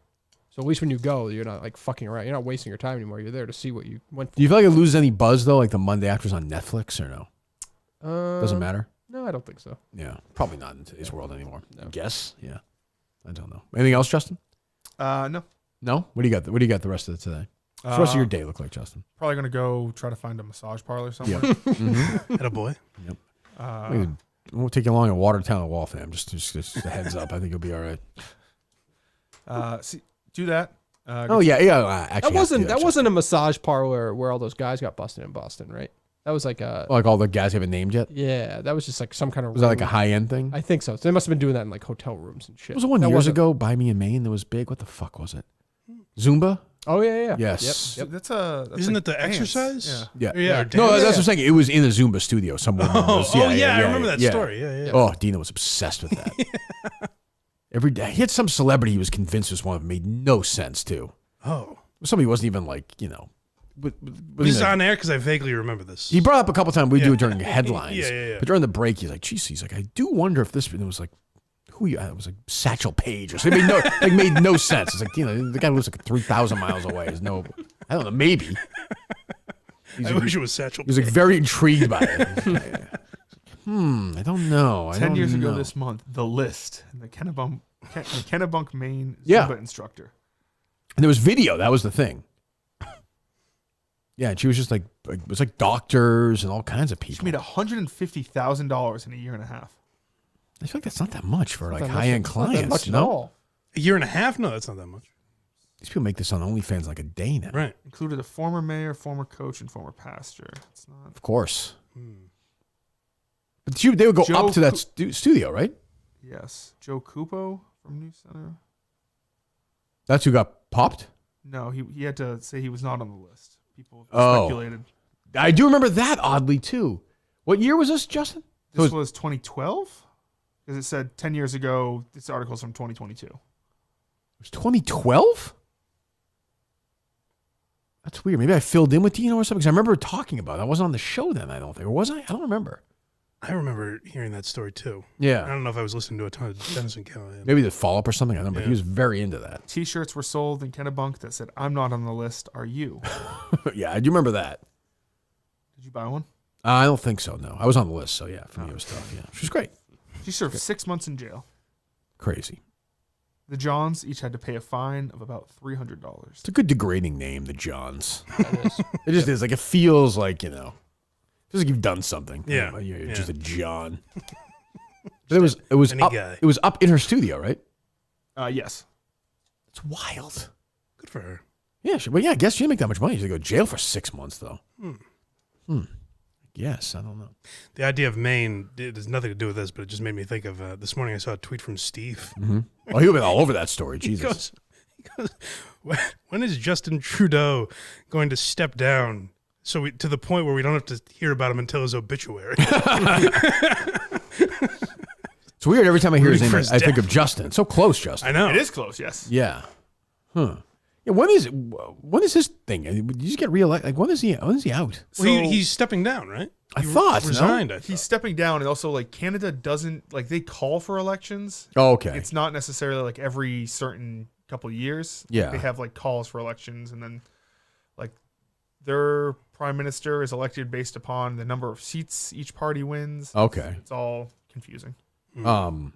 So at least when you go, you're not like fucking around. You're not wasting your time anymore. You're there to see what you went for. Do you feel like it loses any buzz though, like the Monday after's on Netflix or no? Doesn't matter? No, I don't think so. Yeah. Probably not in today's world anymore. I guess. Yeah. I don't know. Anything else, Justin? No. No? What do you got? What do you got the rest of today? What's the rest of your day look like, Justin? Probably gonna go try to find a massage parlor somewhere. Had a boy. Yep. We'll take you along in Watertown and Waltham. Just a heads up. I think you'll be all right. Do that. Actually, that wasn't a massage parlor where all those guys got busted in Boston, right? That was like a like all the guys haven't named yet. Yeah, that was just like some kind of. Was that like a high end thing? I think so. So they must have been doing that in like hotel rooms and shit. Was it one years ago by me in Maine that was big? What the fuck was it? Zumba? Oh yeah. Yes. Yep. Isn't it the exercise? Yeah. Yeah. No, that's what I'm saying. It was in a Zumba studio. Someone. I remember that story. Yeah. Oh, Dina was obsessed with that. Every day, he had some celebrity he was convinced was one of them. Made no sense too. Oh. Somebody wasn't even like He's on air because I vaguely remember this. He brought up a couple times. We do it during headlines. Yeah. But during the break, he's like, "Geez," he's like, "I do wonder if this." And it was like, "Who?" It was like Satchel Paige or something. It made no sense. It's like the guy lives like 3,000 miles away. There's no, I don't know, maybe. I wish it was Satchel. He was like very intrigued by it. I don't know. 10 years ago this month, The List, the Kennebunk, Maine Yeah. Zumba instructor. And there was video. That was the thing. Yeah, and she was just like it was like doctors and all kinds of people. She made $150,000 in a year and a half. I feel like that's not that much for like that high end much. Not that clients. much at No, all. A year and a half? No, that's not that much. these people make this on OnlyFans like a day now. Right. Included a former mayor, former coach, and former pastor. It's not. Of course. But they would go Joe up to that studio, right? Yes. Joe Cupo from New Center. That's who got popped? No, he had to say he was not on the list. People Oh. speculated. I do remember that oddly too. What year was this, Justin? This was 2012? Because it said 10 years ago. This article's from 2022. It was 2012? That's weird. Maybe I filled in with Dino or something because I remember talking about it. I wasn't on the show then, I don't think. Or was I? I don't remember. I remember hearing that story too. Yeah. I don't know if I was listening to a ton of Dennis and Callahan. Maybe the follow-up or something. I don't know, but Yeah. he was very into that. T-shirts were sold in Kennebunk that said, "I'm not on the list. Are you?" Yeah, I do remember that. Did you buy one? I don't think so, no. I was on the list, so yeah, for me it was tough. Yeah, she was great. She served 6 months in jail. Crazy. The Johns each had to pay a fine of about $300. It's a good degrading name, the Johns. It just is. Like, it feels like, feels like you've done something. Yeah. You're Yeah. just a John. But it was any up, guy. it was up in her studio, right? Yes. It's wild. Good for her. Yeah, I guess she didn't make that much money. She had to go to jail for 6 months, though. Yes, I don't know. The idea of Maine it has nothing to do with this, but it just made me think of this morning. I saw a tweet from Steve. Mm-hmm. Oh, he'll be all over that story. Jesus. He goes, when is Justin Trudeau going to step down to the point where we don't have to hear about him until his obituary? It's weird. Every time I hear his Rooting name, for his I think death. of Justin. It's so close, Justin. I know. It is close, yes. Yeah. Huh. Yeah. When is his thing? Did you just get reelected? Like, when is he out? Well, he's stepping down, right? I He thought resigned. No? I thought. He's stepping down, and also like Canada doesn't they call for elections. Oh, okay. It's not necessarily like every certain couple of years. Yeah. They have like calls for elections, and then like their prime minister is elected based upon the number of seats each party wins. Okay. It's all confusing. What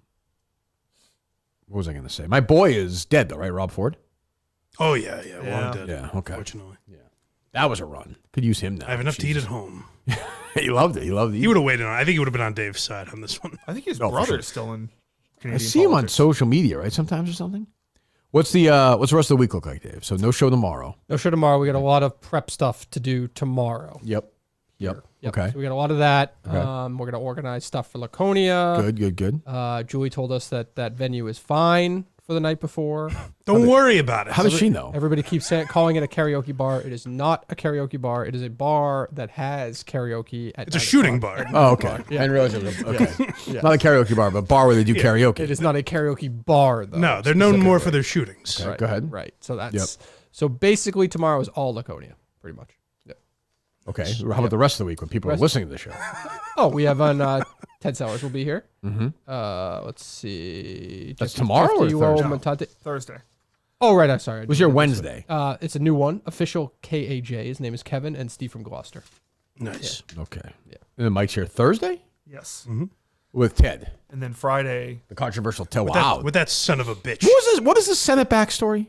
was I going to say? My boy is dead, though, right? Rob Ford? Oh, yeah. Long dead. Yeah, okay. Fortunately. Yeah. That was a run. Could use him now. I have enough to eat at home. He loved it. He loved it. He would have waited on. I think he would have been on Dave's side on this one. I think his Oh, for brother's sure. still in I Canadian see him on politics. social media, right? Sometimes or something. What's the rest of the week look like, Dave? So no show tomorrow. No show tomorrow. We got a lot of prep stuff to do tomorrow. Yep. Okay. So we got a lot of that. Okay. We're going to organize stuff for Laconia. Good. Julie told us that venue is fine for the night before. Don't worry about it. How does she know? Everybody keeps calling it a karaoke bar. It is not a karaoke bar. It is a bar that has karaoke at It's a 9 shooting o'clock. bar. Oh, okay. Yeah. I didn't realize it was okay. Yeah. Not a karaoke bar, but a bar where they do Yeah. karaoke. It is not a karaoke bar, though. No, they're known more for their shootings. Okay, Right, go ahead. Right. So that's so basically tomorrow is all Laconia, pretty much. Yep. Okay. How about the rest of the week when people are listening to the show? Oh, we have on Ted Sellers will be here. Mm-hmm. Let's see. That's Jeffy- tomorrow or Jeffy Thursday? Montante- Thursday. Oh, right. I'm sorry. What's your Wednesday? It's a new one. Official KAJ. His name is Kevin and Steve from Gloucester. Nice. Okay. Yeah. And then Mike's here Thursday Yes. with Ted, And then Friday. the controversial Ted. With Wow. that son of a bitch. What is the Senate backstory?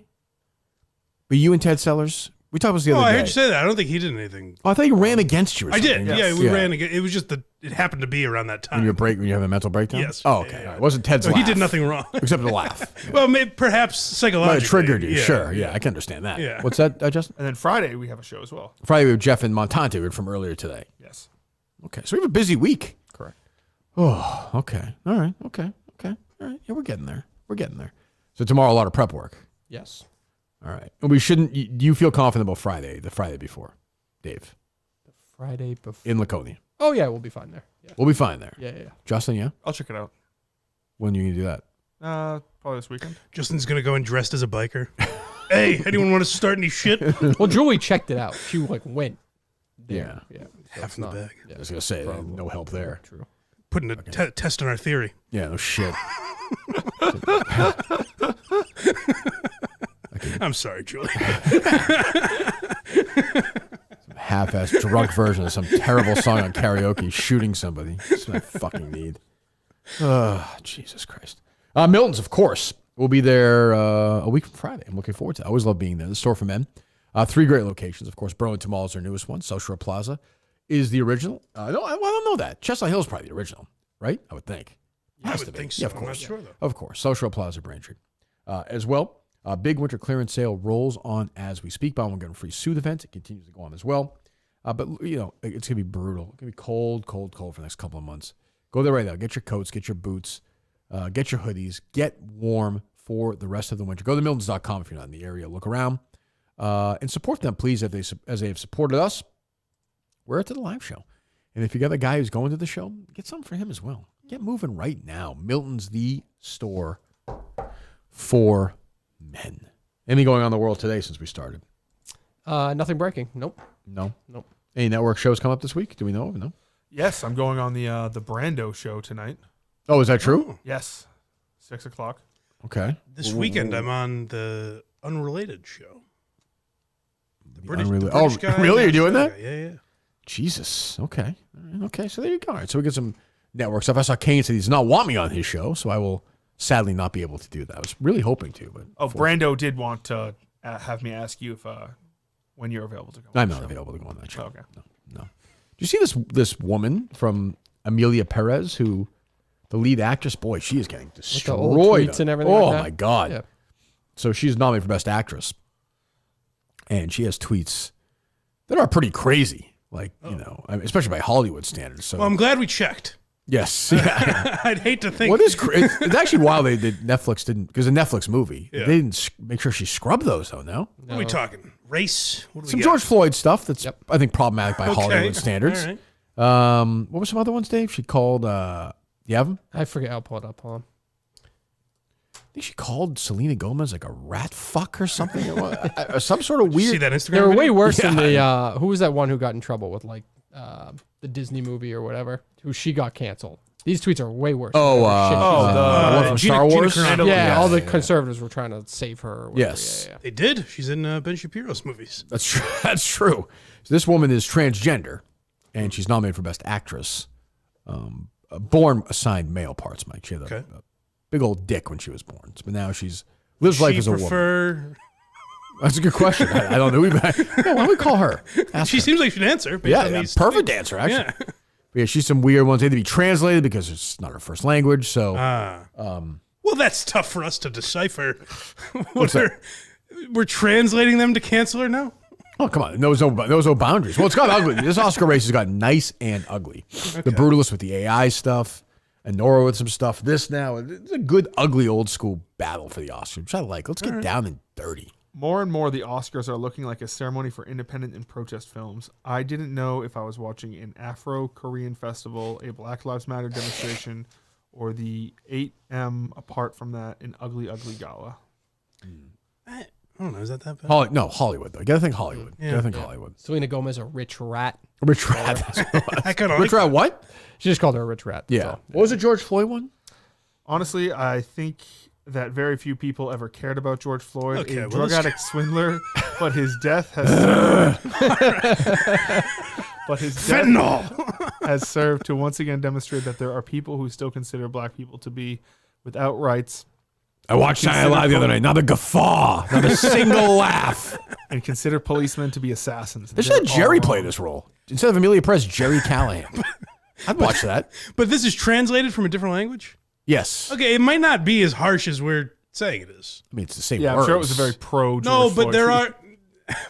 But you and Ted Sellers? We talked about this the other I day. heard you say that. I don't think he did anything. Oh, I thought he ran against you or I something. did. Yeah, we ran again. It was just that it happened to be around that time. When you have a mental breakdown? Yes. Oh, okay. Yeah, yeah. All right. It wasn't Ted's So laugh. he did nothing wrong. Except to laugh. Well, maybe, perhaps Might psychologically. have triggered you. Yeah. Sure. Yeah, I can understand that. Yeah. What's that, Justin? And then Friday we have a show as well. Friday we have Jeff and Montante from earlier today. Yes. Okay. So we have a busy week. Correct. Oh, okay. All right. Okay. All right. Yeah, we're getting there. So tomorrow, a lot of prep work. Yes. All right. And we shouldn't. Do you feel confident about Friday, the Friday before, Dave? Friday before. In Laconia. Oh, yeah. We'll be fine there. Yeah. We'll be fine there. Yeah. Justin, yeah? I'll check it out. When are you going to do that? Probably this weekend. Justin's going to go in dressed as a biker. Hey, anyone want to start any shit? Well, Julie checked it out. She went there. Yeah. Yeah. Half in the bag. I was going to say, no help there. True. Putting a test on our theory. Yeah, no shit. I'm sorry, Julie. Half-assed drunk version of some terrible song on karaoke shooting somebody. That's what I fucking need. Jesus Christ. Milton's, of course, will be there a week from Friday. I'm looking forward to it. I always love being there. The store for men. 3 great locations, of course. Burlington Mall is their newest one. South Shore Plaza is the original. No, I don't know that. Chestnut Hill is probably the original, right? I would think. I would think so. Yeah, of I'm not course. sure, though. Of course. South Shore Plaza, Braintree. As well, big winter clearance sale rolls on as we speak. Buy one, get one free Soothe event. It continues to go on as well. But, it's going to be brutal. It's going to be cold for the next couple of months. Go there right now. Get your coats, get your boots. Get your hoodies. Get warm for the rest of the winter. Go to Miltons.com if you're not in the area. Look around and support them, please, as they have supported us. We're at the live show. And if you got a guy who's going to the show, get something for him as well. Get moving right now. Milton's the store for men. Anything going on in the world today since we started? Nothing breaking. Nope. No. Nope. Any network shows come up this week? Do we know? No. Yes, I'm going on the Brando show tonight. Oh, is that true? Yes, 6 o'clock. Okay. This weekend, I'm on the Unrelated show. The British guy. Really? You're doing that? Yeah. Jesus. Okay. Okay. So there you go. All right. So we get some network stuff. I saw Kane say he does not want me on his show, so I will sadly not be able to do that. I was really hoping to, but Brando did want to have me ask you if when you're available to go. I'm not available to go on that show. Okay. No. Do you see this woman from Emilia Perez, who the lead actress? Boy, she is getting destroyed. With the old tweets and everything Oh like that? my God. Yeah. So she's nominated for Best Actress, and she has tweets that are pretty crazy, like especially by Hollywood standards. So Well, I'm glad we checked. yes, I'd hate to think. What is it's actually wild they did Netflix didn't, because a Netflix movie Yeah. they didn't make sure she scrubbed those though. No, What are we talking? Race? What do we some got? George Floyd stuff that's I think problematic by Okay. Hollywood standards. All right. What were some other ones, Dave? She called. You have them? I forget. I'll pull it up. Hold on. I think she called Selena Gomez like a rat fuck or something. Some sort of weird. See that Instagram? They were way video? worse than the who was that one who got in trouble with like the Disney movie or whatever? Who she got canceled. These tweets are way worse. Oh, than the one from Star Wars? Yeah, all the Yeah. conservatives were trying to save her. Or whatever. Yes. Yeah. They did. She's in Ben Shapiro's movies. That's true. That's true. So this woman is transgender, and she's nominated for Best Actress. Born assigned male parts, Mike. She had a big old dick when she was born, but now she's lives life as a woman. That's a good question. I don't know. Why don't we call her? Ask She her. seems like she'd answer. based on these perfect tweets. answer actually. Yeah. But yeah, she's some weird ones. They had to be translated because it's not her first language. So, Well, that's tough for us to decipher. What's that? We're translating them to cancel her now? oh come on, there was no boundaries. Well, it's got ugly. This Oscar race has got nice and ugly. The Brutalist with the AI stuff, and Nora with some stuff. This now, it's a good ugly old school battle for the Oscars, which I like. Let's get down and dirty. More and more, the Oscars are looking like a ceremony for independent and protest films. I didn't know if I was watching an Afro-Korean festival, a Black Lives Matter demonstration, or the 8M apart from that, an ugly, ugly gala. I don't know. Is that bad? Hollywood though. You gotta think Hollywood. Yeah. Gotta think Hollywood. Selena Gomez, a rich rat. Rich rat. I kind of Rich rat. What? She just called her a rich rat. that's Yeah. all. What was the George Floyd one? Honestly, I think that very few people ever cared about George Floyd, Okay, a well, drug let's- addict swindler, but his death has Fentanyl. has served to once again demonstrate that there are people who still consider black people to be without rights. I watched Saturday Night Live the other night. Not a guffaw. Not a single laugh. And consider policemen to be assassins. They should have Jerry play this role instead of Emilia Perez. Jerry Callahan. I'd watch that. But this is translated from a different language? Yes. Okay, it might not be as harsh as we're saying it is. I mean, it's the same Yeah, words. I'm sure it was a very pro. No, George but Floyd there tweet. are...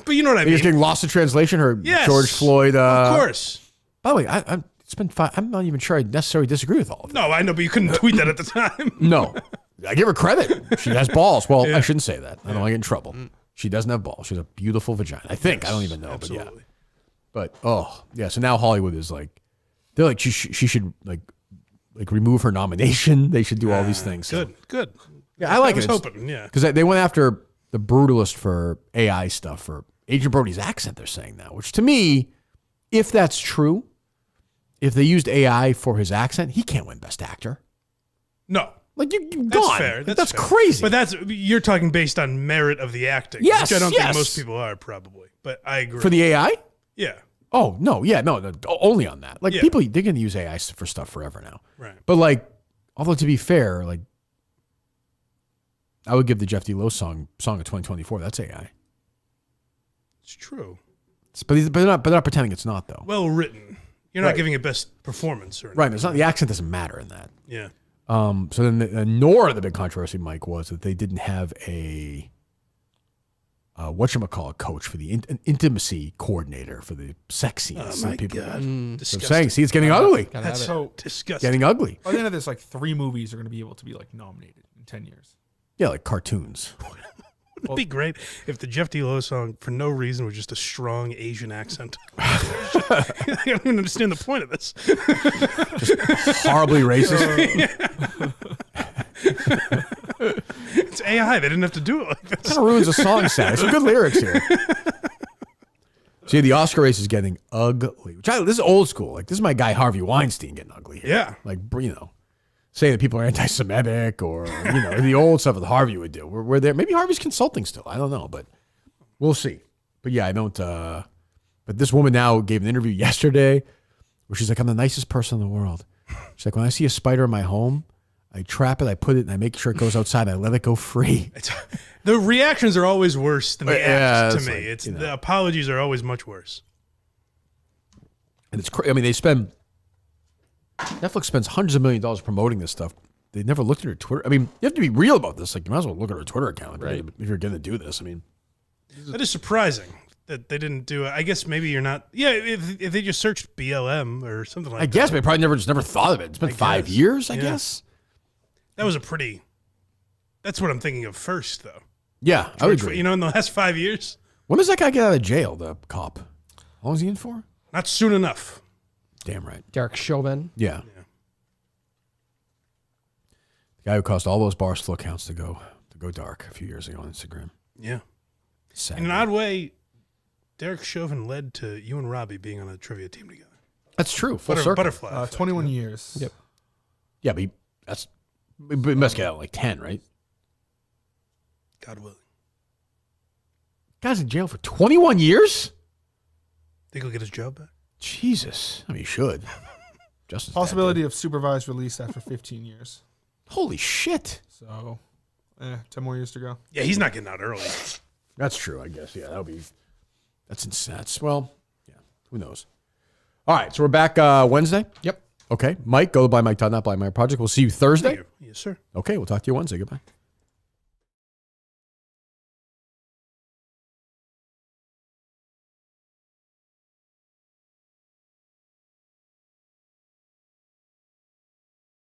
But you know what I Are you just mean. getting lost in translation? Or Yes. George Floyd? Of course. By the way, it's been fine. I'm not even sure I necessarily disagree with all of it. No, I know, but you couldn't tweet that at the time. No. I give her credit. She has balls. Well, Yeah. I shouldn't say that. I don't want to get in trouble. She doesn't have balls. She has a beautiful vagina. I think. I don't even know. Absolutely. But yeah. So now Hollywood is like, they're like, she should like remove her nomination. They should do all these things. So. Good. Yeah, I like was it. hoping, yeah. Because they went after the Brutalist for AI stuff, for Agent Brody's accent, they're saying now, which to me, if that's true, if they used AI for his accent, he can't win Best Actor. No. Like, you're That's gone. fair. Like, That's that's fair. crazy. But you're talking based on merit of the acting. Yes, Which I don't yes. think most people are, probably. But I agree. For the AI? Yeah. Oh, no. Yeah, no, only on that. Like, Yeah. people, they're going to use AI for stuff forever now. Right. But, like, although to be fair, like, I would give the Jeff D. Lowe song of 2024. That's AI. It's true. But they're not pretending it's not, though. Well written. You're not Right. giving it best performance or anything. Right. It's not, the accent doesn't matter in that. Yeah. So then Nora, the big controversy, Mike, was that they didn't have a whatchamacallit coach for the an intimacy coordinator for the sex scenes. Oh, my people. God. So I'm Disgusting. saying, see, it's getting ugly. That's so disgusting. Getting ugly. By the end of this, like 3 movies are going to be able to be like nominated in 10 years. Yeah, like cartoons. Wouldn't it be great if the Jeff D. Lowe song, for no reason, was just a strong Asian accent? I don't even understand the point of this. Just horribly racist. It's AI. They didn't have to do it like this. Kind of ruins the song sound. Some good lyrics here. See, the Oscar race is getting ugly. This is old school. Like, this is my guy Harvey Weinstein getting ugly. Yeah. Like, saying that people are anti-Semitic or, the old stuff that Harvey would do. We're there. Maybe Harvey's consulting still. I don't know, but we'll see. But yeah, I don't. But this woman now gave an interview yesterday where she's like, I'm the nicest person in the world. She's like, when I see a spider in my home, I trap it, I put it, and I make sure it goes outside, and I let it go free. The reactions are always worse than the acts to me. like, It's the apologies are always much worse. And it's crazy. I mean, Netflix spends hundreds of millions of dollars promoting this stuff. They never looked at her Twitter. I mean, you have to be real about this. Like, you might as well look at her Twitter account if you're going to do this. I mean, That is surprising that they didn't do it. I guess maybe you're not. Yeah, if they just searched BLM or something like that. I guess they probably never thought of it. It's been 5 years, I guess. That was that's what I'm thinking of first, though. Yeah, I would agree. In the last 5 years. When does that guy get out of jail, the cop? How long is he in for? Not soon enough. Damn right. Derek Chauvin. Yeah. The guy who caused all those Barstool accounts to go dark a few years ago on Instagram. Yeah. Sad. In an odd way, Derek Chauvin led to you and Robbie being on a trivia team together. That's true. Full circle. Butterfly. 21 years. Yep. Yeah, but he must get out like 10, right? God willing. Guy's in jail for 21 years? Think he'll get his job back? Jesus. I mean, he should. Justice Possibility of supervised release after 15 years. Holy shit. So, 10 more years to go. Yeah, he's not getting out early. That's true, I guess. Yeah, that's insane. Well, yeah, who knows? All right, so we're back Wednesday? Yep. Okay. Mike, go to blindmike.net, Blind Mike Project. We'll see you Thursday. Yes, sir. Okay, we'll talk to you Wednesday. Goodbye.